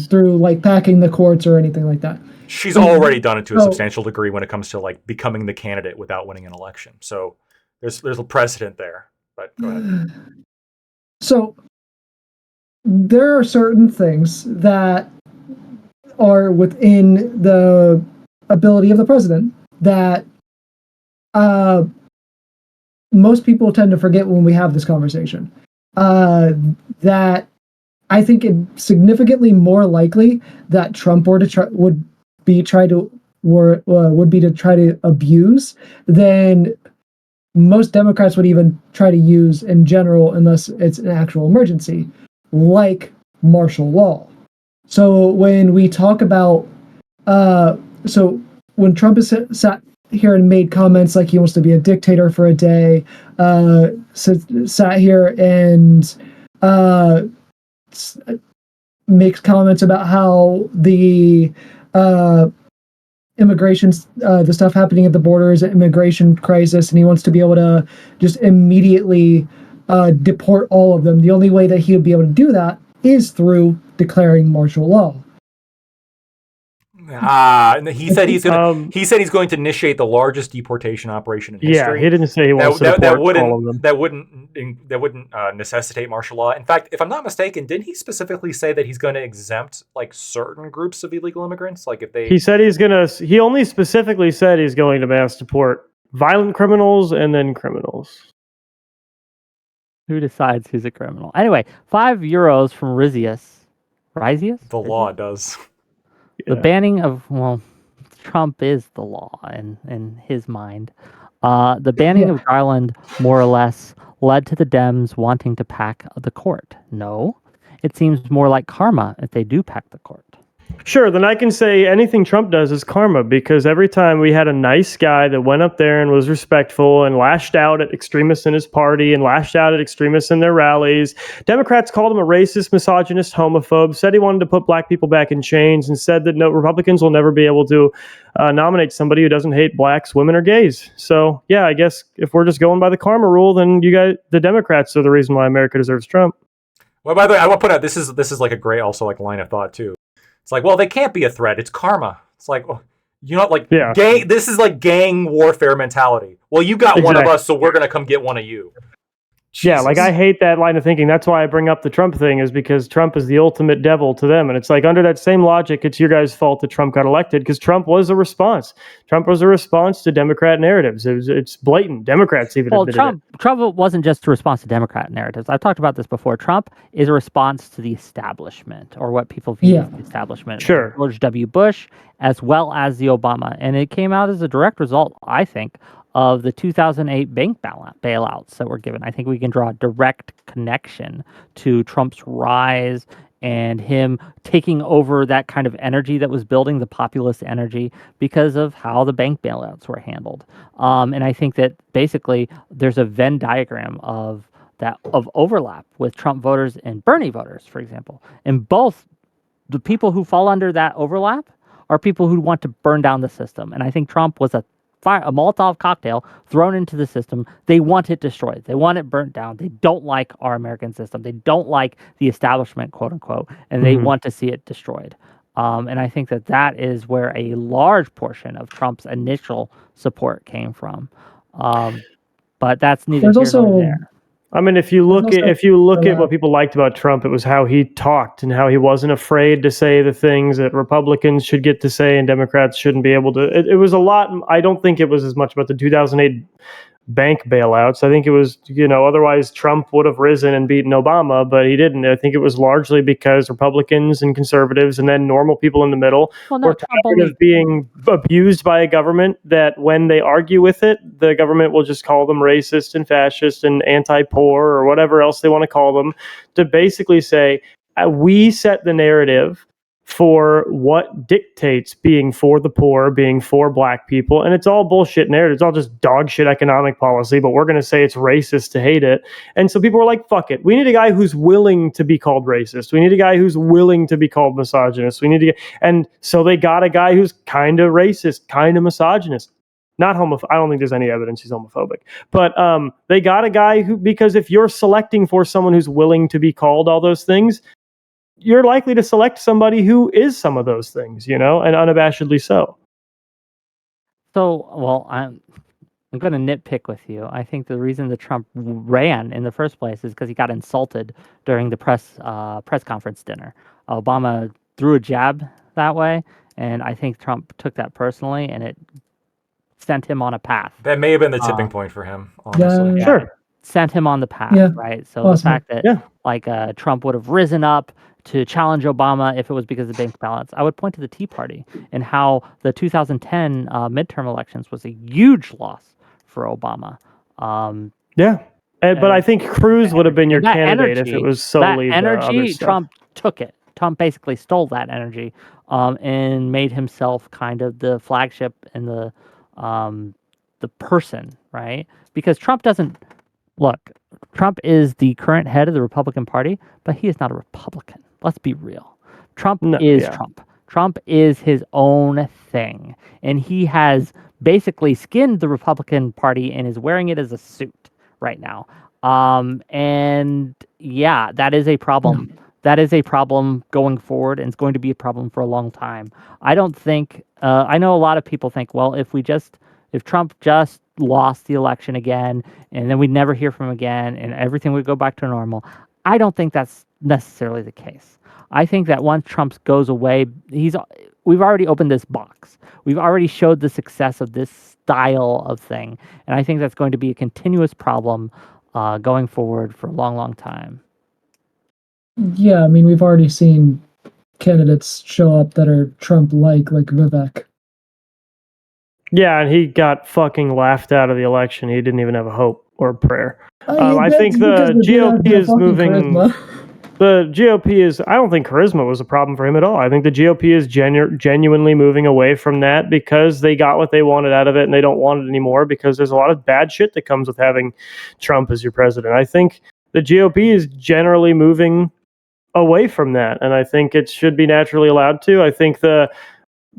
through like packing the courts or anything like that. She's already done it to a substantial degree when it comes to like becoming the candidate without winning an election. So there's a precedent there. But go ahead. So there are certain things that are within the ability of the president that most people tend to forget when we have this conversation. That I think it's significantly more likely that Trump would be to try to abuse than most Democrats would even try to use in general, unless it's an actual emergency, like martial law. So when we talk about, when Trump has sat here and made comments like he wants to be a dictator for a day, sat here and makes comments about how the immigration, the stuff happening at the border is an immigration crisis, and he wants to be able to just immediately deport all of them. The only way that he would be able to do that is through declaring martial law. He said he's going. He said he's going to initiate the largest deportation operation in history. Yeah, he didn't say he wants to deport all of them. That wouldn't necessitate martial law. In fact, if I'm not mistaken, didn't he specifically say that he's going to exempt like certain groups of illegal immigrants? Like if they, he said he's gonna. He only specifically said he's going to mass deport violent criminals and then criminals. Who decides who's a criminal? Anyway, €5 from Rizius. the law does. The banning of, well, Trump is the law in his mind. The banning of Garland more or less led to the Dems wanting to pack the court. No, it seems more like karma if they do pack the court. Sure, then I can say anything Trump does is karma, because every time we had a nice guy that went up there and was respectful and lashed out at extremists in his party and lashed out at extremists in their rallies, Democrats called him a racist, misogynist, homophobe, said he wanted to put black people back in chains, and said that no, Republicans will never be able to nominate somebody who doesn't hate blacks, women, or gays. So, yeah, I guess if we're just going by the karma rule, then you guys, the Democrats, are the reason why America deserves Trump. Well, by the way, I want to put out this is like a great also like line of thought too. It's like, well, they can't be a threat. It's karma. It's like, well, you know, like gang. This is like gang warfare mentality. Well, you got one of us, so we're gonna come get one of you. Yeah, like I hate that line of thinking. That's why I bring up the Trump thing, is because Trump is the ultimate devil to them. And it's like, under that same logic, it's your guys' fault that Trump got elected, because Trump was a response. Trump was a response to Democrat narratives. It's blatant. Democrats even admitted it. Trump wasn't just a response to Democrat narratives. I've talked about this before. Trump is a response to the establishment, or what people view as the establishment. Sure. George W. Bush, as well as the Obama. And it came out as a direct result, I think, of the 2008 bank bailouts that were given. I think we can draw a direct connection to Trump's rise and him taking over that kind of energy that was building, the populist energy, because of how the bank bailouts were handled. And I think that basically there's a Venn diagram of overlap with Trump voters and Bernie voters, for example. And both the people who fall under that overlap are people who want to burn down the system. And I think Trump was a Molotov cocktail thrown into the system. They want it destroyed. They want it burnt down. They don't like our American system. They don't like the establishment, quote unquote, and they want to see it destroyed. And I think that is where a large portion of Trump's initial support came from. But that's neither here nor there. I mean, if you look at what people liked about Trump, it was how he talked and how he wasn't afraid to say the things that Republicans should get to say and Democrats shouldn't be able to. It was a lot. I don't think it was as much about the 2008 bank bailouts. I think it was, otherwise Trump would have risen and beaten Obama, but he didn't. I think it was largely because Republicans and conservatives and then normal people in the middle were tired of being abused by a government that when they argue with it, the government will just call them racist and fascist and anti-poor or whatever else they want to call them, to basically say, we set the narrative for what dictates being for the poor, being for black people. And it's all bullshit narrative. It's all just dog shit economic policy, but we're going to say it's racist to hate it. And so people were like, fuck it. We need a guy who's willing to be called racist. We need a guy who's willing to be called misogynist. And so they got a guy who's kind of racist, kind of misogynist. Not homophobic. I don't think there's any evidence he's homophobic. But they got a guy who, because if you're selecting for someone who's willing to be called all those things, you're likely to select somebody who is some of those things, and unabashedly so. So, well, I'm going to nitpick with you. I think the reason that Trump ran in the first place is because he got insulted during the press conference dinner. Obama threw a jab that way, and I think Trump took that personally, and it sent him on a path. That may have been the tipping point for him, honestly. Sure. Sent him on the path, right? So the fact that Trump would have risen up to challenge Obama if it was because of bank ballots. I would point to the Tea Party and how the 2010 midterm elections was a huge loss for Obama. But I think Cruz would have been your candidate if it was solely that energy. Trump took it. Trump basically stole that energy and made himself kind of the flagship and the person, right? Because Trump doesn't look. Trump is the current head of the Republican Party, but he is not a Republican. Let's be real. Trump is Trump. Trump is his own thing. And he has basically skinned the Republican Party and is wearing it as a suit right now. And yeah, that is a problem that is a problem going forward, and it's going to be a problem for a long time. I don't think. I know a lot of people think, well, if Trump just lost the election again, and then we'd never hear from him again, and everything would go back to normal. I don't think that's necessarily the case. I think that once Trump goes away, we've already opened this box. We've already showed the success of this style of thing, and I think that's going to be a continuous problem going forward for a long, long time. Yeah, I mean, we've already seen candidates show up that are Trump-like Vivek. Yeah, and he got fucking laughed out of the election. He didn't even have a hope or a prayer. I think the GOP is moving. Charisma. The GOP is. I don't think charisma was a problem for him at all. I think the GOP is genuinely moving away from that because they got what they wanted out of it, and they don't want it anymore because there's a lot of bad shit that comes with having Trump as your president. I think the GOP is generally moving away from that, and I think it should be naturally allowed to. I think the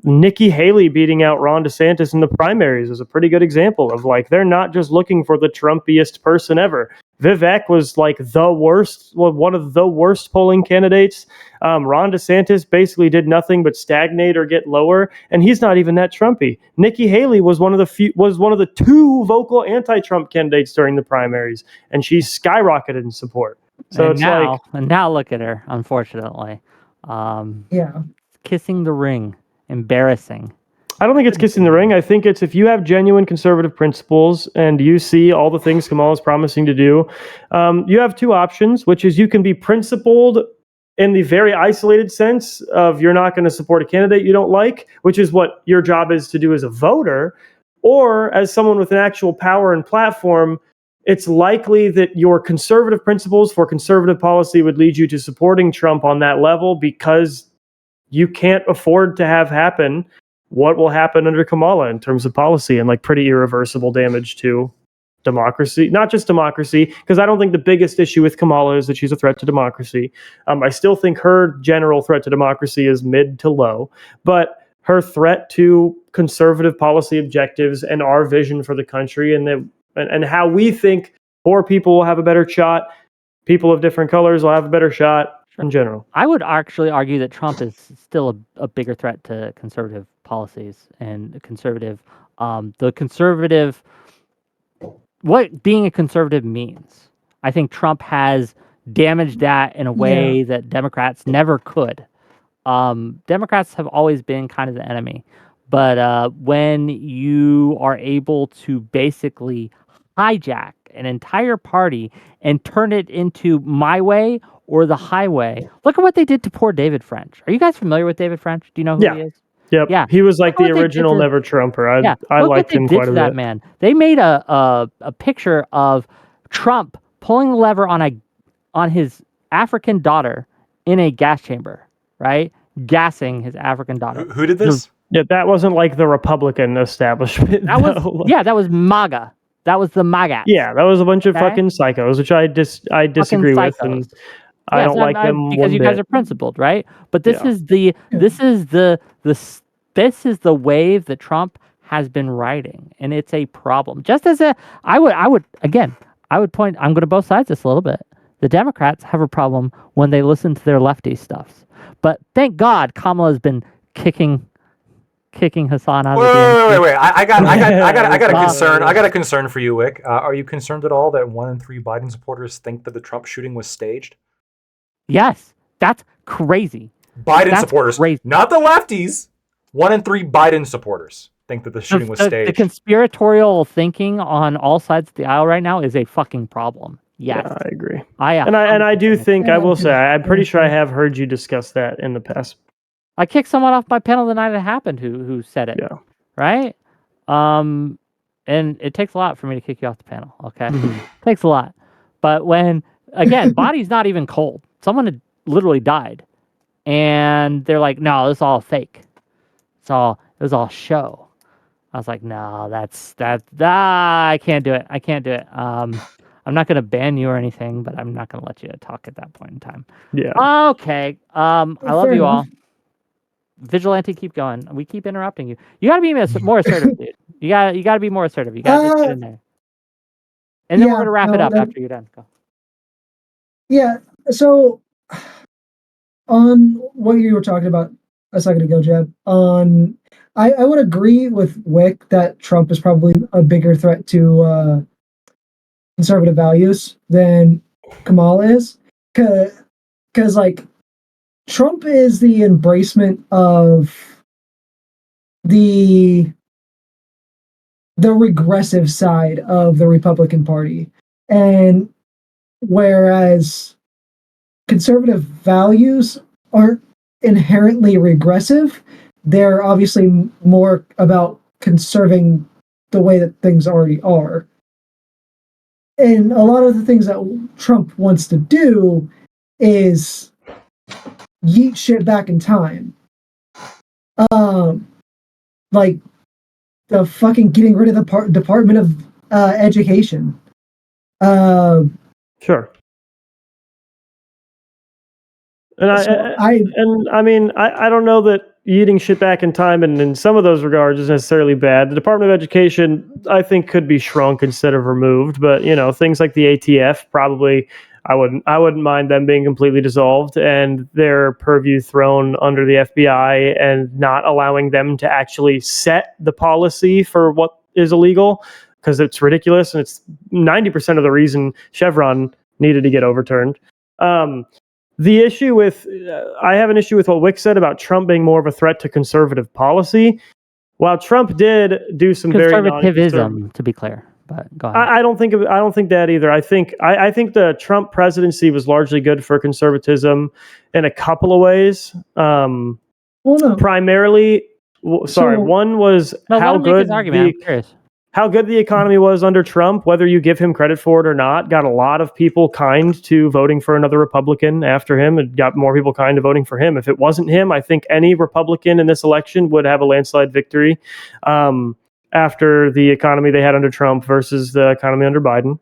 Nikki Haley beating out Ron DeSantis in the primaries is a pretty good example of they're not just looking for the Trumpiest person ever. Vivek was one of the worst polling candidates. Ron DeSantis basically did nothing but stagnate or get lower, and he's not even that Trumpy. Nikki Haley was one of the two vocal anti-Trump candidates during the primaries, and she skyrocketed in support. So and now look at her, unfortunately. Yeah. Kissing the ring. Embarrassing. I don't think it's kissing the ring. I think it's if you have genuine conservative principles and you see all the things Kamala's promising to do, you have two options, which is you can be principled in the very isolated sense of you're not going to support a candidate you don't like, which is what your job is to do as a voter, or as someone with an actual power and platform, it's likely that your conservative principles for conservative policy would lead you to supporting Trump on that level because you can't afford to have happen what will happen under Kamala in terms of policy and pretty irreversible damage to democracy. Not just democracy, because I don't think the biggest issue with Kamala is that she's a threat to democracy. I still think her general threat to democracy is mid to low, but her threat to conservative policy objectives and our vision for the country and how we think poor people will have a better shot, people of different colors will have a better shot in general. I would actually argue that Trump is still a bigger threat to conservative policies and what being a conservative means. I think Trump has damaged that in a way that Democrats never could. Democrats have always been kind of the enemy, but when you are able to basically hijack an entire party and turn it into my way or the highway. Look at what they did to poor David French. Are you guys familiar with David French? Do you know who he is? Yep. Yeah. He was the original Never Trumper. I liked him quite a bit. That man. They made a picture of Trump pulling the lever on his African daughter in a gas chamber, right? Gassing his African daughter. Who did this? Yeah, that wasn't the Republican establishment. That was MAGA. That was the MAGA. Yeah, that was a bunch of fucking psychos, which I disagree with, and I don't like them because you guys are principled, right? But this is the wave that Trump has been riding, and it's a problem. Just as I would point. I'm going to both sides this a little bit. The Democrats have a problem when they listen to their lefty stuffs, but thank God Kamala has been kicking Hassan out of the Wait. I got a concern. I got a concern for you, Wick. Are you concerned at all that 1 in 3 Biden supporters think that the Trump shooting was staged? Yes, that's crazy. That's supporters, crazy. Not the lefties. 1 in 3 Biden supporters think that the shooting was staged. The conspiratorial thinking on all sides of the aisle right now is a fucking problem. Yes. Yeah, I agree. I do think I will say I'm pretty sure I have heard you discuss that in the past. I kicked someone off my panel the night it happened who said it. Yeah. Right? And it takes a lot for me to kick you off the panel, okay? It takes a lot. But when, again, body's not even cold. Someone had literally died. And they're like, no, this is all fake. It was all show. I was like, no, I can't do it. I'm not going to ban you or anything, but I'm not going to let you talk at that point in time. Yeah. Okay. I love you all. Vigilante, keep going. We keep interrupting you. You got to be more assertive, dude. You got to be more assertive. You got to just get in there. And then we're going to wrap it up after you're done. Go. Yeah. So on what you were talking about a second ago, Jeb, I would agree with Wick that Trump is probably a bigger threat to conservative values than Kamala is, because like Trump is the embracement of the regressive side of the Republican Party, and whereas conservative values aren't inherently regressive, they're obviously more about conserving the way that things already are. And a lot of the things that Trump wants to do is yeet shit back in time. Like the fucking getting rid of the Department of Education. Sure. And I don't know that eating shit back in time and in some of those regards is necessarily bad. The Department of Education, I think, could be shrunk instead of removed, but things like the ATF probably I wouldn't mind them being completely dissolved and their purview thrown under the FBI and not allowing them to actually set the policy for what is illegal, because it's ridiculous and it's 90% of the reason Chevron needed to get overturned. The issue with, I have an issue with what Wick said about Trump being more of a threat to conservative policy. While Trump did do some very conservatism, to be clear, but go ahead. I don't think that either. I think the Trump presidency was largely good for conservatism in a couple of ways. Well, no. Primarily, one was how good the economy was under Trump, whether you give him credit for it or not. Got a lot of people kind to voting for another Republican after him. It got more people kind to voting for him. If it wasn't him, I think any Republican in this election would have a landslide victory after the economy they had under Trump versus the economy under Biden.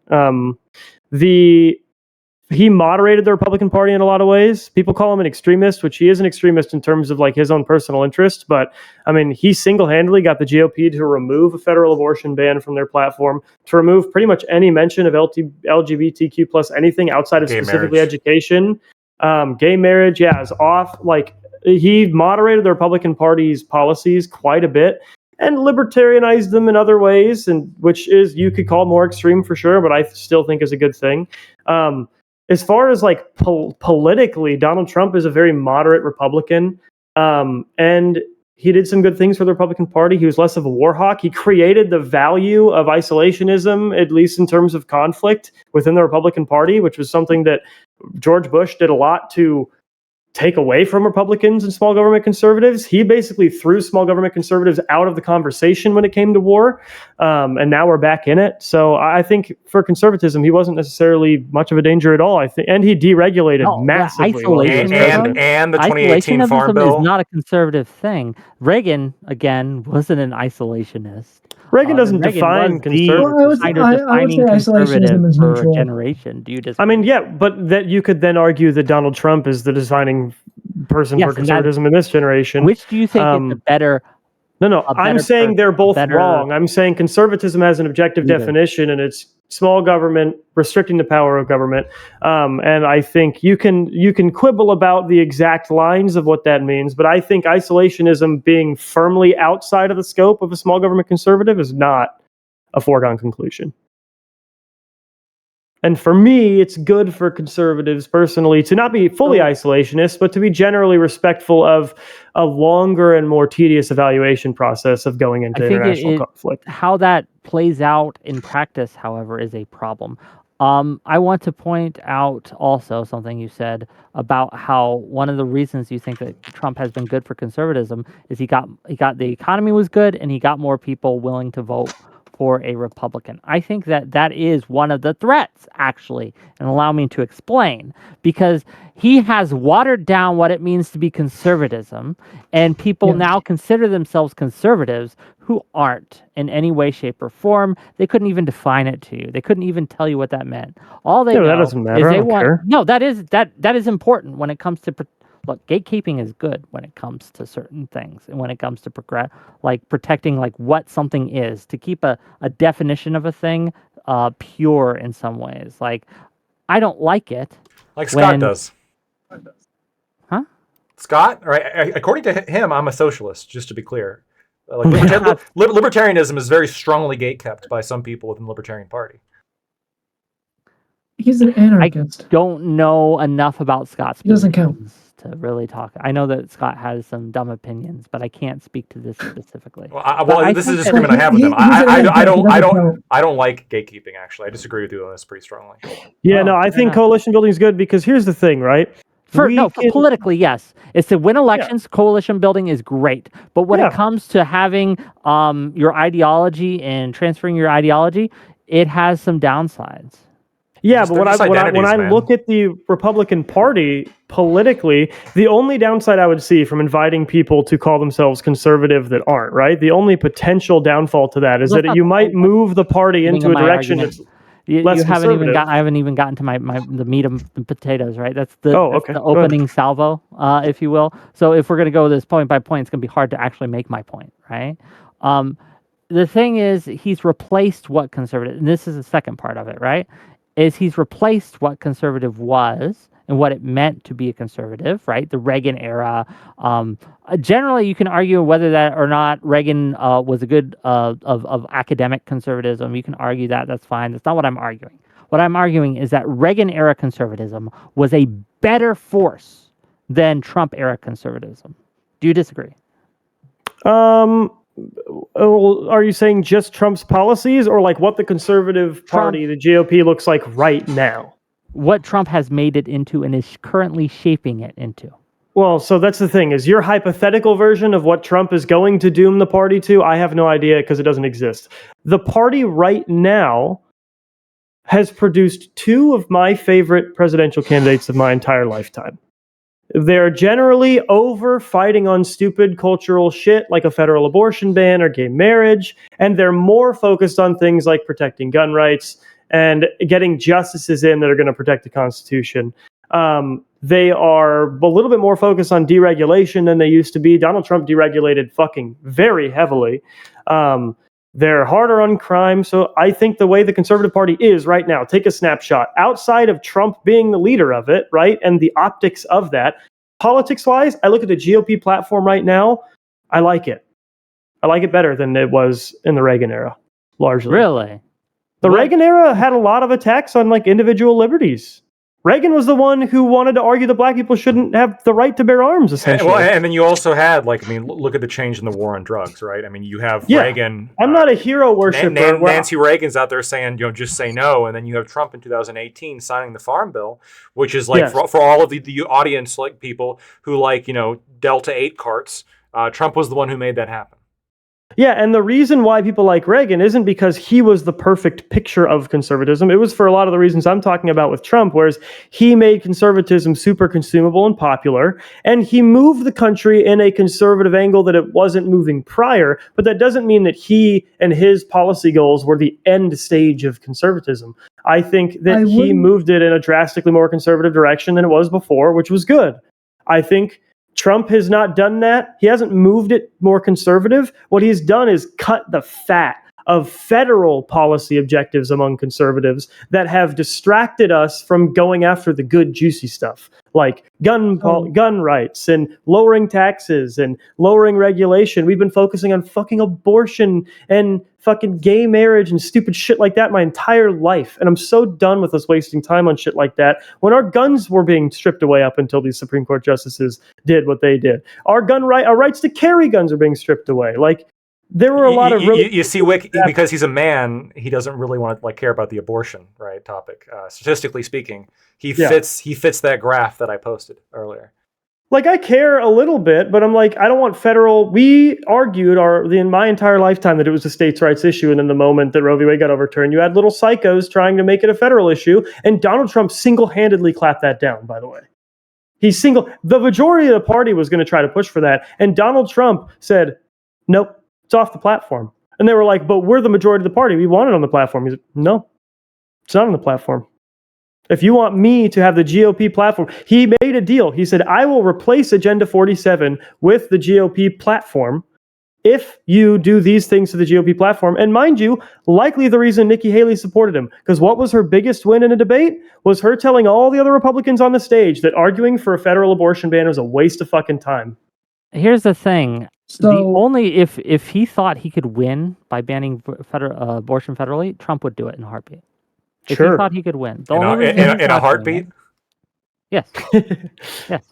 He moderated the Republican Party in a lot of ways. People call him an extremist, which he is an extremist in terms of like his own personal interest. But I mean, he single-handedly got the GOP to remove a federal abortion ban from their platform, to remove pretty much any mention of LGBTQ plus anything outside of specifically education. Gay marriage, is off. Like, he moderated the Republican Party's policies quite a bit and libertarianized them in other ways, and which is, you could call more extreme for sure, but I still think is a good thing. As far as like politically, Donald Trump is a very moderate Republican, and he did some good things for the Republican Party. He was less of a war hawk. He created the value of isolationism, at least in terms of conflict within the Republican Party, which was something that George Bush did a lot to take away from Republicans and small government conservatives. He basically threw small government conservatives out of the conversation when it came to war, and now we're back in it. So I think for conservatism, he wasn't necessarily much of a danger at all. I think, and he deregulated massively. And the 2018 Farm Bill is not a conservative thing. Reagan, again, wasn't an isolationist. Reagan doesn't define conservatism. I would say isolationism is neutral. Generation. Do you just? I mean, yeah, but that you could then argue that Donald Trump is the defining person for conservatism in this generation. Which do you think is the better? No. I'm saying they're both wrong. I'm saying conservatism has an objective definition, and it's small government restricting the power of government. And I think you can quibble about the exact lines of what that means, but I think isolationism being firmly outside of the scope of a small government conservative is not a foregone conclusion. And for me, it's good for conservatives personally to not be fully isolationist, but to be generally respectful of a longer and more tedious evaluation process of going into international conflict. How that plays out in practice, however, is a problem. I want to point out also something you said about how one of the reasons you think that Trump has been good for conservatism is he got the economy was good and he got more people willing to vote for a Republican. I think that is one of the threats, actually, and allow me to explain, because he has watered down what it means to be conservatism, and people now consider themselves conservatives who aren't in any way, shape, or form. They couldn't even define it to you. They couldn't even tell you what that meant. All they know that doesn't matter. is they want. No, that is important when it comes to. Look, gatekeeping is good when it comes to certain things, and when it comes to protecting what something is, to keep a definition of a thing pure in some ways. Like, I don't like it. Like Scott does. Huh? Scott, right? According to him, I'm a socialist. Just to be clear, libertarianism is very strongly gatekept by some people within the Libertarian Party. He's an anarchist. Don't know enough about Scott's He doesn't count. positions to really talk. I know that Scott has some dumb opinions, but I can't speak to this specifically. Well, this is a think disagreement I have with him. I don't like gatekeeping. Actually, I disagree with you on this pretty strongly. Yeah, Oh, no, I fair think enough. coalition building is good because here's the thing, right? For We can- politically, yes. It's to win elections, coalition building is great. But when Yeah. it comes to having your ideology and transferring your ideology, it has some downsides. Yeah, Just- but they're just when identities, I man. look at the Republican Party politically, the only downside I would see from inviting people to call themselves conservative that aren't, right? The only potential downfall to that is That's that not you the might whole move the party beginning into of a my direction argument. that's You less haven't even conservative. I haven't even gotten to the meat of the potatoes, right? That's the Okay. the Go ahead. opening salvo, if you will. So if we're going to go this point by point, it's going to be hard to actually make my point, right? The thing is, he's replaced what conservative, and this is the second part of it, right? Is he's replaced what conservative was and what it meant to be a conservative, right? The Reagan era. Generally, you can argue whether that or not Reagan was a good of academic conservatism. You can argue that. That's fine. That's not what I'm arguing. What I'm arguing is that Reagan era conservatism was a better force than Trump era conservatism. Do you disagree? Are you saying just Trump's policies or like what the conservative party, the GOP, looks like right now? What Trump has made it into and is currently shaping it into. Well, so that's the thing, is your hypothetical version of what Trump is going to doom the party to, I have no idea because it doesn't exist. The party right now has produced two of my favorite presidential candidates of my entire lifetime. They're generally over fighting on stupid cultural shit like a federal abortion ban or gay marriage, and they're more focused on things like protecting gun rights and getting justices in that are going to protect the Constitution. They are a little bit more focused on deregulation than they used to be. Donald Trump deregulated fucking very heavily. They're harder on crime. So I think the way the Conservative Party is right now, take a snapshot. Outside of Trump being the leader of it, right, and the optics of that, politics-wise, I look at the GOP platform right now, I like it. I like it better than it was in the Reagan era, largely. Really? The What? Reagan era had a lot of attacks on like individual liberties. Reagan was the one who wanted to argue that black people shouldn't have the right to bear arms, essentially. Well, and then you also had look at the change in the war on drugs, right? I mean, you have Reagan. I'm not a hero worshiper. Nancy Reagan's out there saying, just say no, and then you have Trump in 2018 signing the Farm Bill, which is like Yes. for all of the audience, like people who like Delta 8 carts. Trump was the one who made that happen. Yeah, and the reason why people like Reagan isn't because he was the perfect picture of conservatism. It was for a lot of the reasons I'm talking about with Trump, whereas he made conservatism super consumable and popular, and he moved the country in a conservative angle that it wasn't moving prior, but that doesn't mean that he and his policy goals were the end stage of conservatism. I think that he moved it in a drastically more conservative direction than it was before, which was good. I think Trump has not done that. He hasn't moved it more conservative. What he's done is cut the fat of federal policy objectives among conservatives that have distracted us from going after the good, juicy stuff, like gun rights and lowering taxes and lowering regulation. We've been focusing on fucking abortion and fucking gay marriage and stupid shit like that my entire life. And I'm so done with us wasting time on shit like that when our guns were being stripped away up until these Supreme Court justices did what they did. Our rights to carry guns are being stripped away. Like, there were a lot of really... You see, Wick, because he's a man, he doesn't really want to care about the abortion topic. Statistically speaking, he fits that graph that I posted earlier. Like, I care a little bit, but I'm like, I don't want federal... We argued in my entire lifetime that it was a states' rights issue, and in the moment that Roe v. Wade got overturned, you had little psychos trying to make it a federal issue, and Donald Trump single-handedly clapped that down, by the way. The majority of the party was going to try to push for that, and Donald Trump said, nope, it's off the platform. And they were like, but we're the majority of the party. We want it on the platform. He said, no, it's not on the platform. If you want me to have the GOP platform, he made a deal. He said, I will replace Agenda 47 with the GOP platform if you do these things to the GOP platform. And mind you, likely the reason Nikki Haley supported him, because what was her biggest win in a debate was her telling all the other Republicans on the stage that arguing for a federal abortion ban was a waste of fucking time. Here's the thing. So The only if he thought he could win by banning abortion federally, Trump would do it in a heartbeat. If he Sure. thought he could win, the In only a, reason in, he's a, in a not doing heartbeat. it- yes,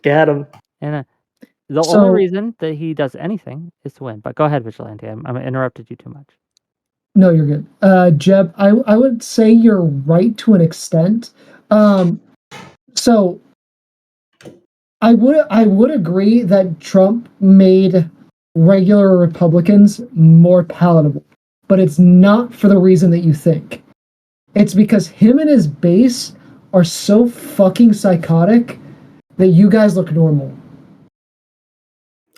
Get him. and the So- only reason that he does anything is to win. But go ahead, Vigilante. I interrupted you too much. No, you're good. Jeb, I would say you're right to an extent. So I would agree that Trump made regular Republicans more palatable, but it's not for the reason that you think. It's because him and his base are so fucking psychotic that you guys look normal.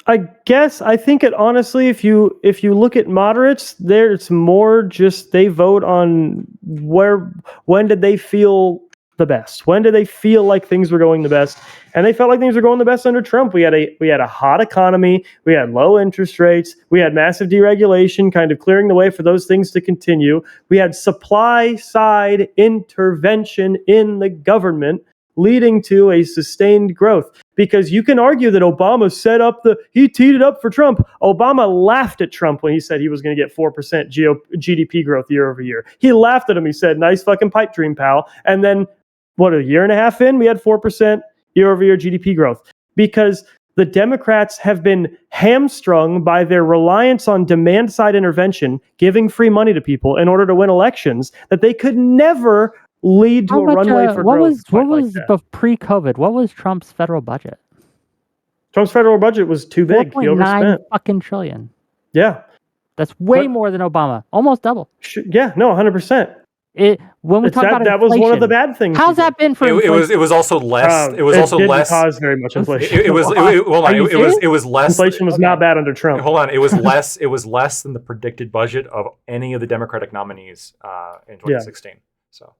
I guess I think it honestly, if you look at moderates, there's more just they vote on when did they feel the best? When did they feel like things were going the best? And they felt like things were going the best under Trump. We had a hot economy, we had low interest rates, we had massive deregulation, kind of clearing the way for those things to continue. We had supply side intervention in the government, leading to a sustained growth. Because you can argue that Obama he teed it up for Trump. Obama laughed at Trump when he said he was going to get 4% GDP growth year over year. He laughed at him. He said, nice fucking pipe dream, pal. And then, a year and a half in, we had 4% year over year GDP growth. Because the Democrats have been hamstrung by their reliance on demand side intervention, giving free money to people in order to win elections, that they could never lead to a runway for growth. What was pre-COVID? What was Trump's federal budget? Trump's federal budget was too big. He 4.9 overspent. fucking trillion. Yeah. That's way But- more than Obama. Almost double. Yeah, no, 100%. When we talk about that was one of the bad things. how's that been for inflation? It was also less. It was also didn't less. cause very much inflation. It was. Hold on. It was less. Inflation was not bad under Trump. Hold on. It was less. It was less than the predicted budget of any of the Democratic nominees in 2016. So.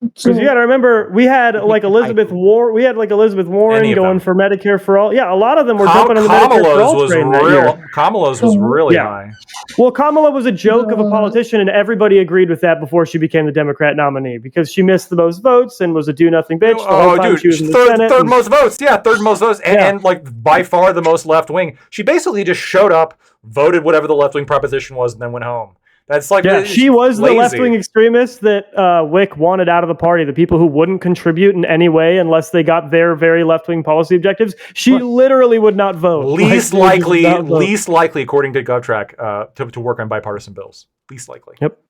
Because you got to remember, we had like Elizabeth Warren. We had like Elizabeth Warren Any of going them. for Medicare for all. Yeah, a lot of them were jumping on the Medicare for all train that year. Kamala's was really Yeah. high. Well, Kamala was a joke of a politician, and everybody agreed with that before she became the Democrat nominee because she missed the most votes and was a do-nothing bitch the whole time she was in the Senate. Third most votes. Yeah, third most votes, and like by far the most left wing. She basically just showed up, voted whatever the left wing proposition was, and then went home. That's like she was lazy. the left-wing extremist that Wick wanted out of the party. The people who wouldn't contribute in any way unless they got their very left-wing policy objectives. She literally would not vote. Least likely, according to GovTrack, to work on bipartisan bills. Least likely. Yep.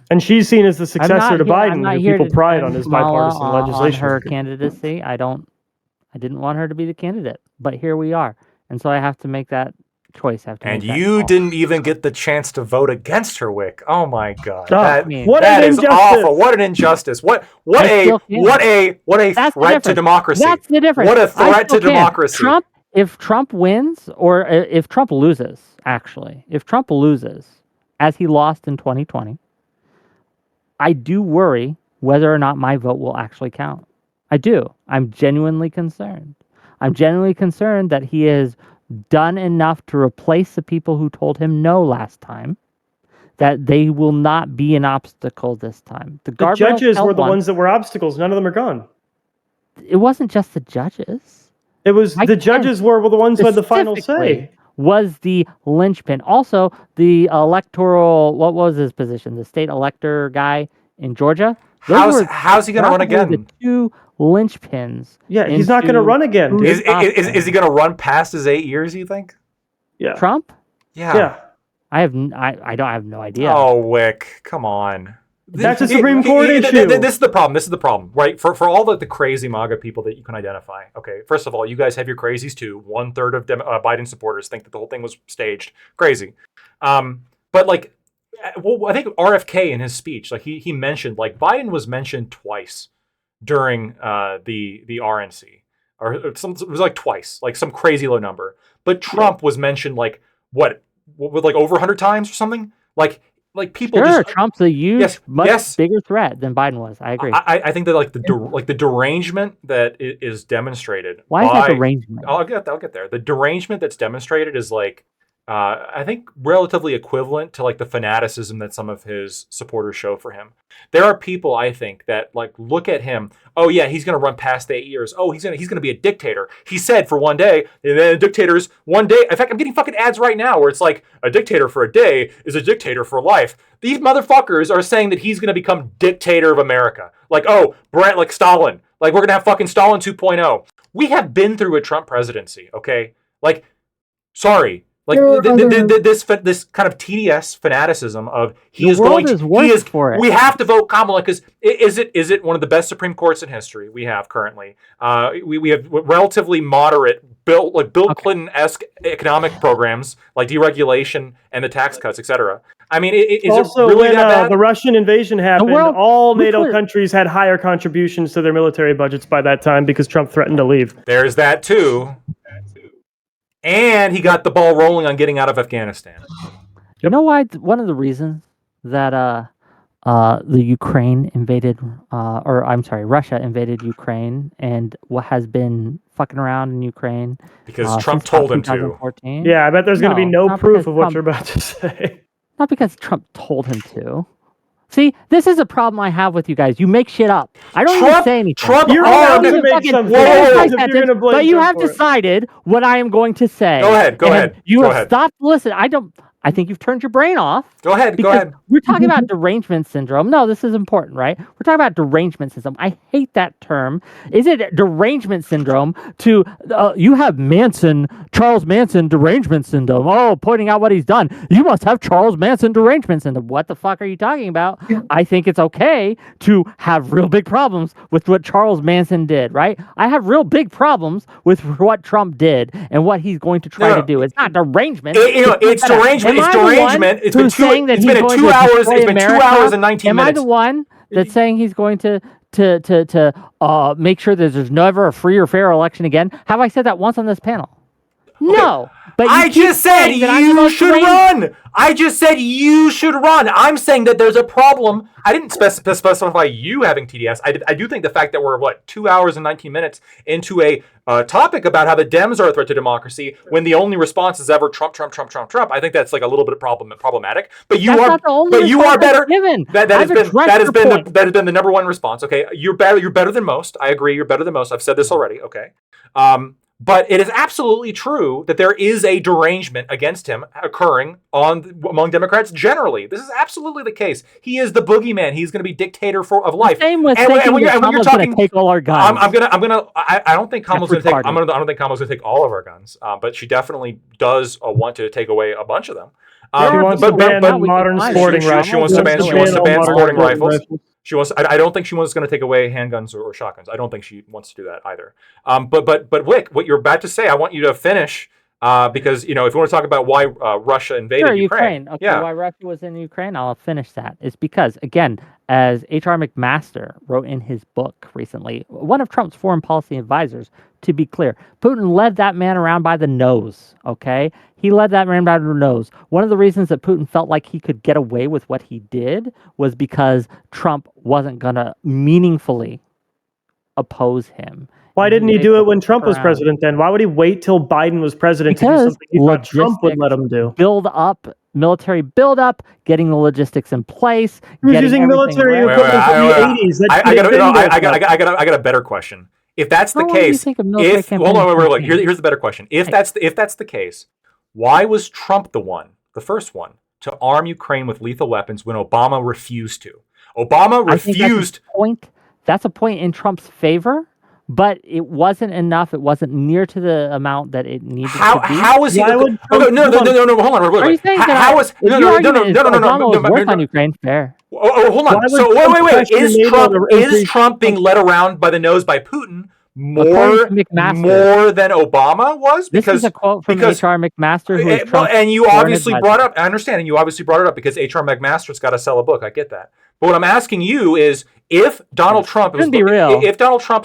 And she's seen as the successor to Biden, who people pride on his bipartisan legislation. On her candidacy, I didn't want her to be the candidate, but here we are, and so I have to make that choice. And you didn't even get the chance to vote against her, Wick. Oh my God, what that an is injustice. awful. What an injustice. What a threat to democracy. That's the difference. What a threat to democracy. If Trump wins, or if Trump loses, if Trump loses, as he lost in 2020, I do worry whether or not my vote will actually count. I do. I'm genuinely concerned. I'm genuinely concerned that he has done enough to replace the people who told him no last time, that they will not be an obstacle this time. The judges were the ones that were obstacles. None of them are gone. It wasn't just the judges. It was the judges were the ones who had the final say. Was the linchpin. Also, the electoral, what was his position? The state elector guy in Georgia? How's he going to run again? The two linchpins. Yeah, he's not going to run again. Dude. Is he going to run past his 8 years, you think? Yeah. Trump? Yeah. I have no idea. Oh, Wick, come on. That's a Supreme Court issue. This is the problem, right? For all the crazy MAGA people that you can identify. Okay, first of all, you guys have your crazies too. 1/3 of Biden supporters think that the whole thing was staged. Crazy. But like, well, I think RFK in his speech, like he mentioned, like Biden was mentioned twice during the RNC, or it was like twice, like some crazy low number. But Trump was mentioned like what with like over 100 times or something. Like people just Trump's a huge, much bigger threat than Biden was. I agree. I think that like the derangement that is demonstrated. Why is that derangement? I'll get there. The derangement that's demonstrated is like I think relatively equivalent to like the fanaticism that some of his supporters show for him. There are people, I think, that like look at him. Oh yeah, he's going to run past the 8 years. Oh, he's going to be a dictator. He said for one day, and then dictators one day. In fact, I'm getting fucking ads right now where it's like a dictator for a day is a dictator for life. These motherfuckers are saying that he's going to become dictator of America. Like, oh, Brent, like Stalin. Like, we're going to have fucking Stalin 2.0. We have been through a Trump presidency, okay? Like, sorry. Like this kind of TDS fanaticism of he is going to for it. We have to vote Kamala because is it one of the best Supreme Courts in history we have currently? We have relatively moderate Bill Clinton-esque economic programs like deregulation and the tax cuts, etc. I mean, is also, it really when that bad? the Russian invasion happened, all NATO countries had higher contributions to their military budgets by that time because Trump threatened to leave. There's that too. And he got the ball rolling on getting out of Afghanistan. You know why? One of the reasons that the Ukraine invaded, Russia invaded Ukraine and what has been fucking around in Ukraine because Trump told him to. 2014. Yeah, I bet there's going to be no proof of what Trump, you're about to say. Not because Trump told him to. See, this is a problem I have with you guys. You make shit up. I don't even say anything. You're allowed to make something. But you have decided what I am going to say. Go ahead. You have stopped listening. I think you've turned your brain off. Go ahead. We're talking about derangement syndrome. No, this is important, right? We're talking about derangement syndrome. I hate that term. Is it derangement syndrome to you have Charles Manson derangement syndrome? Oh, pointing out what he's done. You must have Charles Manson derangement syndrome. What the fuck are you talking about? Yeah. I think it's okay to have real big problems with what Charles Manson did, right? I have real big problems with what Trump did and what he's going to try to do. It's not derangement. It's derangement. It's derangement. It's been 2 hours. It's been 2 hours and 19 minutes. Am I the one that's saying he's going to make sure that there's never a free or fair election again? Have I said that once on this panel? Okay. No. But I just said you should run. I just said you should run. I'm saying that there's a problem. I didn't specify you having TDS. I do think the fact that we're 2 hours and 19 minutes into a topic about how the Dems are a threat to democracy when the only response is ever Trump. I think that's like a little bit problematic. But you are better. That has been the number one response. Okay, you're better than most. I agree. You're better than most. I've said this already. Okay. But it is absolutely true that there is a derangement against him occurring among Democrats generally. This is absolutely the case. He is the boogeyman. He's going to be dictator of life. Same with when you're talking, take all our guns. I don't think Kamala's going to take. I don't think Kamala's going to take all of our guns. But she definitely does want to take away a bunch of them. She wants to ban modern sporting rifles. She wants to ban sporting rifles. I don't think she was going to take away handguns or shotguns. I don't think she wants to do that either. But Wick, what you're about to say, I want you to finish because if you want to talk about why Russia invaded Ukraine. Okay, why Russia was in Ukraine, I'll finish that. It's because again, as H.R. McMaster wrote in his book recently, one of Trump's foreign policy advisors. To be clear, Putin led that man around by the nose, okay? He led that man by the nose. One of the reasons that Putin felt like he could get away with what he did was because Trump wasn't going to meaningfully oppose him. Why didn't he do it when Trump was president then? Why would he wait till Biden was president to do something he thought Trump would let him do? Military build-up, getting the logistics in place. He was using military equipment from the 80s. I got a better question. If that's the case, here's the better question. If that's the case, why was Trump the first one, to arm Ukraine with lethal weapons when Obama refused to? Obama refused. That's a point in Trump's favor, but it wasn't enough. It wasn't near to the amount that it needed to be. How was he? No, hold on. Are you saying how was Obama on Ukraine? Fair. Hold on. So wait. Is Trump being led around by the nose by Putin more than Obama was? This is a quote from H.R. McMaster, who is Trump's and you obviously brought up. I understand, and you obviously brought it up because H.R. McMaster's got to sell a book. I get that. But what I'm asking you is, if Donald Trump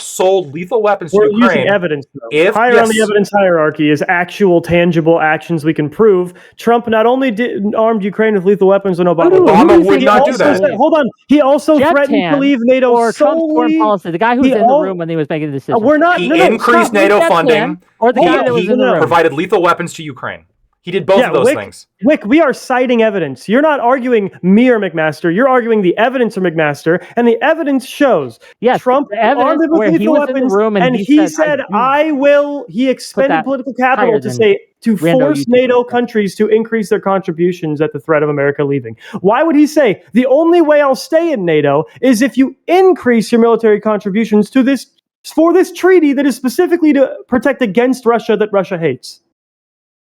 sold lethal weapons to Ukraine, using evidence, higher on the evidence hierarchy is actual tangible actions we can prove. Trump not only armed Ukraine with lethal weapons when Obama would not do that. Hold on, he also threatened to leave NATO or Trump's foreign policy. The guy who was in the room when he was making the decision. He increased NATO funding. Or the guy that was in the room provided lethal weapons to Ukraine. He did both of those Wick, things. Wick, we are citing evidence. You're not arguing me or McMaster. You're arguing the evidence or McMaster, and the evidence shows Yes, Trump the evidence armed with where he lethal was in the weapons, room and he he said, said, "I will." He expended that political capital higher to than say to Rando force YouTube NATO videos. countries to increase their contributions at the threat of America leaving. Why would he say the only way I'll stay in NATO is if you increase your military contributions to this for this treaty that is specifically to protect against Russia that Russia hates?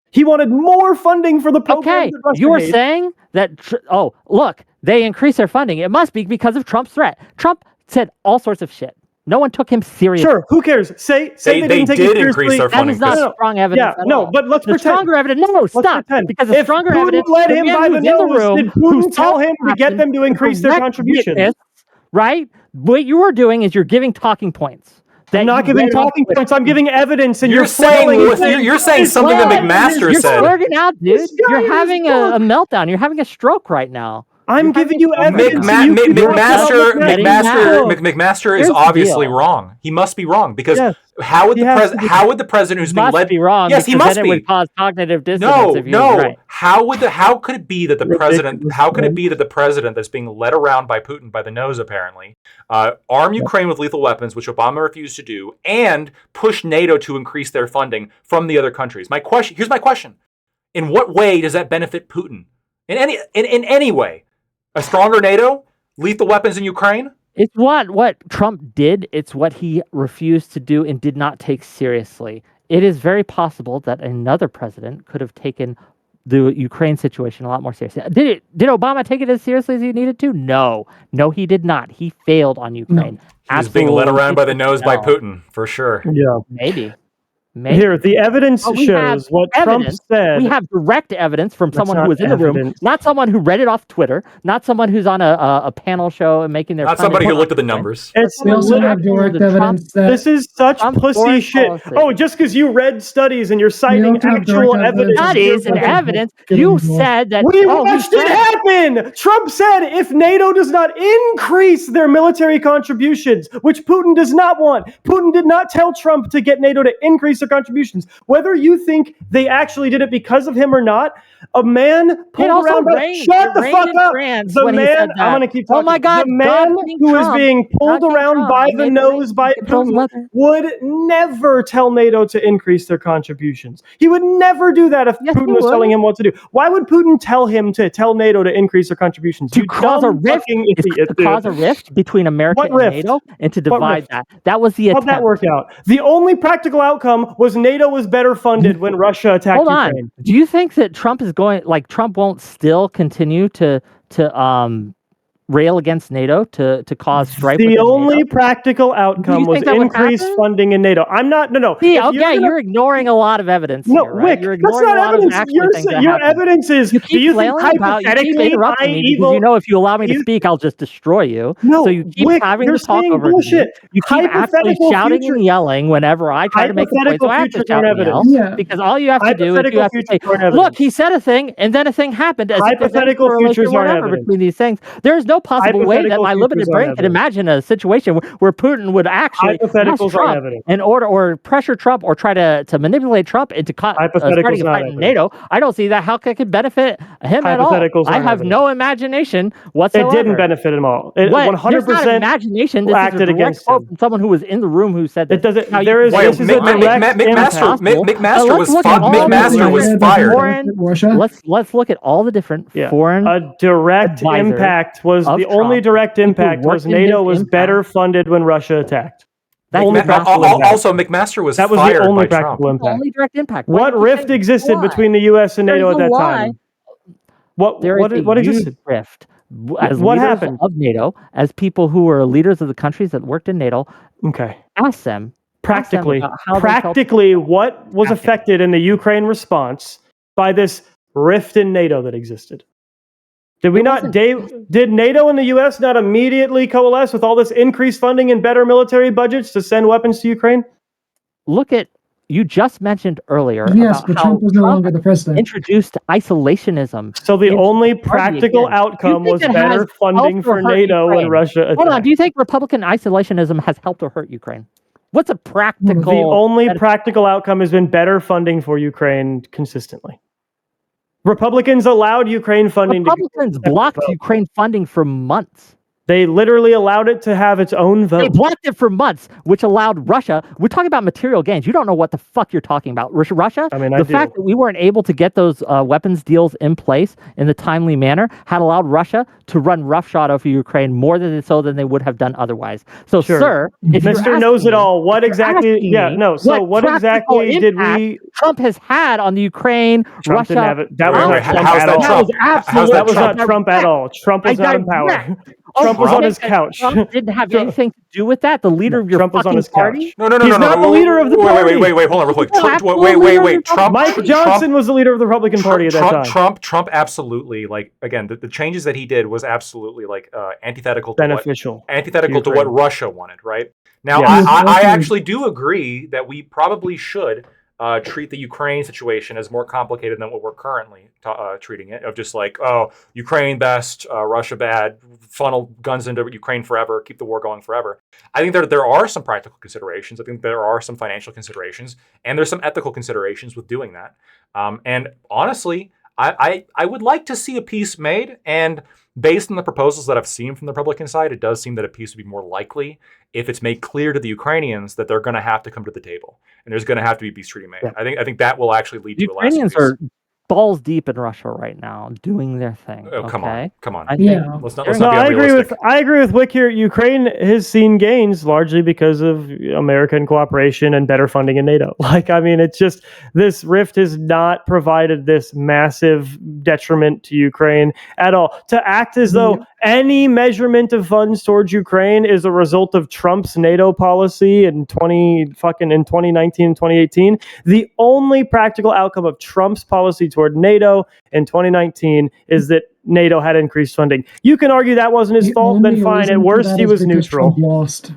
He wanted more funding for the program okay, that Russia you were hates. saying that, look, they increased their funding. It must be because of Trump's threat. Trump said all sorts of shit. No one took him seriously. Sure, who cares? Say They didn't take did it increase seriously. their That funding. is not No, strong evidence Yeah, at no, all. but let's The pretend. stronger evidence. No, stop. pretend. Because the If stronger Putin evidence. led the him man by who's the in the nose, room, did who Putin saw tell him what to get happened, them to increase their direct contributions? witness, right? What you are doing is you're giving talking points. I'm not giving talking points. I'm giving evidence, and You're flailing and saying you're saying something that McMaster You're said. slurring out, dude. This guy You're is having a meltdown. You're having a stroke right now. I'm You're giving having you a stroke evidence. right now. McMaster Here's is the obviously deal. wrong. He must be wrong because Yes. how would He the has to be. how would the president who's being Must led be wrong. Yes, he because must then be. It would cause cognitive dissonance No, if he no. was right. How could it be that the president? Ridiculous, How could man. it be that the president that's being led around by Putin by the nose, apparently, arm Ukraine with lethal weapons, which Obama refused to do, and push NATO to increase their funding from the other countries? Here's my question: in what way does that benefit Putin? In any way, a stronger NATO, lethal weapons in Ukraine? It's what Trump did. It's what he refused to do and did not take seriously. It is very possible that another president could have taken the Ukraine situation a lot more seriously. Did Obama take it as seriously as he needed to? No, he did not. He failed on Ukraine. He's being led around by the nose by No. Putin, for sure. Yeah. Maybe. Here, the evidence But we have shows what evidence. Trump said. We have direct evidence from That's someone who not was in the room, evidence. not someone who read it off Twitter, not someone who's on a panel show and making their. Not somebody who looked at the numbers. It's We also literally- have direct the Trump- evidence that This is such Trump pussy foreign shit. policy. Oh, just because you read studies and you're citing also have actual direct evidence. studies and Okay. evidence. Good You example. said that. We he watched it said- happen. Trump said if NATO does not increase their military contributions, which Putin does not want, Putin did not tell Trump to get NATO to increase their contributions. Whether you think they actually did it because of him or not, a man pulled also around. rained- Shut it the rained fuck in up. France The when he man. said that. I'm gonna keep Oh talking. my God, The man God, King who is Trump. being pulled God, King around Trump. by He the made nose the by controls Putin weather. would never tell NATO to increase their contributions. He would never do that if Yes, Putin he was would. telling him what to do. Why would Putin tell him to tell NATO to increase their contributions? To You cause a dumb rift, fucking it's idiot, to dude. cause a rift between America What and rift? NATO, and to What divide rift? that. That was the How'd attempt. that work out? The only practical outcome was NATO was better funded when Russia attacked Hold on. Ukraine. Do you think that Trump is going like Trump won't still continue to rail against NATO to cause strife? The within only NATO? practical outcome think was that would increased happen? funding in NATO. I'm not. No. See, If okay, you're ignoring a lot of evidence. No, here, right? Wick, You're that's ignoring not a lot evidence. of actual things that Your happen. evidence is. You Do keep you think flailing about. You keep hypothetically interrupting my me because evil? you know if you allow me to you- speak, I'll just destroy you. No, so you keep Wick, having you're to talk saying over bullshit. me. You keep actually Hypothetical shouting future- and yelling whenever I try to make a point. So Hypothetical I have to futures shout aren't and yell. evidence. Yeah. Because all you have to do is you Hypothetical have to say, futures aren't "Look, evidence. he said a thing, and then a thing happened." As if there's any Hypothetical correlation futures aren't whatever evidence. between these things. There is no possible way that Hypothetical my limited futures brain aren't could imagine a situation where Putin would actually ask Hypotheticals aren't Trump evidence. in order or pressure Trump or try to manipulate Trump into starting Hypotheticals a not fight in evidence. NATO. I don't see that how it could benefit him at all. Hypotheticals I aren't have evidence. no imagination It whatsoever. didn't benefit him all. It What? 100% There's not imagination. This is a acted direct against quote him. from someone who was in the room who said It this. doesn't. Now, There is. Wait, This is a direct impact. McMaster was Russia. Let's look at all the different Yeah. foreign. A direct advisor impact was of the only Trump, direct people impact was worked in NATO his was better impact. funded when Russia attacked. That's only the practical direct impact. Also, McMaster was That was fired the only by practical Trump. impact. only direct impact. Why What do you rift think- existed why? between the U.S. and NATO at There's that a lie. time? What There is a what huge existed? rift. As What leaders happened? of NATO, as people who were leaders of the countries that worked in NATO, Okay. ask them Practically, about how they felt. practically, what was Practically. affected in the Ukraine response by this rift in NATO that existed? Did we It not? wasn't- Did NATO and the U.S. not immediately coalesce with all this increased funding and better military budgets to send weapons to Ukraine? Look at you just mentioned earlier Yes, about but how Trump was no longer the president. introduced isolationism. So the into only the party practical again. outcome Do you was think it better has funding helped or for hurt NATO when Ukraine? Russia attacked. Hold on. Do you think Republican isolationism has helped or hurt Ukraine? What's a practical? The only benefit? practical outcome has been better funding for Ukraine consistently. Republicans allowed Ukraine funding Republicans blocked Ukraine funding for months. They literally allowed it to have its own vote. They blocked it for months, which allowed Russia. We're talking about material gains. You don't know what the fuck you're talking about. Russia, I mean, the fact that we weren't able to get those weapons deals in place in the timely manner had allowed Russia to run roughshod over Ukraine more than they would have done otherwise. So, Sure. sir, if you're Mr. Knows asking It All, what if you're exactly? asking Yeah, me no. So what practical exactly did impact we? Trump has had on the Ukraine, Trump didn't have Russia? it. That was Wait, not wait, Trump how's at that all. Trump? Absolutely. That was not Trump. Trump at all. Trump was not in power. Trump was on his couch. Trump didn't have anything to do with that. The leader of your Trump was on fucking his party. couch. No, no, no, He's no, no. not the leader of the party. Wait, hold on real quick. No, Wait, absolutely wait. Trump. Mike Johnson was the leader of the Republican Party at that time. Trump absolutely, like, again, the changes that he did was absolutely, like, antithetical to Beneficial. what Russia wanted, right? Now, Yes. I actually do agree that we probably should treat the Ukraine situation as more complicated than what we're currently treating it, of just like, oh, Ukraine best, Russia bad, funnel guns into Ukraine forever, keep the war going forever. I think there are some practical considerations. I think there are some financial considerations, and there's some ethical considerations with doing that. And honestly, I would like to see a peace made, and based on the proposals that I've seen from the Republican side, it does seem that a peace would be more likely if it's made clear to the Ukrainians that they're going to have to come to the table, and there's going to have to be a peace treaty made. Yeah. I think that will actually lead to a lasting Ukrainians peace. are balls deep in Russia right now, doing their thing. Oh, come on. I think Yeah. Let's not No, be I agree unrealistic. with Wick here. Ukraine has seen gains largely because of American cooperation and better funding in NATO. Like, I mean, it's just this rift has not provided this massive detriment to Ukraine at all. To act as though any measurement of funds towards Ukraine is a result of Trump's NATO policy in 2019 and 2018. The only practical outcome of Trump's policy toward NATO in 2019 is that NATO had increased funding. You can argue that wasn't his fault, then fine. At worst, he was neutral. Trump lost.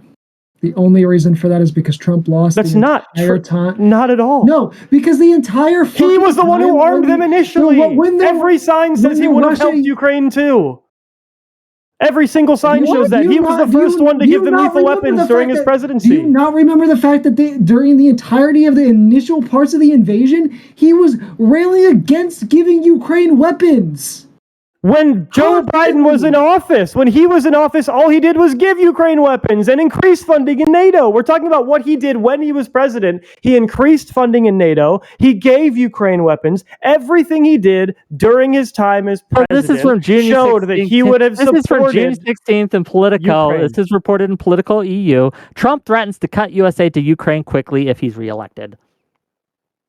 The only reason for that is because Trump lost. That's the not entire true. time. Not at all. No, because the entire He was the one who armed them initially. Every sign says he would have helped Ukraine too. Every single sign shows that. He was the first one to give them lethal weapons during his Do you presidency. not remember the fact that during the entirety of the initial parts of the invasion, he was railing against giving Ukraine weapons? When Joe Biden was in office, when he was in office, all he did was give Ukraine weapons and increase funding in NATO. We're talking about what he did when he was president. He increased funding in NATO. He gave Ukraine weapons. Everything he did during his time as president this is from June showed that he would have supported. This is from June 16th in Politico. Ukraine. This is reported in Political EU. Trump threatens to cut U.S. aid to Ukraine quickly if he's reelected.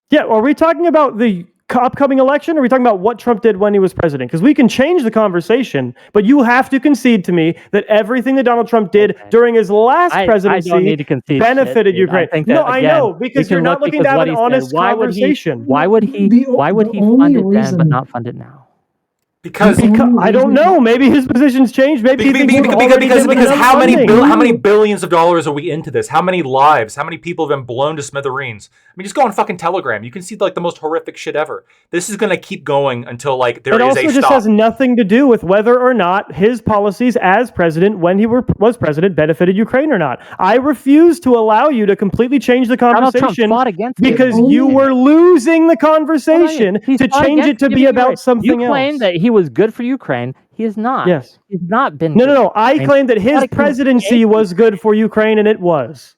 Yeah, are we talking about the upcoming election, or are we talking about what Trump did when he was president? Because we can change the conversation, but you have to concede to me that everything that Donald Trump did during his last presidency I don't need to concede benefited shit, Ukraine. I think that, I again, know, because you're not looking to have an honest conversation. Why would he fund it then but not fund it now? Because I don't know. Maybe his position's changed. Maybe he thinks because how many billions of dollars are we into this? How many lives? How many people have been blown to smithereens? I mean, just go on fucking Telegram. You can see like the most horrific shit ever. This is gonna keep going until like there is a stop. It also just has nothing to do with whether or not his policies as president, when he was president, benefited Ukraine or not. I refuse to allow you to completely change the conversation because you were losing the conversation to change it to be about something else. You claim that he was good for Ukraine. He is not. Yes. He's not been. No. I claim that his presidency was good for Ukraine, and it was.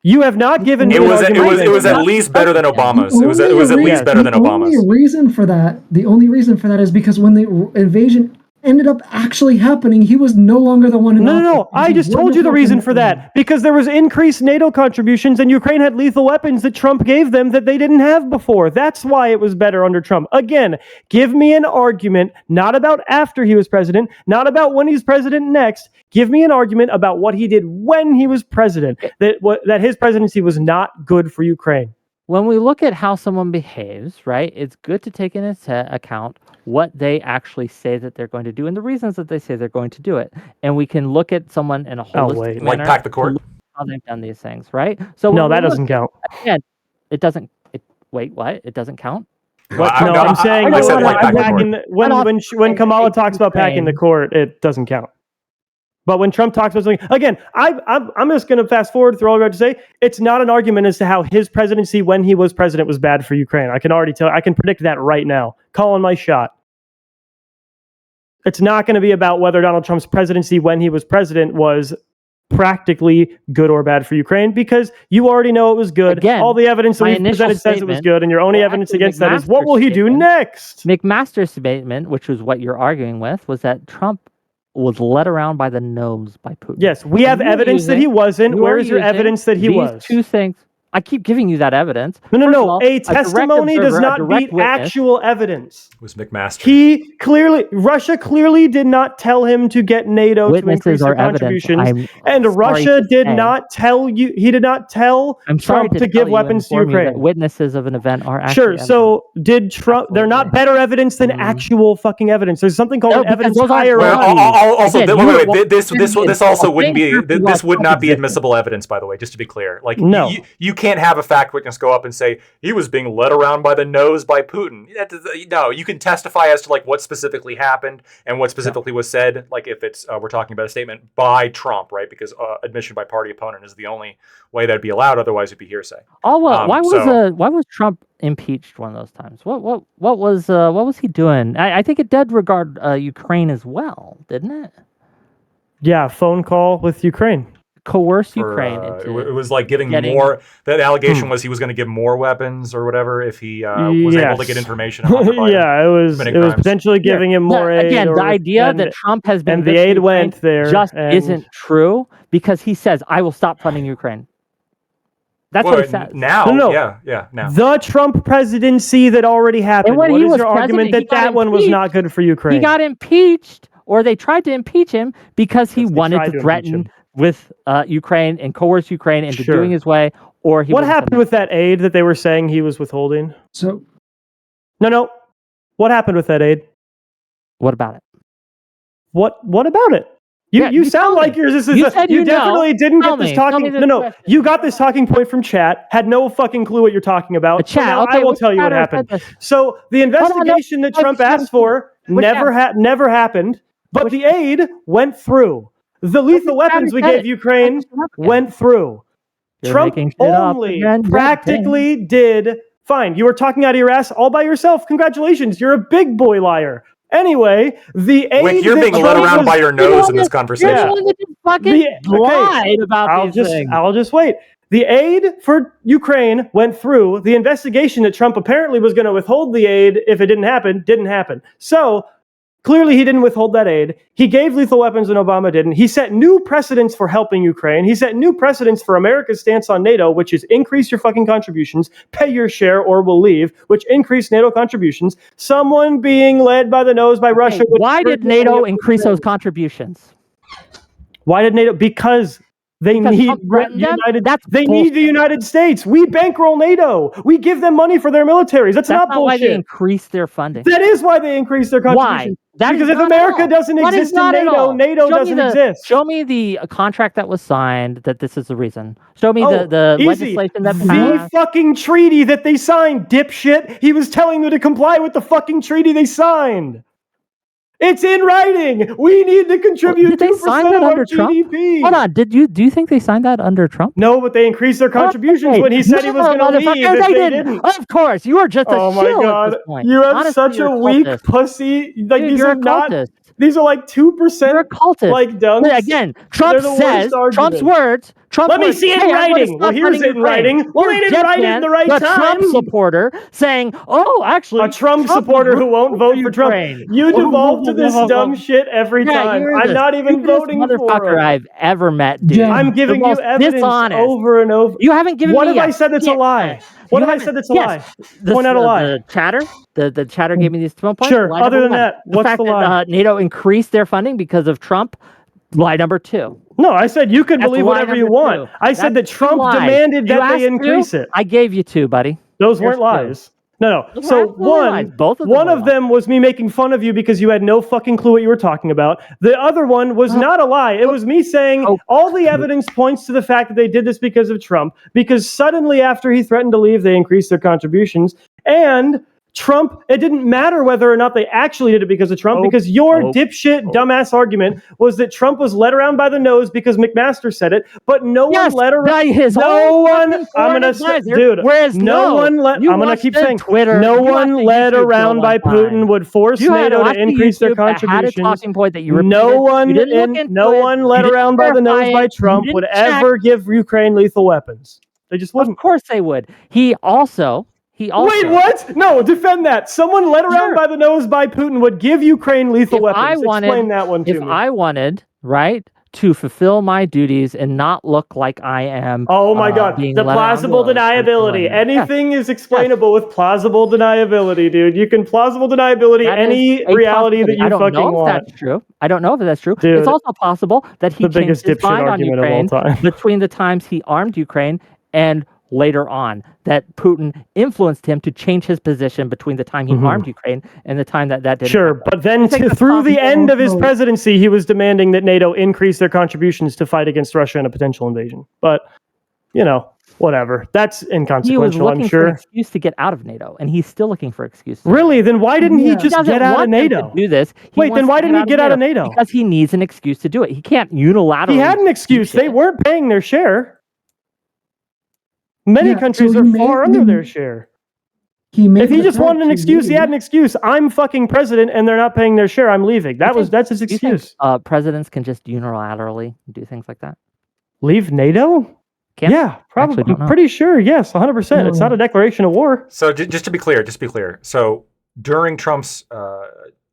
You have not given me it was at least better than Obama's. It was at least better than Obama's. The only reason for that is because when the invasion ended up actually happening, he was no longer the one in office. No. I just told you the reason for that. Because there was increased NATO contributions and Ukraine had lethal weapons that Trump gave them that they didn't have before. That's why it was better under Trump. Again, give me an argument, not about after he was president, not about when he's president next. Give me an argument about what he did when he was president, that his presidency was not good for Ukraine. When we look at how someone behaves, right, it's good to take into account what they actually say that they're going to do and the reasons that they say they're going to do it. And we can look at someone in a holistic manner. Like pack the court. How they've done these things, right? So no, that doesn't count. Again, it doesn't. Wait, what? It doesn't count? I'm saying when Kamala talks about packing the court, it doesn't count. But when Trump talks about something, again, I'm just going to fast forward through all I'm about to say. It's not an argument as to how his presidency when he was president was bad for Ukraine. I can already tell. I can predict that right now calling my shot. It's not going to be about whether Donald Trump's presidency when he was president was practically good or bad for Ukraine, because you already know it was good. Again, all the evidence that my we've presented initial says it was statement- good, and your only well, evidence actually, against that is McMaster's what will he do statement- next? McMaster's statement, which was what you're arguing with, was that Trump was led around by the nose by Putin. Yes, we have you're evidence that he using- wasn't. You're Where is your using evidence that he these was? two things. I keep giving you that evidence. No. First of all, A direct testimony does observer, a not direct beat witness. actual evidence. It was McMaster. Russia clearly did not tell him to get NATO to increase Witnesses their are evidence. contributions. I'm And sorry Russia to did say. not tell you, he did not tell I'm sorry Trump to tell give you and weapons to inform you that Ukraine. witnesses of an event are actually Sure, evidence. so did Trump, they're not Absolutely. better evidence than Mm. actual fucking evidence. There's something called No, an because evidence those aren't- Well, hierarchy. also, Again, this also wouldn't be. This would not be existed. admissible evidence, by the way. Just to be clear, like No. you can't have a fact witness go up and say he was being led around by the nose by Putin. No, you can testify as to like what specifically happened and what specifically was said. Like if it's we're talking about a statement by Trump, right? Because admission by party opponent is the only way that'd be allowed. Otherwise, it'd be hearsay. Oh well, why so- was Trump impeached one of those times? What was he doing? I think it did regard Ukraine as well, didn't it? Yeah, phone call with Ukraine. Coerce For, Ukraine it into was like getting getting- more. That allegation was he was going to give more weapons or whatever if he was able to get Yes. information. On Hunter Biden. Yeah, it was committing crimes. potentially giving him more Yeah, aid. again, or- the idea and- that Trump has been and the good to aid Ukraine went there just and- isn't true, because he says, "I will stop funding Ukraine." That's what he says. Now, No. yeah, now. The Trump presidency that already happened. And when What he is was your argument president, that he got that one was impeached. not good for Ukraine? He got impeached, or they tried to impeach him because he Yes, they wanted tried to to impeach threaten him. with Ukraine and coerce Ukraine into Sure. doing his way, or he. What wouldn't happened send- with that aid that they were saying he was withholding? So No. What happened with that aid? What about it? What about it? Yeah, You you sound tell like me. yours. You said you know. definitely didn't Tell get this me. Tell talking. me the No. question. You got this talking point from chat. Had no fucking clue what you're talking about. The chat. So now Okay, I will which tell you what chatter happened. said this? So the investigation that no, Trump which asked for which never happened, but the aid went through. The lethal which weapons we chatter said gave it? Ukraine went through. You're Trump making shit up only again. practically did fine. You were talking out of your ass all by yourself. Congratulations, you're a big boy liar. Anyway, the aid Wick, you're that being led Trump around was- by your nose in this You're the conversation. one that just fucking The- okay, lied about these things. I'll just wait. The aid for Ukraine went through. The investigation that Trump apparently was going to withhold the aid if it didn't happen. So clearly he didn't withhold that aid. He gave lethal weapons when Obama didn't. He set new precedents for helping Ukraine. He set new precedents for America's stance on NATO, which is increase your fucking contributions, pay your share or we'll leave, which increased NATO contributions. Someone being led by the nose by Russia. Hey, which why did certainly NATO helped increase Ukraine. those contributions? Why did NATO? Because they Because need Trump threatened them? That's They need bullshit. the United States. We bankroll NATO. We give them money for their militaries. That's not That's not why they bullshit. increased their funding. That is why they increase their Why? contributions. That is Because if not America at all. doesn't That is exist in not at NATO, all. NATO Show me doesn't the- exist. Show me the contract that was signed that this is the reason. Show me Oh, the easy. legislation that The passed. fucking treaty that they signed, dipshit. He was telling them to comply with the fucking treaty they signed. It's in writing. We need to contribute Did they 2% sign that of our under Trump? GDP. Hold on, do you think they signed that under Trump? No, but they increased their contributions Okay. when he said he was No, going to leave motherfucker, if they didn't. Of course, you are just a Oh my shill at god, this point. you have Honestly, such you're a weak cultist. pussy. Like Dude, these you're are a not. cultist. These are like You're a 2% cultist. like dunks. But again, Trump They're the worst says Trump's argument. words. Let me see it in "Hey, I'm gonna writing." stop Well, here's funding it in Ukraine." writing. Well, they Here's didn't write it in the right the time. Trump supporter saying, "Oh, actually, A Trump supporter who won't vote for Trump. Ukraine." You devolve to this dumb shit every time. you're I'm the not even stupidest voting motherfucker for him. I've ever met, dude. Yeah. I'm giving The you most evidence dishonest. over and over. You haven't given What me have a I said that's a shit. lie? What You have I haven't- said that's a yes. lie? Point out a lie. The chatter, the chatter gave me these 12 points. Sure, Lie other number than one. that, the what's fact the that, lie? NATO increased their funding because of Trump. Lie number two. No, I said you can That's believe lie whatever you number want. two. I said that That's Trump lies. demanded You that they asked increase two, it. I gave you two, buddy. Those Here's weren't two. lies. No. Those were So absolutely lies. Both of them one were of them was me making fun of you because you had no fucking clue what you were talking about. The other one was not a lie. It was me saying Oh. all the evidence points to the fact that they did this because of Trump, because suddenly after he threatened to leave, they increased their contributions. And Trump, it didn't matter whether or not they actually did it because of Trump, Nope. because your Nope. dipshit, Nope. dumbass argument was that Trump was led around by the nose because McMaster said it, but no Yes, one led around. by his No own one, fucking I'm foreign gonna say, advisor, dude. whereas No one let. you I'm gonna watched keep the saying. Twitter. No you watched one the led YouTube around show by one Putin time. would force You had to NATO to watch the increase their YouTube that had a contributions. talking point that you No repeated. one You didn't look into no it. one led You didn't around by the nose verify by it. You Trump didn't would check. ever give Ukraine lethal weapons. They just Of wouldn't. course they would. He also. Wait, what? No, defend that. Someone led around Sure. by the nose by Putin would give Ukraine lethal weapons. Explain that one to If me. I wanted, right, to fulfill my duties and not look like I am. Oh my God, being the led around plausible the nose or deniability. something. Anything is explainable with plausible deniability, dude. You can plausible deniability That any is a reality that possibility. you I don't fucking know if want. that's true. I don't know if that's true. Dude, it's also possible that he the biggest changed his dipshit mind on argument of all Ukraine time. between the times he armed Ukraine and later on, that Putin influenced him to change his position between the time he armed Ukraine and the time that didn't Sure, happen. but then I think that's through the possible. end of his presidency, he was demanding that NATO increase their contributions to fight against Russia in a potential invasion. But, whatever. That's He was inconsequential, looking I'm for an sure. excuse to get out of NATO, and he's still looking for excuses. Really? Then why didn't he Yeah. just doesn't get out of want them NATO? to do this. Wait, then wants why to didn't he get out of NATO? Because he needs an excuse to do it. He can't unilaterally. He had an excuse. do They shit. weren't paying their share. Many Yeah, countries so are he far made under the- their share. He made If he the just wanted an fact excuse, he leave. had an excuse. I'm fucking president and they're not paying their share. I'm leaving. That's his You think, excuse. presidents can just unilaterally do things like that? Leave NATO? Can Yeah, probably. Actually, don't know. I'm pretty sure. Yes, 100%. It's not a declaration of war. So just to be clear. So during Trump's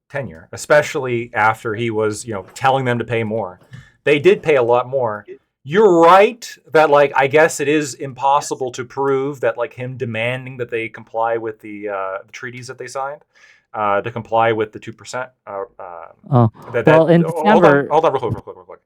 tenure, especially after he was, telling them to pay more, they did pay a lot more. You're right that, I guess it is impossible to prove that, him demanding that they comply with the treaties that they signed, to comply with the 2%. In December, Hold on, real quick.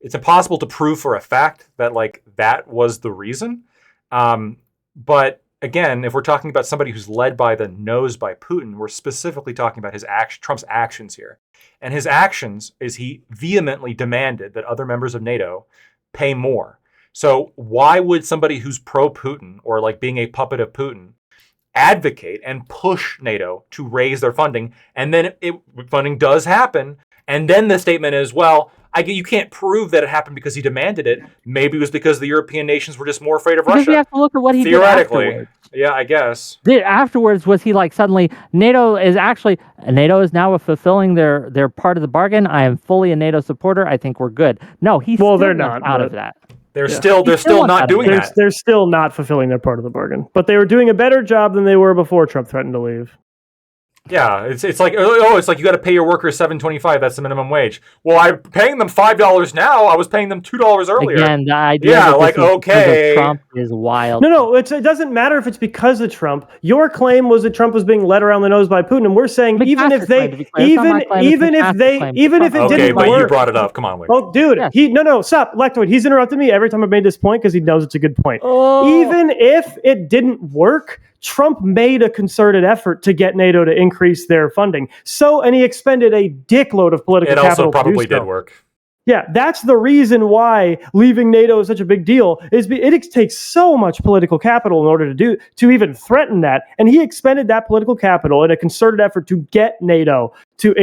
It's impossible to prove for a fact that, that was the reason. But again, if we're talking about somebody who's led by the nose by Putin, we're specifically talking about Trump's actions here. And his actions is he vehemently demanded that other members of NATO pay more. So why would somebody who's pro-Putin or being a puppet of Putin advocate and push NATO to raise their funding? And then funding does happen. And then the statement is, well, you can't prove that it happened because he demanded it. Maybe it was because the European nations were just more afraid of because Russia. we have to look at what he did Theoretically. afterwards. Yeah, I guess. Afterwards, was he suddenly NATO is now fulfilling their part of the bargain? I am fully a NATO supporter. I think we're good. No, he's Well, still they're not not, out but- of that. They're He's still still not not doing They're, that. they're still not fulfilling their part of the bargain. But they were doing a better job than they were before Trump threatened to leave. Yeah, it's like you got to pay your workers $7.25. That's the minimum wage. Well, I'm paying them $5 now. I was paying them $2 earlier. Again, the idea Yeah, that this is because of okay. Trump is wild. No, it doesn't matter if it's because of Trump. Your claim was that Trump was being led around the nose by Putin, and we're saying even if McMaster's claim, to be clear. It's not my claim, it's even if McMaster's claim. even if it Okay, didn't but work. you brought it up. Come on, Wick. Oh, dude, Yes. stop, Lectoid. He's interrupted me every time I've made this point because he knows it's a good point. Oh. Even if it didn't work, Trump made a concerted effort to get NATO to increase their funding. And he expended a dickload of political It capital also probably to do so. did work. Yeah, that's the reason why leaving NATO is such a big deal. It takes so much political capital in order to even threaten that, and he expended that political capital in a concerted effort to get NATO to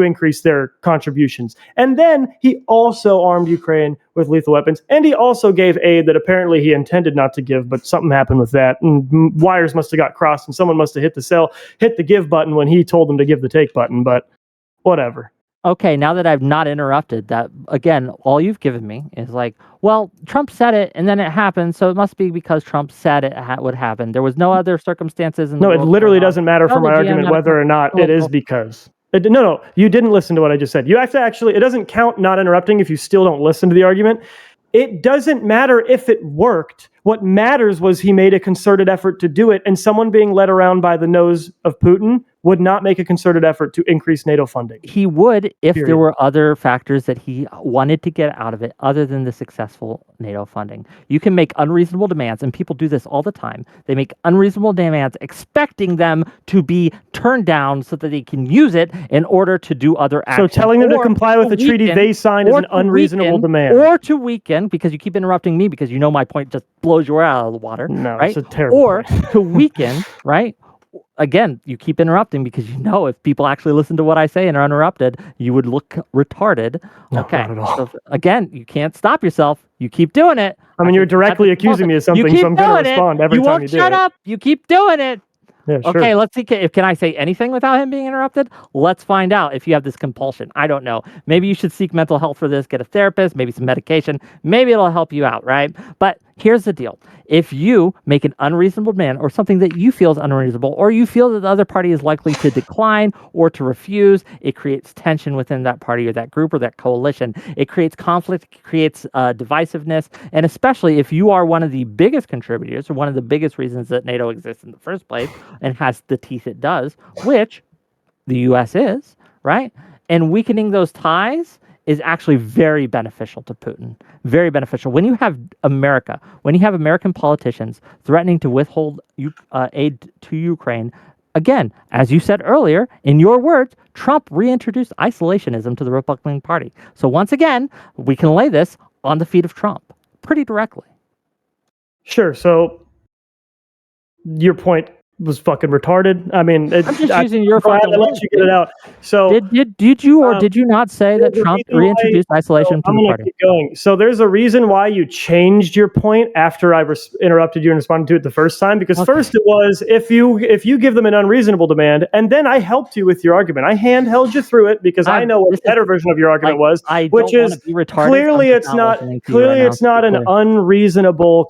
increase their contributions. And then he also armed Ukraine with lethal weapons, and he also gave aid that apparently he intended not to give, but something happened with that, and wires must have got crossed, and someone must have hit the give button when he told them to give the take button. But whatever. Okay, now that I've not interrupted that, again, all you've given me is well, Trump said it and then it happened, so it must be because Trump said it would happen. There was no other circumstances in the No, it world literally going on. doesn't matter for Tell my the GM argument not to whether or not it is because. No, you didn't listen to what I just said. You have to actually, it doesn't count not interrupting if you still don't listen to the argument. It doesn't matter if it worked. What matters was he made a concerted effort to do it, and someone being led around by the nose of Putin would not make a concerted effort to increase NATO funding. He would if Period. there were other factors that he wanted to get out of it other than the successful NATO funding. You can make unreasonable demands, and people do this all the time. They make unreasonable demands expecting them to be turned down so that they can use it in order to do other So actions. telling them to or comply with the treaty weaken- they signed is or an to unreasonable weaken- demand. Or to weaken, because you keep interrupting me because you know my point just blows you out of the water. No, right? it's a terrible Or point. to weaken, right? again, you keep interrupting because if people actually listen to what I say and are uninterrupted, you would look retarded. No, Okay. not at all. So again, you can't stop yourself. You keep doing it. I mean, you're directly accusing me of something, so I'm going to respond every you time won't you do shut it. up. You keep doing it. Yeah, sure. Okay, let's see. Can I say anything without him being interrupted? Let's find out if you have this compulsion. I don't know. Maybe you should seek mental health for this, get a therapist, maybe some medication. Maybe it'll help you out, right? But here's the deal. If you make an unreasonable demand or something that you feel is unreasonable, or you feel that the other party is likely to decline or to refuse, it creates tension within that party or that group or that coalition. It creates conflict, it creates divisiveness, and especially if you are one of the biggest contributors or one of the biggest reasons that NATO exists in the first place and has the teeth it does, which the U.S. is, right? And weakening those ties is actually very beneficial to Putin. Very beneficial. When you have American politicians threatening to withhold aid to Ukraine, again, as you said earlier, in your words, Trump reintroduced isolationism to the Republican Party. So once again, we can lay this on the feet of Trump pretty directly. Sure. So your point was fucking retarded. I mean, I'm just using your glad fucking I let words. you get it out. So Did you or did you not say that the Trump reason why- reintroduced isolation to I'm the going to party? keep going. So there's a reason why you changed your point after I interrupted you and responded to it the first time. Because first it was if you give them an unreasonable demand, and then I helped you with your argument. I handheld you through it because I know what the better version of your argument was, which is clearly it's not an unreasonable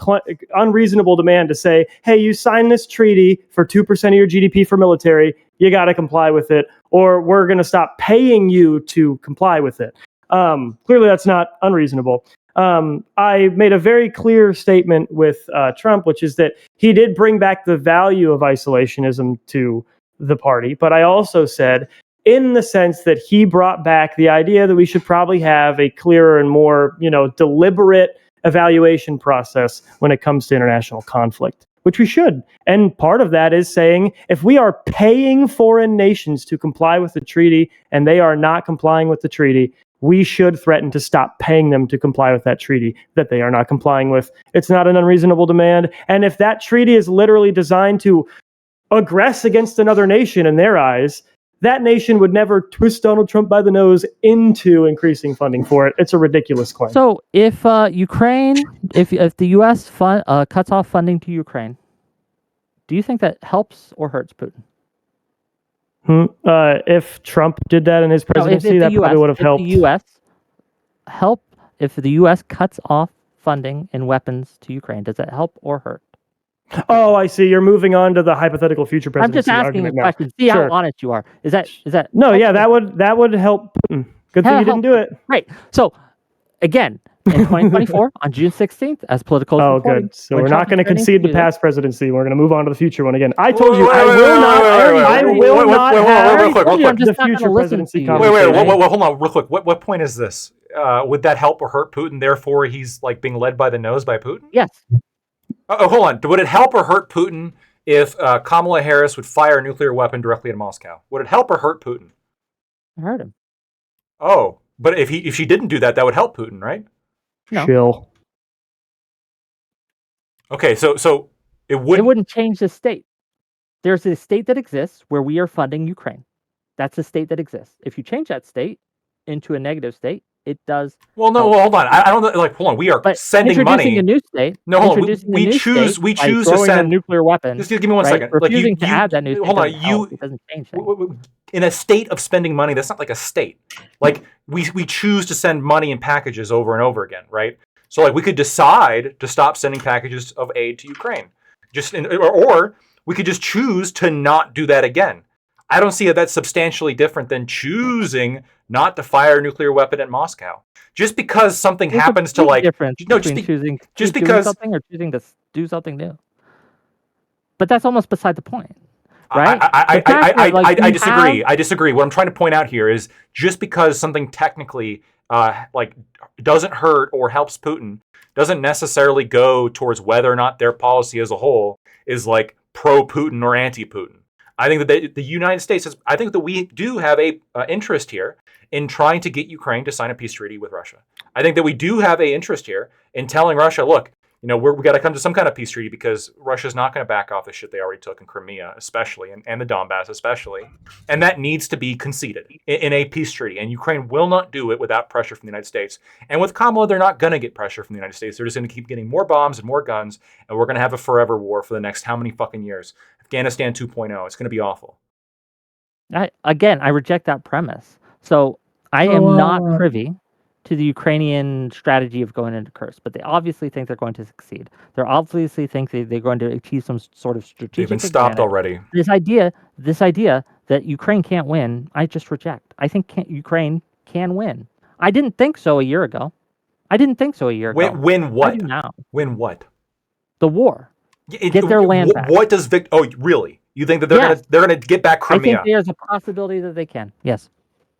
demand to say, hey, you sign this treaty for 2% of your GDP for military, you got to comply with it, or we're going to stop paying you to comply with it. Clearly, that's not unreasonable. I made a very clear statement with Trump, which is that he did bring back the value of isolationism to the party. But I also said, in the sense that he brought back the idea that we should probably have a clearer and more, deliberate evaluation process when it comes to international conflict, which we should. And part of that is saying, if we are paying foreign nations to comply with the treaty and they are not complying with the treaty, we should threaten to stop paying them to comply with that treaty that they are not complying with. It's not an unreasonable demand. And if that treaty is literally designed to aggress against another nation in their eyes, that nation would never twist Donald Trump by the nose into increasing funding for it. It's a ridiculous claim. So if if the U.S. cuts off funding to Ukraine, do you think that helps or hurts Putin? If Trump did that in his presidency, that probably would have helped. If the U.S. cuts off funding and weapons to Ukraine, does that help or hurt? Oh, I see. You're moving on to the hypothetical future I'm presidency. just asking a argument question. now. See Sure. how honest you are. Is that? No, yeah, that would help Putin. Good thing you didn't do it. Right. So again, in 2024, on June 16th, as Politico. Oh, good. So we're not going to concede the past presidency. We're going to move on to the future one again. I told you I will not have the future presidency conversation. Wait, hold on, real quick. What point is this? Would that help or hurt Putin? Therefore, he's like being led by the nose by Putin? Yes. Oh, hold on. Would it help or hurt Putin if Kamala Harris would fire a nuclear weapon directly at Moscow? Would it help or hurt Putin? I heard him. Oh, but if she didn't do that, that would help Putin, right? No. Chill. Okay, so it wouldn't change the state. There's a state that exists where we are funding Ukraine. That's a state that exists. If you change that state into a negative state, it does. Well, no, hold on. I don't like. Hold on. We are sending money. Introducing a new state. No, hold on. We choose to send a nuclear weapon. Just give me one second. Refusing to add that new state. Hold on. It doesn't change things. In a state of spending money, that's not like a state. Like we choose to send money in packages over and over again, right? So like we could decide to stop sending packages of aid to Ukraine, or we could just choose to not do that again. I don't see that that's substantially different than choosing not to fire a nuclear weapon at Moscow. Just because something happens to like choosing something or choosing to do something new. But that's almost beside the point. Right? I disagree. I disagree. What I'm trying to point out here is just because something technically doesn't hurt or helps Putin doesn't necessarily go towards whether or not their policy as a whole is like pro-Putin or anti-Putin. I think that the United States I think that we do have a interest here in trying to get Ukraine to sign a peace treaty with Russia. I think that we do have a interest here in telling Russia, look, we got to come to some kind of peace treaty because Russia's not going to back off the shit they already took in Crimea, especially, and the Donbass, especially. And that needs to be conceded in a peace treaty. And Ukraine will not do it without pressure from the United States. And with Kamala, they're not going to get pressure from the United States. They're just going to keep getting more bombs and more guns. And we're going to have a forever war for the next how many fucking years? Afghanistan 2.0. It's going to be awful. I reject that premise. So I am not privy to the Ukrainian strategy of going into Kursk, but they obviously think they're going to succeed. They obviously think they're going to achieve some sort of strategic They've been stopped advantage. already. This idea that Ukraine can't win, I just reject. I think Ukraine can win. I didn't think so a year ago. Win what? I do now. Win what? The war. Get their land back. What does Oh, really? You think that they're gonna get back Crimea? I think there's a possibility that they can. Yes.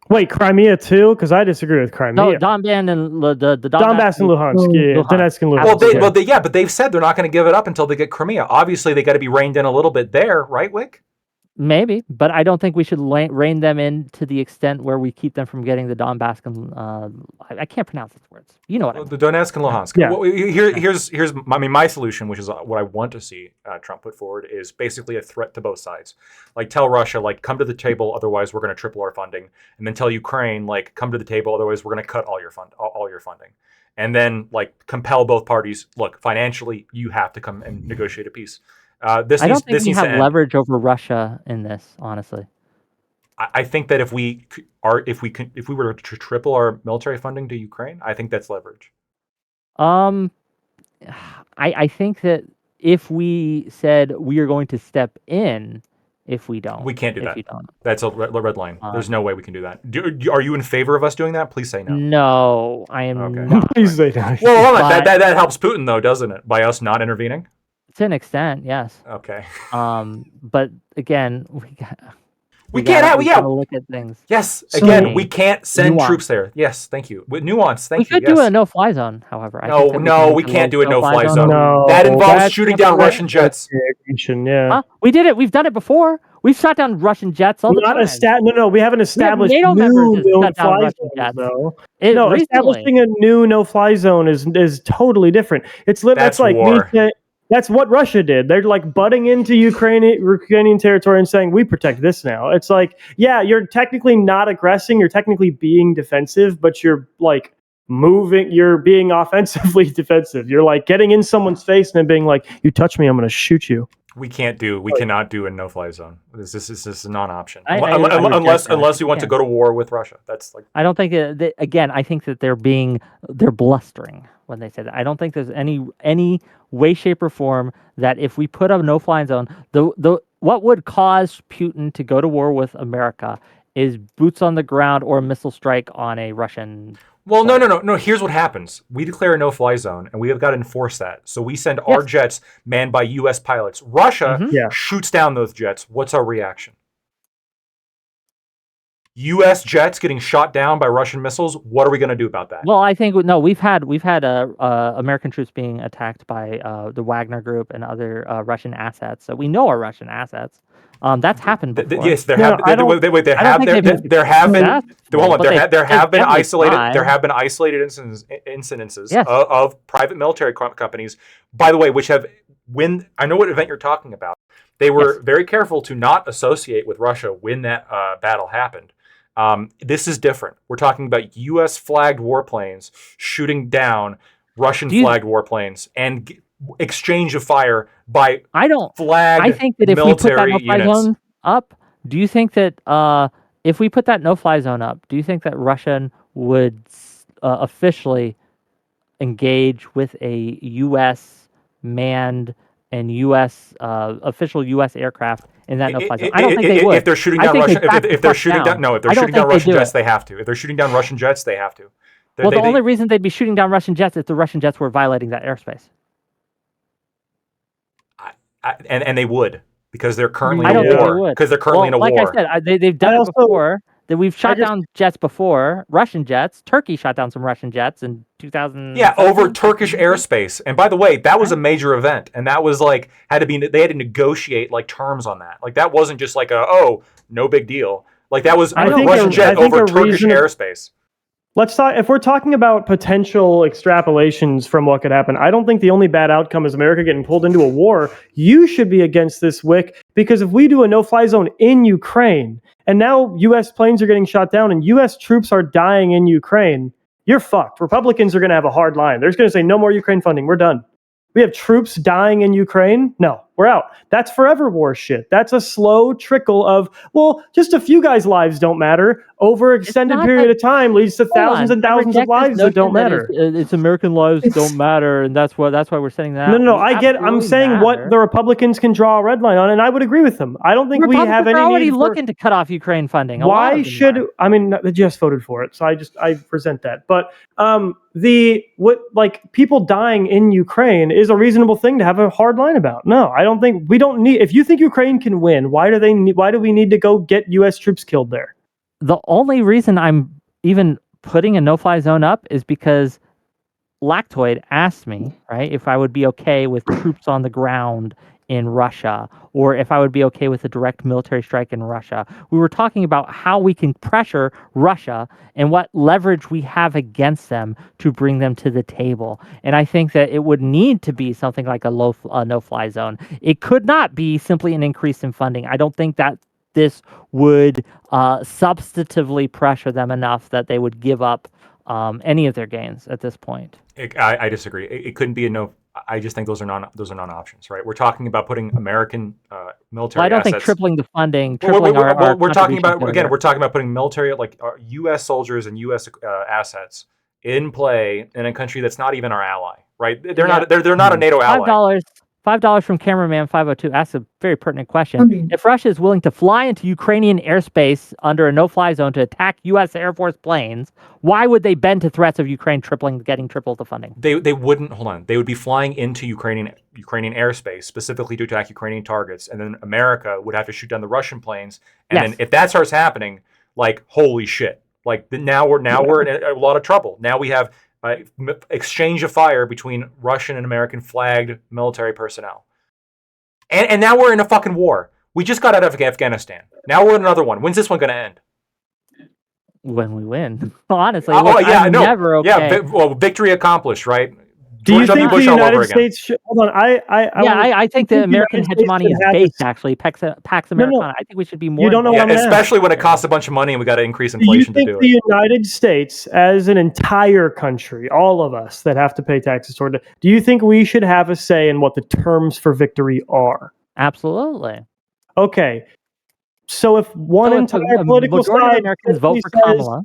Wait, Crimea too? Because I disagree with Crimea. No, Donbass and the Donbass and Luhansk. Yeah, Donetsk and Luhansk. But they've said they're not going to give it up until they get Crimea. Obviously, they got to be reined in a little bit there, right, Wick? Maybe, but I don't think we should rein them in to the extent where we keep them from getting the Donbass and I can't pronounce these words. You know what I mean. The Donetsk and Luhansk. Yeah. Well, here's my solution, which is what I want to see Trump put forward, is basically a threat to both sides. Like, tell Russia, like, come to the table, otherwise we're going to triple our funding, and then tell Ukraine, like, come to the table, otherwise we're going to cut all your funding, and then, like, compel both parties. Look, financially, you have to come and negotiate a peace. I don't think we have leverage over Russia in this, honestly. I think that if we were to triple our military funding to Ukraine, I think that's leverage. I think that if we said we are going to step in, if we don't, we can't do if that. You don't. That's a red line. There's no way we can do that. Are you in favor of us doing that? Please say no. No, I am Okay. not. Please say no. Well, that helps Putin though, doesn't it? By us not intervening. To an extent, yes. Okay. But again, we gotta look at things. Yes. So- Again, we can't send Nuance. troops there. Yes. Thank you. With nuance. Thank We you. could do a no-fly zone, however. I think that No, we do can't do a no-fly zone. zone. No, That involves that's shooting not down the Russian jets. Yeah. Huh? We did it. We've done it before. We've shot down Russian jets all the time. No, we haven't established NATO members new just shut down no-fly Russian zones, jets. though. Recently. Establishing a new no-fly zone is totally different. That's like war. That's what Russia did. They're like butting into Ukrainian territory and saying, we protect this now. It's like, yeah, you're technically not aggressing. You're technically being defensive, but you're like you're being offensively defensive. You're like getting in someone's face and then being like, you touch me, I'm going to shoot you. We cannot do a no-fly zone. This is a non-option. Unless Unless we want to go to war with Russia. That's like. I don't think again. I think that they're blustering when they say that. I don't think there's any way, shape, or form that if we put a no-fly zone, what would cause Putin to go to war with America is boots on the ground or a missile strike on a Russian. Well, no. Here's what happens. We declare a no-fly zone, and we have got to enforce that. So we send our jets manned by U.S. pilots. Russia shoots down those jets. What's our reaction? U.S. jets getting shot down by Russian missiles. What are we going to do about that? Well, I think we've had American troops being attacked by the Wagner Group and other Russian assets. So we know our Russian assets. That's happened before. Yes, there have been isolated incidences of private military companies, by the way, which have I know what event you're talking about. They were very careful to not associate with Russia when that battle happened. This is different. We're talking about U.S. flagged warplanes shooting down Russian flagged warplanes and exchange of fire by flagged I think that if we put that no-fly zone up, do you think that if we put that no-fly zone up, do you think that Russia would officially engage with a U.S. manned and U.S. Official U.S. aircraft in that no-fly zone? I don't think they would. If they're shooting down Russian jets, they have to. If they're shooting down Russian jets, they have to. The only reason they'd be shooting down Russian jets is if the Russian jets were violating that airspace. And they would, because they're currently in a war. Because they're currently in a war. Like I said, they've done it before. That we've shot down jets before, Russian jets. Turkey shot down some Russian jets in 2000. Yeah, over Turkish airspace. And by the way, that was a major event, and that was like they had to negotiate like terms on that. Like that wasn't just like no big deal. Like that was a Russian jet over Turkish airspace. Let's talk. If we're talking about potential extrapolations from what could happen, I don't think the only bad outcome is America getting pulled into a war. You should be against this, Wick, because if we do a no-fly zone in Ukraine, and now U.S. planes are getting shot down, and U.S. troops are dying in Ukraine, you're fucked. Republicans are going to have a hard line. They're just going to say, no more Ukraine funding. We're done. We have troops dying in Ukraine. No, we're out. That's forever war shit. That's a slow trickle of, well, just a few guys' lives don't matter. Over an extended period of time leads to thousands and thousands of lives that don't matter. It's American lives don't matter, and that's why we're sending that. No, I get. I'm saying what the Republicans can draw a red line on, and I would agree with them. I don't think we have any. Republicans are already looking to cut off Ukraine funding. Why should I mean? They just voted for it, so I present that. But people dying in Ukraine is a reasonable thing to have a hard line about. No, I don't think we don't need. If you think Ukraine can win, why do we need to go get U.S. troops killed there? The only reason I'm even putting a no-fly zone up is because Lactoid asked me, right, if I would be okay with troops on the ground in Russia, or if I would be okay with a direct military strike in Russia. We were talking about how we can pressure Russia and what leverage we have against them to bring them to the table. And I think that it would need to be something like a no-fly zone. It could not be simply an increase in funding. I don't think that this would substantively pressure them enough that they would give up any of their gains at this point. I disagree. It couldn't be a no. I just think those are non-options, right? We're talking about putting American military. Well, I don't assets. think tripling the funding. We're talking about We're talking about putting military, like U.S. soldiers and U.S. Assets in play in a country that's not even our ally, right? They're not a NATO ally. $5 from Cameraman 502 asks a very pertinent question. If Russia is willing to fly into Ukrainian airspace under a no-fly zone to attack U.S. Air Force planes, why would they bend to threats of Ukraine getting triple the funding? They wouldn't. Hold on. They would be flying into Ukrainian airspace specifically to attack Ukrainian targets, and then America would have to shoot down the Russian planes. And then if that starts happening, like holy shit! Like now we're in a lot of trouble. Now we have exchange of fire between Russian and American flagged military personnel. And now we're in a fucking war. We just got out of Afghanistan. Now we're in another one. When's this one going to end? When we win. Honestly, never okay. Yeah, victory accomplished, right? Do you think the United States should, hold on, I think the American hegemony is based, actually, Pax Americana. No. I think we should be more... You don't know what especially when it costs a bunch of money and we got to increase inflation to do it. Do you think the United States, as an entire country, all of us that have to pay taxes toward it, do you think we should have a say in what the terms for victory are? Absolutely. Okay. So if one entire political side... Americans vote for Kamala...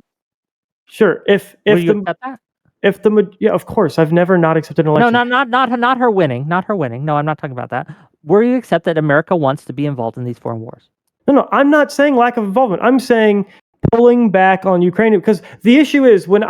Sure. Will you accept that? Of course, I've never not accepted an election. No, not her winning. Not her winning. No, I'm not talking about that. Will you accept that America wants to be involved in these foreign wars? No, I'm not saying lack of involvement. I'm saying pulling back on Ukraine, because the issue is when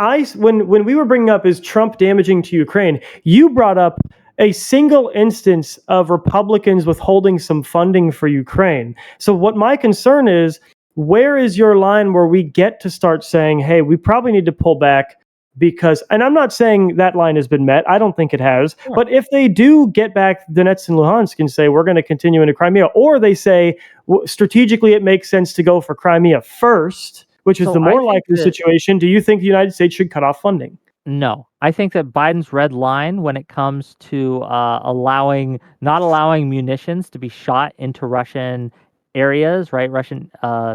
we were bringing up is Trump damaging to Ukraine, you brought up a single instance of Republicans withholding some funding for Ukraine. So what my concern is, where is your line where we get to start saying, hey, we probably need to pull back? Because, and I'm not saying that line has been met. I don't think it has. Sure. But if they do get back Donetsk and Luhansk and say, we're going to continue into Crimea, or they say, strategically, it makes sense to go for Crimea first, which is the more likely situation, do you think the United States should cut off funding? No. I think that Biden's red line when it comes to not allowing munitions to be shot into Russian areas, right? Russian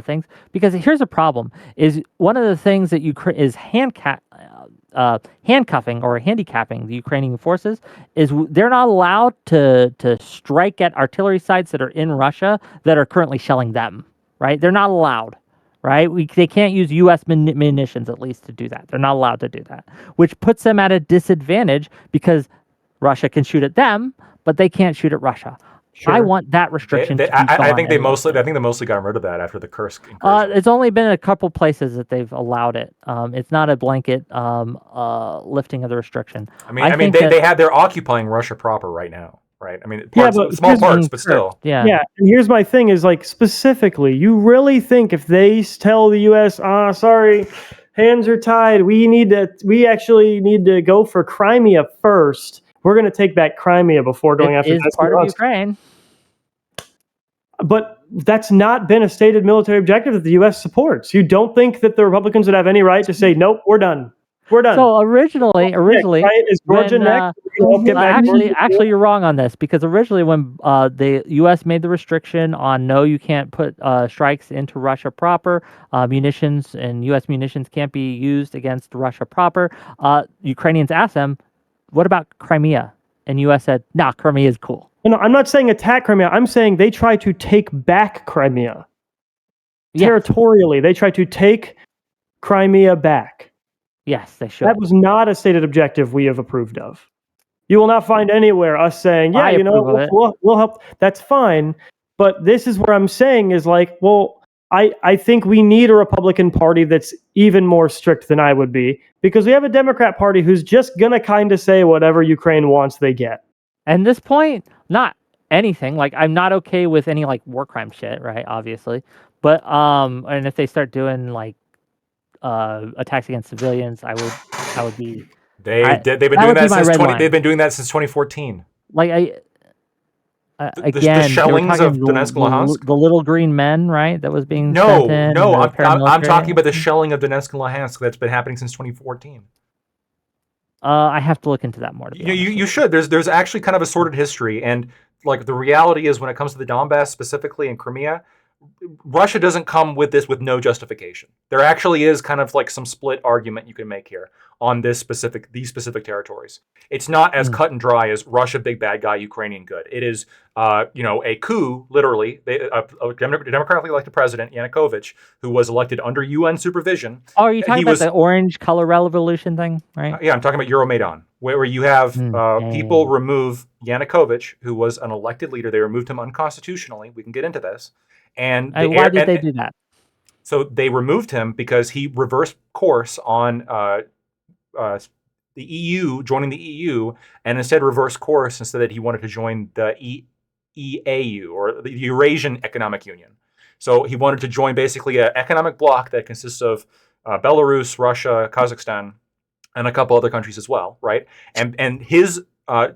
things. Because here's a problem: is one of the things that is handcuffing or handicapping the Ukrainian forces is they're not allowed to strike at artillery sites that are in Russia that are currently shelling them. Right? They're not allowed. Right? They can't use U.S. munitions, at least, to do that. They're not allowed to do that, which puts them at a disadvantage because Russia can shoot at them, but they can't shoot at Russia. Sure. I want that restriction to be gone. I think they mostly got rid of that after the Kursk incursion. It's only been a couple places that they've allowed it. It's not a blanket lifting of the restriction. They're occupying Russia proper right now. Right. I mean, small parts, but still. Yeah. And here's my thing is, like, specifically, you really think if they tell the U.S., sorry, hands are tied, we actually need to go for Crimea first. We're going to take back Crimea before going after It is part of Ukraine. But that's not been a stated military objective that the U.S. supports. You don't think that the Republicans would have any right to say, nope, we're done. We're done. So originally, right? Is Georgia when, next? We'll get back actually, you're wrong on this, because originally when the U.S. made the restriction on no, you can't put strikes into Russia proper, munitions and U.S. munitions can't be used against Russia proper. Ukrainians asked them, "What about Crimea?" And U.S. said, "Nah, Crimea is cool." No, I'm not saying attack Crimea. I'm saying they try to take back Crimea. Yes. Territorially, they try to take Crimea back. Yes, they should. That was not a stated objective we have approved of. You will not find anywhere us saying, yeah, I approve of it. we'll help. That's fine. But this is where I'm saying is like, well, I think we need a Republican Party that's even more strict than I would be, because we have a Democrat Party who's just going to kind of say whatever Ukraine wants, they get. At this point, not anything. Like, I'm not okay with any like war crime shit, right? Obviously. But and if they start doing like attacks against civilians, I would be They've been that doing would be that my since red 20. line. They've been doing that since 2014. like again, the shellings they were of talking Donetsk and Luhansk. the little green men, right? That was being No, sent in. no, the I'm paramilitary. talking about the shelling of Donetsk and Luhansk that's been happening since 2014. I have to look into that more. To be honest with You should. There's actually kind of a sordid history, and like the reality is when it comes to the Donbass specifically in Crimea, Russia doesn't come with this with no justification. There actually is kind of like some split argument you can make here on these specific territories. It's not as cut and dry as Russia big bad guy, Ukrainian good. It is a coup, literally. A democratically elected president, Yanukovych, who was elected under UN supervision. Oh, are you talking about the orange color revolution thing, right? Yeah, I'm talking about Euromaidan, where you have people remove Yanukovych, who was an elected leader. They removed him unconstitutionally. We can get into this. And why did they do that? So they removed him because he reversed course on the EU, joining the EU, and instead reversed course and said that he wanted to join the EAU, or the Eurasian Economic Union. So he wanted to join basically an economic bloc that consists of Belarus, Russia, Kazakhstan, and a couple other countries as well, right? And his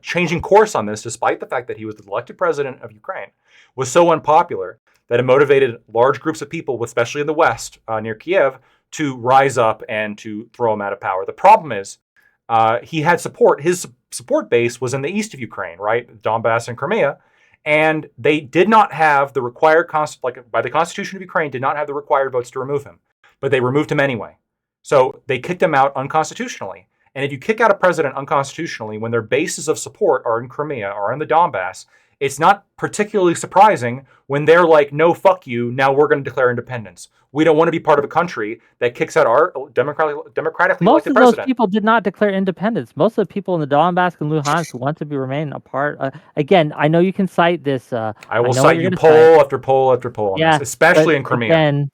changing course on this, despite the fact that he was the elected president of Ukraine, was so unpopular that it motivated large groups of people, especially in the West, near Kiev, to rise up and to throw him out of power. The problem is he had support. His support base was in the east of Ukraine, right? Donbass and Crimea. And they did not have the required, by the Constitution of Ukraine, did not have the required votes to remove him. But they removed him anyway. So they kicked him out unconstitutionally. And if you kick out a president unconstitutionally when their bases of support are in Crimea or in the Donbass, it's not particularly surprising when they're like, no, fuck you, now we're going to declare independence. We don't want to be part of a country that kicks out our democratically Most elected of president. those people did not declare independence. Most of the people in the Donbass and Luhansk want to remain a part. Again, I know you can cite this. I will cite you poll after poll after poll on this, especially in Crimea. Again,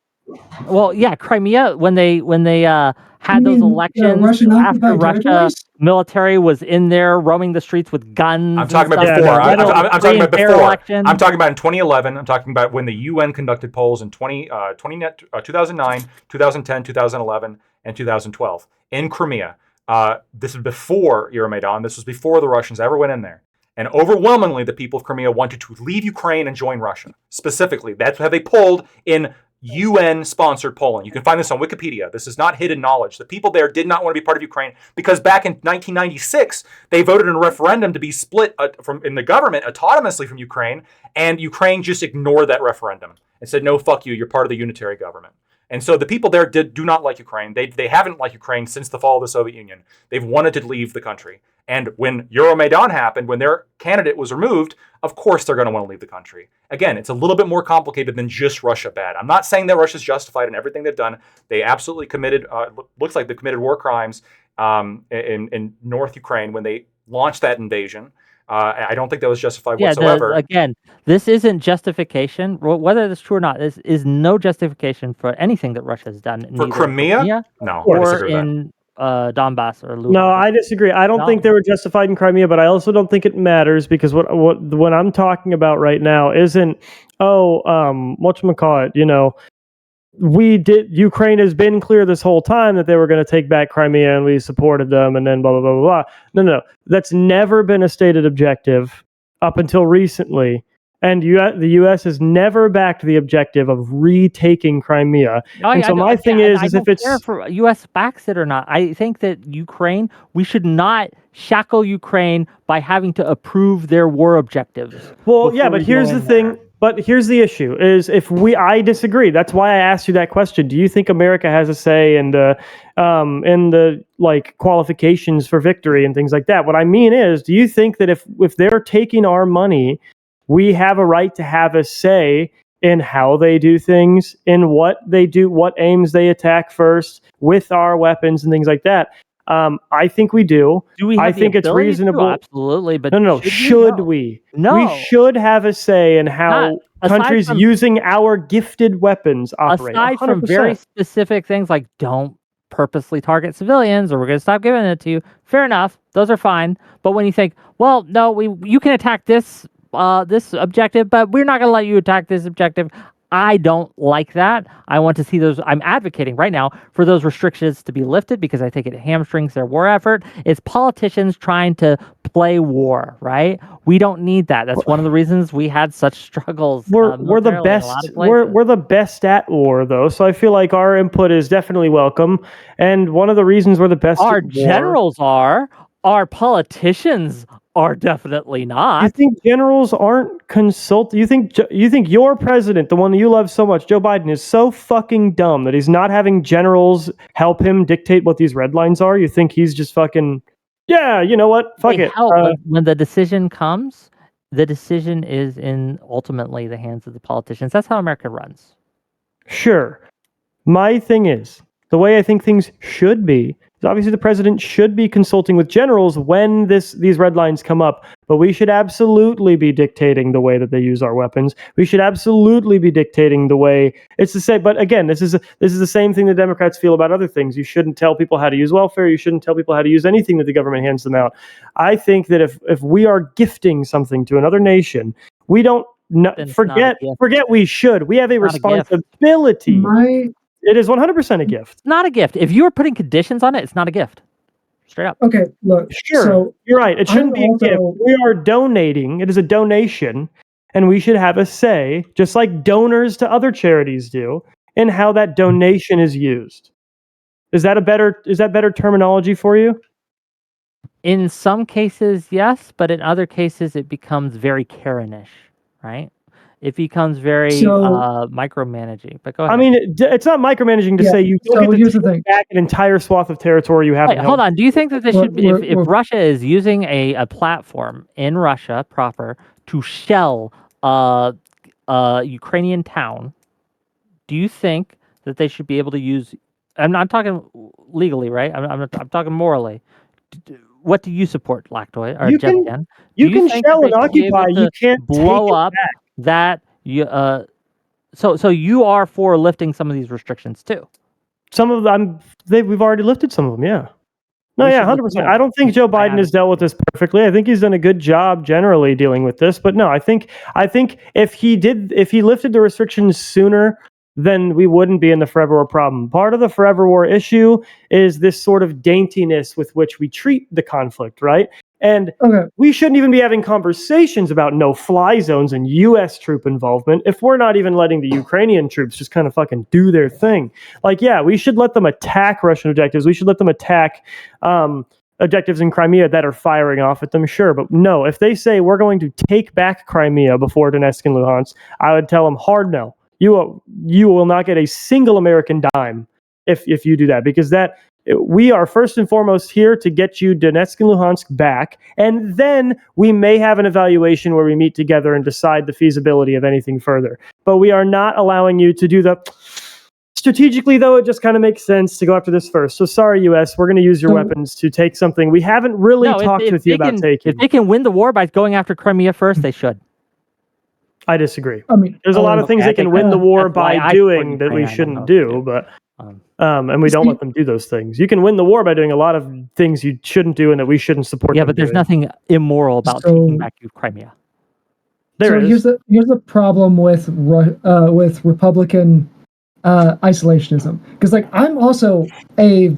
Crimea, when they had those elections after Russia military was in there roaming the streets with guns. I'm talking about before. I'm talking about before. I'm talking about in 2011. I'm talking about when the UN conducted polls in 2009, 2010, 2011, and 2012 in Crimea. This is before Euromaidan. This was before the Russians ever went in there. And overwhelmingly, the people of Crimea wanted to leave Ukraine and join Russia. Specifically, that's how they polled in UN-sponsored polling. You can find this on Wikipedia. This is not hidden knowledge. The people there did not want to be part of Ukraine because back in 1996, they voted in a referendum to be split in the government autonomously from Ukraine, and Ukraine just ignored that referendum and said, no, fuck you, you're part of the unitary government. And so the people there do not like Ukraine. They haven't liked Ukraine since the fall of the Soviet Union. They've wanted to leave the country. And when Euromaidan happened, when their candidate was removed, of course they're going to want to leave the country. Again, it's a little bit more complicated than just Russia bad. I'm not saying that Russia's justified in everything they've done. They absolutely committed, looks like they committed war crimes in North Ukraine when they launched that invasion. I don't think that was justified whatsoever. Again, this isn't justification. Whether it's true or not, this is no justification for anything that Russia has done. For Crimea? No. Or in Donbass or Luhansk. No, I disagree. I don't think they were justified in Crimea, but I also don't think it matters because what I'm talking about right now isn't, whatchamacallit, Ukraine has been clear this whole time that they were going to take back Crimea and we supported them and then blah, blah, blah, blah, blah. No. That's never been a stated objective up until recently. And the U.S. has never backed the objective of retaking Crimea. And so my thing is I if don't care it's if U.S. backs it or not. I think that Ukraine, we should not shackle Ukraine by having to approve their war objectives. well, yeah, before but we here's go the in thing. there. But here's the issue: is I disagree. That's why I asked you that question. Do you think America has a say in the like qualifications for victory and things like that? What I mean is, do you think that if they're taking our money, we have a right to have a say in how they do things, in what they do, what aims they attack first with our weapons and things like that? I think we do. Do we have I the think it's ability to? reasonable. Absolutely, but No. Should we? No. We should have a say in how Not- aside countries from- using our gifted weapons operate. Aside from 100%. very specific things like don't purposely target civilians or we're going to stop giving it to you, fair enough. Those are fine. But when you think, well, no, you can attack this this objective, but we're not going to let you attack this objective. I don't like that. I want to see those. I'm advocating right now for those restrictions to be lifted because I think it hamstrings their war effort. It's politicians trying to play war, right? We don't need that. That's one of the reasons we had such struggles. We're the militarily in a best. lot of places. We're the best at war, though. So I feel like our input is definitely welcome. And one of the reasons we're the best. Our at war, generals are. Our politicians are definitely not. You think generals aren't consult? You think your president, the one that you love so much, Joe Biden, is so fucking dumb that he's not having generals help him dictate what these red lines are? You think he's just fucking, yeah, you know what? Fuck They it. help, but when the decision comes, the decision is in ultimately the hands of the politicians. That's how America runs. Sure. My thing is, the way I think things should be, is obviously the president should be consulting with generals when these red lines come up, but we should absolutely be dictating the way that they use our weapons. We should absolutely be dictating the way it's the same. But again, this is the same thing the Democrats feel about other things. You shouldn't tell people how to use welfare. You shouldn't tell people how to use anything that the government hands them out. I think that if we are gifting something to another nation, we don't forget we should. We have a responsibility. It is 100% a gift. It's not a gift. If you are putting conditions on it, it's not a gift. Straight up. Okay, look. Sure, So you're right. It shouldn't be a gift. We are donating. It is a donation, and we should have a say, just like donors to other charities do, in how that donation is used. Is that better terminology for you? In some cases, yes, but in other cases, it becomes very Karenish, right? It becomes very micromanaging. But go ahead. I mean, it's not micromanaging to say you don't get to take back an entire swath of territory you haven't held. Hold on. Do you think that this should be, if Russia is using a platform in Russia proper to shell a Ukrainian town, do you think that they should be able to use? I'm not talking legally, right? I'm talking morally. What do you support, Lactoid or Jeffcan? You can shell and occupy. You can't blow take up that. So you are for lifting some of these restrictions too? Some of them, we've already lifted some of them. Yeah. No, yeah, 100%. I don't think Joe Biden has dealt with this perfectly. I think he's done a good job generally dealing with this. But no, I think if he lifted the restrictions sooner, then we wouldn't be in the forever war problem. Part of the forever war issue is this sort of daintiness with which we treat the conflict, right? And we shouldn't even be having conversations about no-fly zones and U.S. troop involvement if we're not even letting the Ukrainian troops just kind of fucking do their thing. Like, yeah, we should let them attack Russian objectives. We should let them attack objectives in Crimea that are firing off at them, sure. But no, if they say we're going to take back Crimea before Donetsk and Luhansk, I would tell them hard no. You will not get a single American dime if you do that, because we are first and foremost here to get you Donetsk and Luhansk back, and then we may have an evaluation where we meet together and decide the feasibility of anything further. But we are not allowing you to do strategically, though, it just kind of makes sense to go after this first. So sorry, U.S., we're going to use your weapons to take something we haven't really talked with you about taking. If they can win the war by going after Crimea first, they should. I disagree. I mean, there's a lot of things they can win the war by doing that we shouldn't do, but and we don't let them do those things. You can win the war by doing a lot of things you shouldn't do and that we shouldn't support. Yeah, but there's nothing immoral about taking back Crimea. Here's the problem with Republican isolationism, because like I'm also a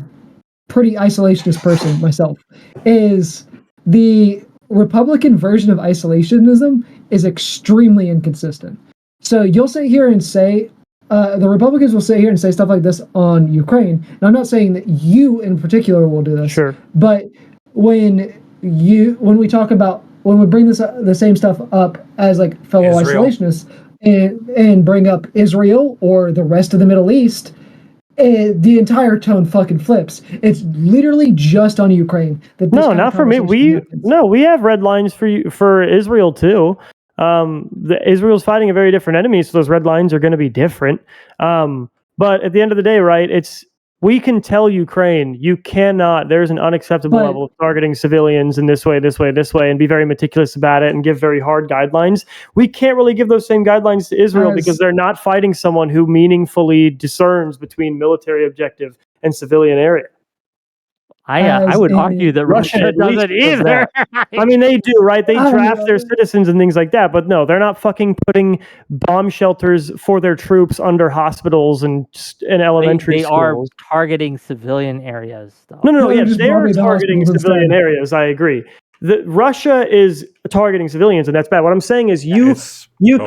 pretty isolationist person myself. Is the Republican version of isolationism is extremely inconsistent. So you'll sit here and say, the Republicans will sit here and say stuff like this on Ukraine. And I'm not saying that you in particular will do this. Sure. But when we talk about, when we bring the same stuff up as like fellow Israel. isolationists and bring up Israel or the rest of the Middle East, the entire tone fucking flips. It's literally just on Ukraine. No, not for me. We have red lines for Israel too. Israel's fighting a very different enemy, so those red lines are going to be different. But at the end of the day, right? We can tell Ukraine, you cannot. There's an unacceptable level of targeting civilians in this way, and be very meticulous about it and give very hard guidelines. We can't really give those same guidelines to Israel because they're not fighting someone who meaningfully discerns between military objective and civilian area. I would argue that Russia doesn't either. I mean, they do, right? They draft their citizens and things like that, but no, they're not fucking putting bomb shelters for their troops under hospitals and elementary schools. They are targeting civilian areas, though. No, yes, they are targeting civilian areas. I agree. Russia is targeting civilians, and that's bad. What I'm saying is you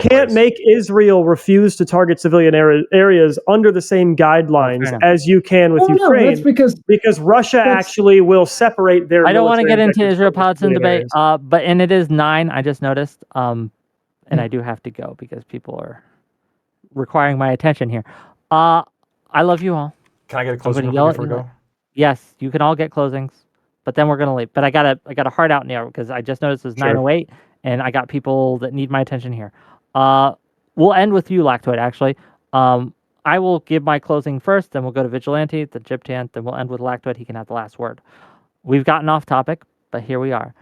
can't make Israel refuse to target civilian areas under the same guidelines as you can with Ukraine. No, that's because Russia actually will separate their. I don't want to get into Israel-Palestine debate, but it is 9. I just noticed, and I do have to go because people are requiring my attention here. I love you all. Can I get a closing before we go? Yes, you can all get closings. But then we're gonna leave. But I got a heart out now because I just noticed it's 9:08, and I got people that need my attention here. We'll end with you, Lactoid. Actually, I will give my closing first. Then we'll go to Vigilante, then Gyptan, then we'll end with Lactoid. He can have the last word. We've gotten off topic, but here we are.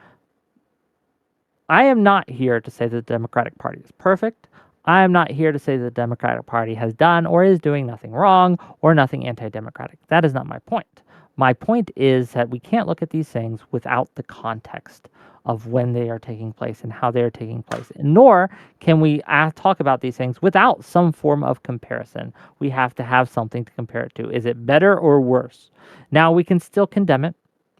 I am not here to say that the Democratic Party is perfect. I am not here to say that the Democratic Party has done or is doing nothing wrong or nothing anti-democratic. That is not my point. My point is that we can't look at these things without the context of when they are taking place and how they are taking place. Nor can we talk about these things without some form of comparison. We have to have something to compare it to. Is it better or worse? Now, we can still condemn it,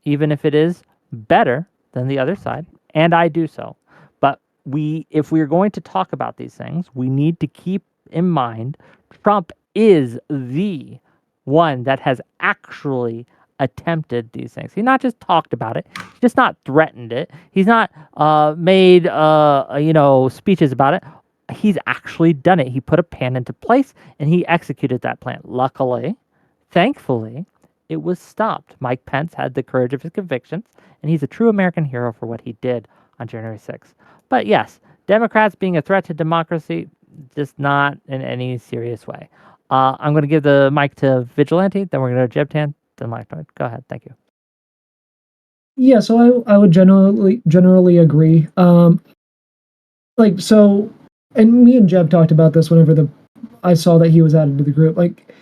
even if it is better than the other side, and I do so. But if we're going to talk about these things, we need to keep in mind Trump is the one that has actually attempted these things. He's not just talked about it. He's just not threatened it. He's not made speeches about it. He's actually done it. He put a plan into place and he executed that plan. Luckily, thankfully, it was stopped. Mike Pence had the courage of his convictions, and he's a true American hero for what he did on January 6th. But yes, Democrats being a threat to democracy, just not in any serious way. I'm going to give the mic to Vigilante, then we're going to go to Gyptan, then Lactoid. Go ahead. Thank you. Yeah, so I would generally agree. And me and Jeb talked about this whenever I saw that he was added to the group. Like,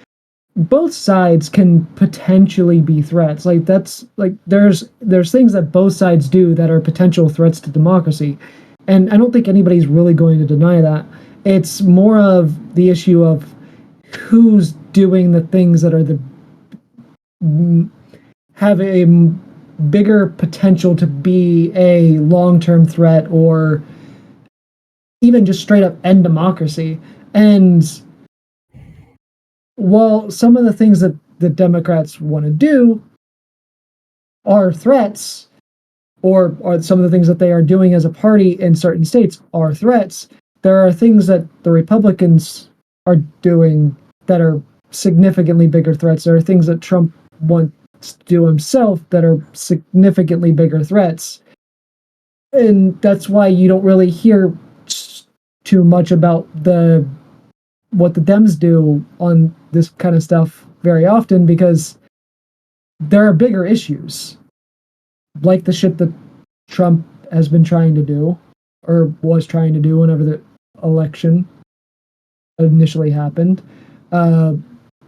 both sides can potentially be threats. Like, that's like there's things that both sides do that are potential threats to democracy, and I don't think anybody's really going to deny that. It's more of the issue of who's doing the things that are have a bigger potential to be a long-term threat or even just straight up end democracy. And while some of the things that the Democrats want to do are threats, or some of the things that they are doing as a party in certain states are threats, there are things that the Republicans are doing that are significantly bigger threats. There are things that Trump wants to do himself that are significantly bigger threats. And that's why you don't really hear too much about what the Dems do on this kind of stuff very often, because there are bigger issues, like the shit that Trump has been trying to do, or was trying to do whenever the election initially happened.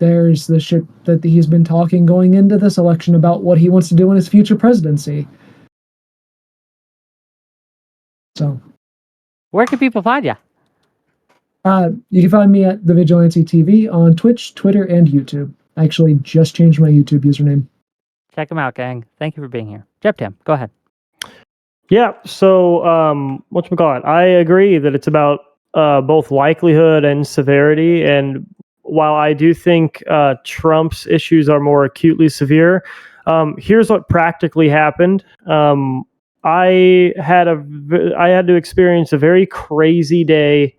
There's the shit that he's been talking going into this election about what he wants to do in his future presidency. So, where can people find you? You can find me at The Vigilante TV on Twitch, Twitter, and YouTube. I actually just changed my YouTube username. Check them out, gang. Thank you for being here. Gyptan, go ahead. Yeah. So, whatchamacallit? I agree that it's about both likelihood and severity. And while I do think Trump's issues are more acutely severe, here's what practically happened. I had to experience a very crazy day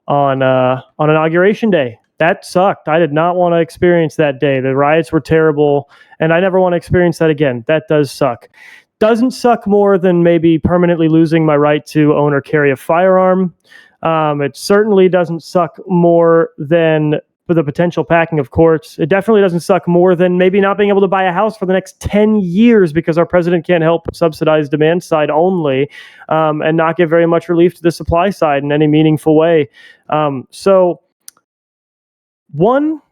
on inauguration day. That sucked. I did not want to experience that day. The riots were terrible, and I never want to experience that again. That does suck. Doesn't suck more than maybe permanently losing my right to own or carry a firearm. It certainly doesn't suck more than for the potential packing of courts. It definitely doesn't suck more than maybe not being able to buy a house for the next 10 years because our president can't help subsidize demand side only, and not give very much relief to the supply side in any meaningful way. So, one,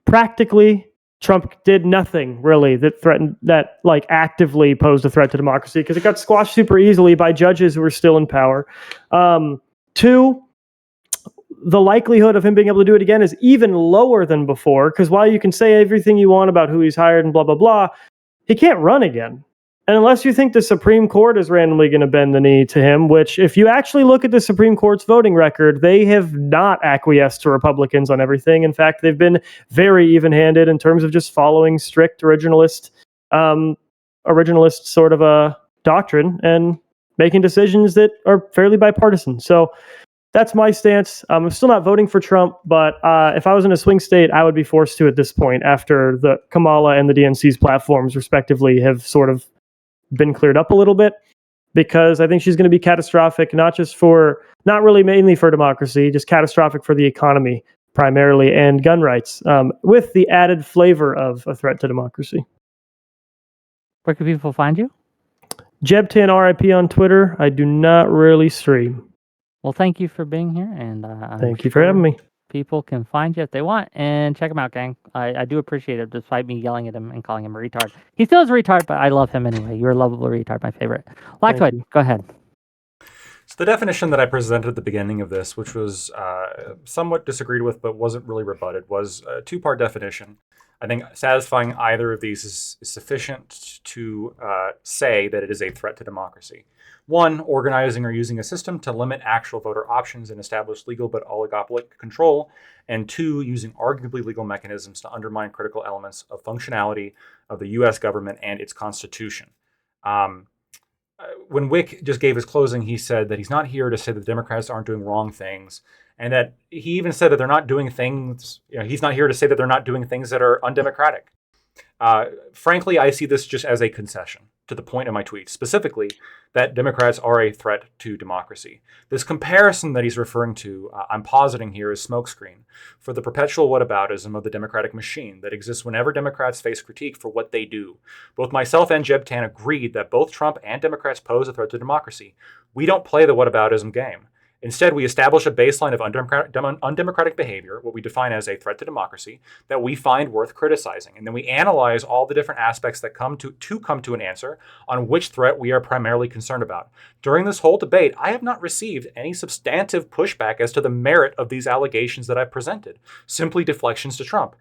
practically, Trump did nothing really that like actively posed a threat to democracy because it got squashed super easily by judges who were still in power. Two, the likelihood of him being able to do it again is even lower than before because while you can say everything you want about who he's hired and blah, blah, blah, he can't run again. And unless you think the Supreme Court is randomly going to bend the knee to him, which if you actually look at the Supreme Court's voting record, they have not acquiesced to Republicans on everything. In fact, they've been very even-handed in terms of just following strict originalist sort of a doctrine and making decisions that are fairly bipartisan. So that's my stance. I'm still not voting for Trump, but if I was in a swing state, I would be forced to at this point after the Kamala and the DNC's platforms, respectively, have sort of been cleared up a little bit, because I think she's going to be catastrophic, not really mainly for democracy, just catastrophic for the economy primarily and gun rights, with the added flavor of a threat to democracy. Where can people find you? Jeb10 RIP on Twitter. I do not really stream. Well, thank you for being here, and Thank you for having me. People can find you if they want, and check him out, gang. I do appreciate it, despite me yelling at him and calling him a retard. He still is a retard, but I love him anyway. You're a lovable retard, my favorite. Lactoid, go ahead. So the definition that I presented at the beginning of this, which was somewhat disagreed with but wasn't really rebutted, was a two-part definition. I think satisfying either of these is sufficient to say that it is a threat to democracy. One, organizing or using a system to limit actual voter options and establish legal but oligopolic control. And two, using arguably legal mechanisms to undermine critical elements of functionality of the U.S. government and its constitution. When Wick just gave his closing, he said that he's not here to say that the Democrats aren't doing wrong things. And that he even said that they're not doing things, he's not here to say that they're not doing things that are undemocratic. Frankly, I see this just as a concession to the point of my tweet, specifically that Democrats are a threat to democracy. This comparison that he's referring to, I'm positing here, is smokescreen for the perpetual whataboutism of the Democratic machine that exists whenever Democrats face critique for what they do. Both myself and Jeb Tan agreed that both Trump and Democrats pose a threat to democracy. We don't play the whataboutism game. Instead, we establish a baseline of undemocratic behavior, what we define as a threat to democracy, that we find worth criticizing. And then we analyze all the different aspects that come to an answer on which threat we are primarily concerned about. During this whole debate, I have not received any substantive pushback as to the merit of these allegations that I've presented, simply deflections to Trump.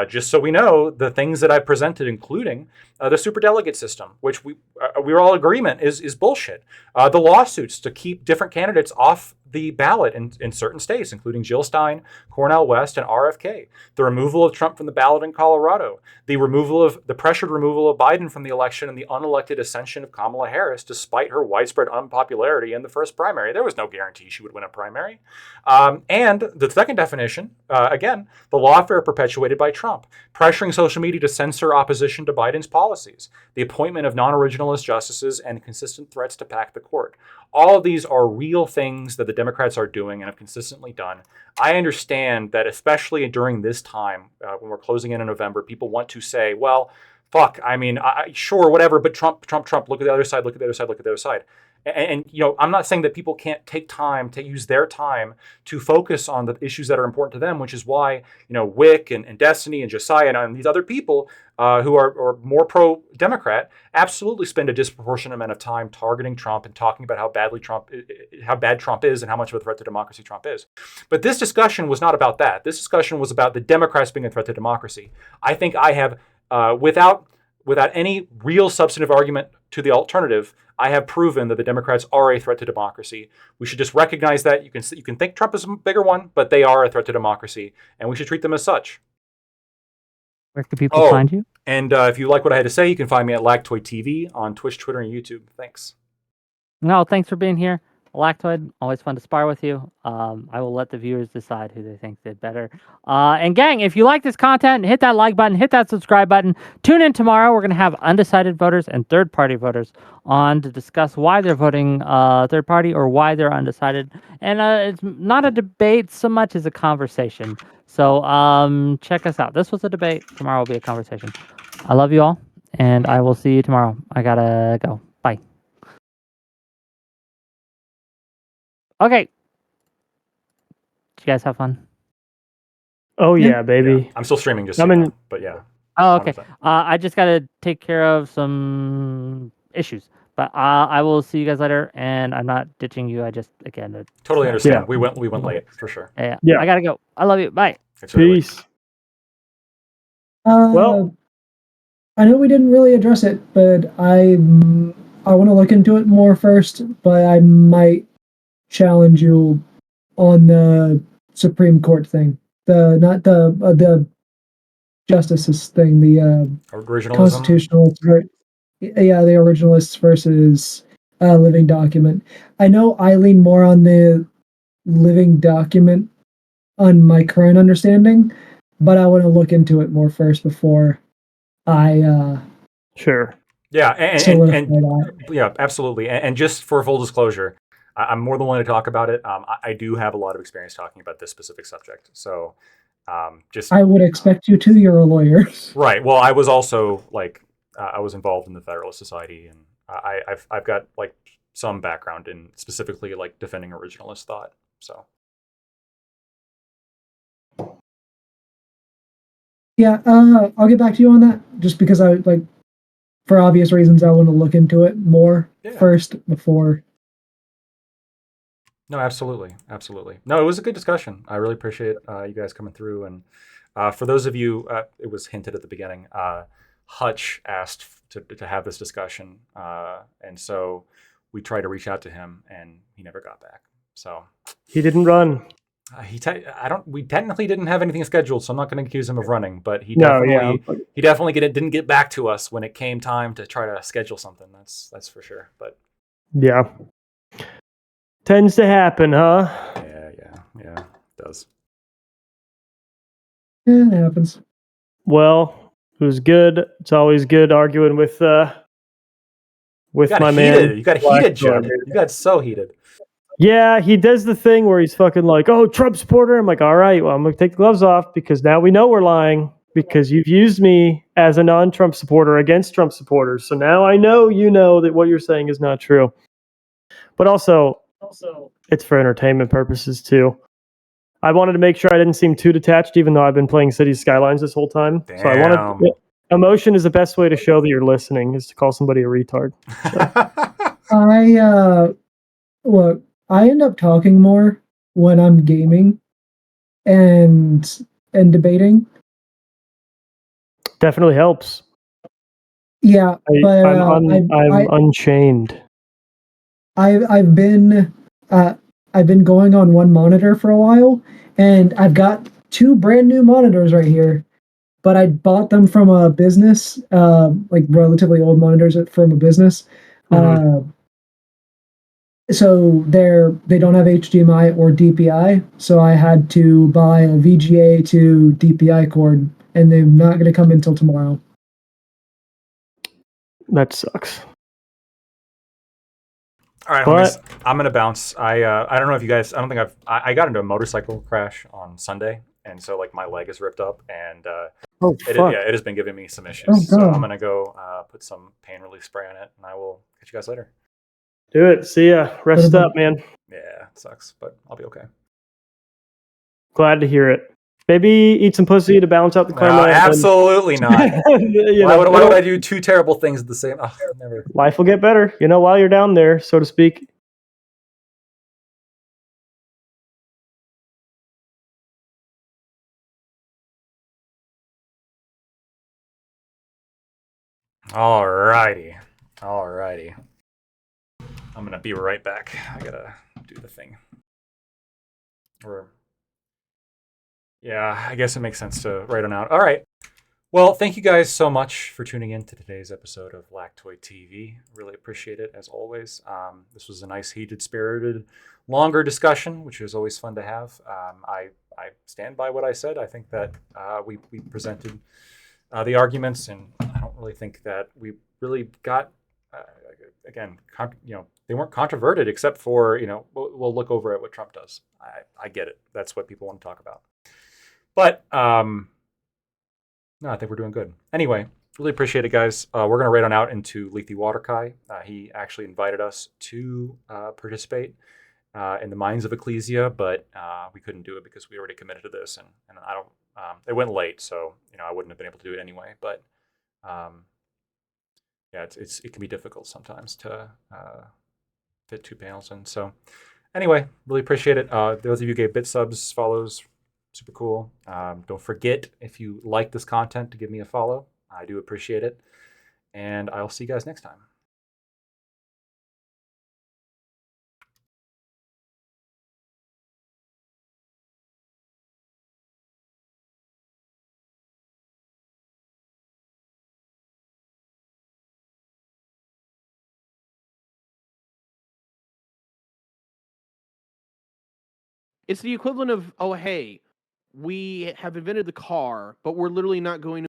Just so we know, the things that I've presented, including the superdelegate system, which we're all agreement is bullshit. The lawsuits to keep different candidates off the ballot in certain states, including Jill Stein, Cornel West, and RFK. The removal of Trump from the ballot in Colorado. The pressured removal of Biden from the election and the unelected ascension of Kamala Harris, despite her widespread unpopularity in the first primary. There was no guarantee she would win a primary. And the second definition, again, the lawfare perpetuated by Trump, pressuring social media to censor opposition to Biden's policies, the appointment of non-originalist justices, and consistent threats to pack the court. All of these are real things that the Democrats are doing and have consistently done. I understand that, especially during this time, when we're closing in November, people want to say, well, fuck, I mean, sure, whatever, but Trump, look at the other side, look at the other side, look at the other side. And I'm not saying that people can't take time to use their time to focus on the issues that are important to them, which is why, Wick and Destiny and Josiah and these other people who are more pro-Democrat absolutely spend a disproportionate amount of time targeting Trump and talking about how bad Trump is and how much of a threat to democracy Trump is. But this discussion was not about that. This discussion was about the Democrats being a threat to democracy. I think I have, without without any real substantive argument to the alternative, I have proven that the Democrats are a threat to democracy. We should just recognize that. You can think Trump is a bigger one, but they are a threat to democracy, and we should treat them as such. Where can people find you? And if you like what I had to say, you can find me at Lactoid TV on Twitch, Twitter, and YouTube. Thanks. No, thanks for being here. Lactoid, always fun to spar with you. I will let the viewers decide who they think did better. And gang, if you like this content, hit that like button, hit that subscribe button. Tune in tomorrow. We're going to have undecided voters and third-party voters on to discuss why they're voting third party or why they're undecided. And it's not a debate so much as a conversation. So check us out. This was a debate. Tomorrow will be a conversation. I love you all, and I will see you tomorrow. I got to go. Bye. Okay. Did you guys have fun? Oh yeah, baby. Yeah. I'm still streaming, just I'm so you in- know, but yeah. Oh, okay. 100%. I just got to take care of some issues. But I will see you guys later, and I'm not ditching you. I just, again... Totally understand. Yeah. We went late, for sure. Yeah. Yeah. I got to go. I love you. Bye. It's really late. Peace. Well, I know we didn't really address it, but I want to look into it more first. But I might challenge you on the Supreme Court thing, not the justices thing, the Originalism. constitutional, yeah, the originalists versus living document. I know I lean more on the living document on my current understanding, but I want to look into it more first before I Sure. Yeah, and solidify that. yeah, absolutely. And just for full disclosure, I'm more than willing to talk about it. I do have a lot of experience talking about this specific subject. So just I would expect you to. You're a lawyer. right. Well, I was also like I was involved in the Federalist Society, and I've got like some background in specifically like defending originalist thought. So Yeah, I'll get back to you on that. Just because I like, for obvious reasons, I want to look into it more first before. no, absolutely, absolutely. No, it was a good discussion. I really appreciate you guys coming through. And for those of you, it was hinted at the beginning. Hutch asked to have this discussion, and so we tried to reach out to him, and he never got back. So He didn't run. we technically didn't have anything scheduled, so I'm not going to accuse him of running. But he No, definitely didn't get back to us when it came time to try to schedule something. That's for sure. But Yeah. Tends to happen, huh? yeah, it does. It happens. Well, it was good. It's always good arguing with You got my heated. man. You got Black heated, Jeb. Dog. You got so heated. Yeah, he does the thing where he's fucking like, "Oh, Trump supporter." I'm like, "All right, well, I'm gonna take the gloves off because now we know we're lying because you've used me as a non-Trump supporter against Trump supporters. So now I know you know that what you're saying is not true." But also, it's for entertainment purposes too. I wanted to make sure I didn't seem too detached, even though I've been playing Cities Skylines this whole time. Damn. So I wanted emotion is the best way to show that you're listening is to call somebody a retard. Look, I end up talking more when I'm gaming and debating. Definitely helps. Yeah, but I'm unchained. I've been going on one monitor for a while, and I've got two brand new monitors right here, but I bought them from a business, like relatively old monitors from a business. So they don't have HDMI or DPI, so I had to buy a VGA to DPI cord, and they're not going to come until tomorrow. That sucks. All right, homies, I'm gonna bounce. I don't know if you guys. I don't think I got into a motorcycle crash on Sunday, and so like my leg is ripped up, and it has been giving me some issues. Oh, so God. I'm gonna go put some pain relief spray on it, and I will catch you guys later. Do it. See ya. Rest up, man. Yeah, it sucks, but I'll be okay. Glad to hear it. Maybe eat some pussy to balance out the No, karma. absolutely not. Why would I do two terrible things at the same? Oh, never. Life will get better, while you're down there, so to speak. Alrighty. Alrighty. I'm going to be right back. I got to do the thing. Yeah, I guess it makes sense to write on out. All right. Well, thank you guys so much for tuning in to today's episode of Lactoid TV. Really appreciate it, as always. This was a nice, heated, spirited, longer discussion, which is always fun to have. I stand by what I said. I think that we presented the arguments, and I don't really think that we really got, again, they weren't controverted except for, we'll look over at what Trump does. I get it. That's what people want to talk about. But no, I think we're doing good. Anyway, really appreciate it, guys. We're going to raid on out into Lethe Waterkai. He actually invited us to participate in the Minds of Ecclesia, but we couldn't do it because we already committed to this, and I don't. It went late, so I wouldn't have been able to do it anyway. But yeah, it can be difficult sometimes to fit two panels in. So anyway, really appreciate it. Those of you who gave bit subs, follows. Super cool. Don't forget, if you like this content, to give me a follow. I do appreciate it. And I'll see you guys next time. It's the equivalent of, oh, hey, we have invented the car, but we're literally not going to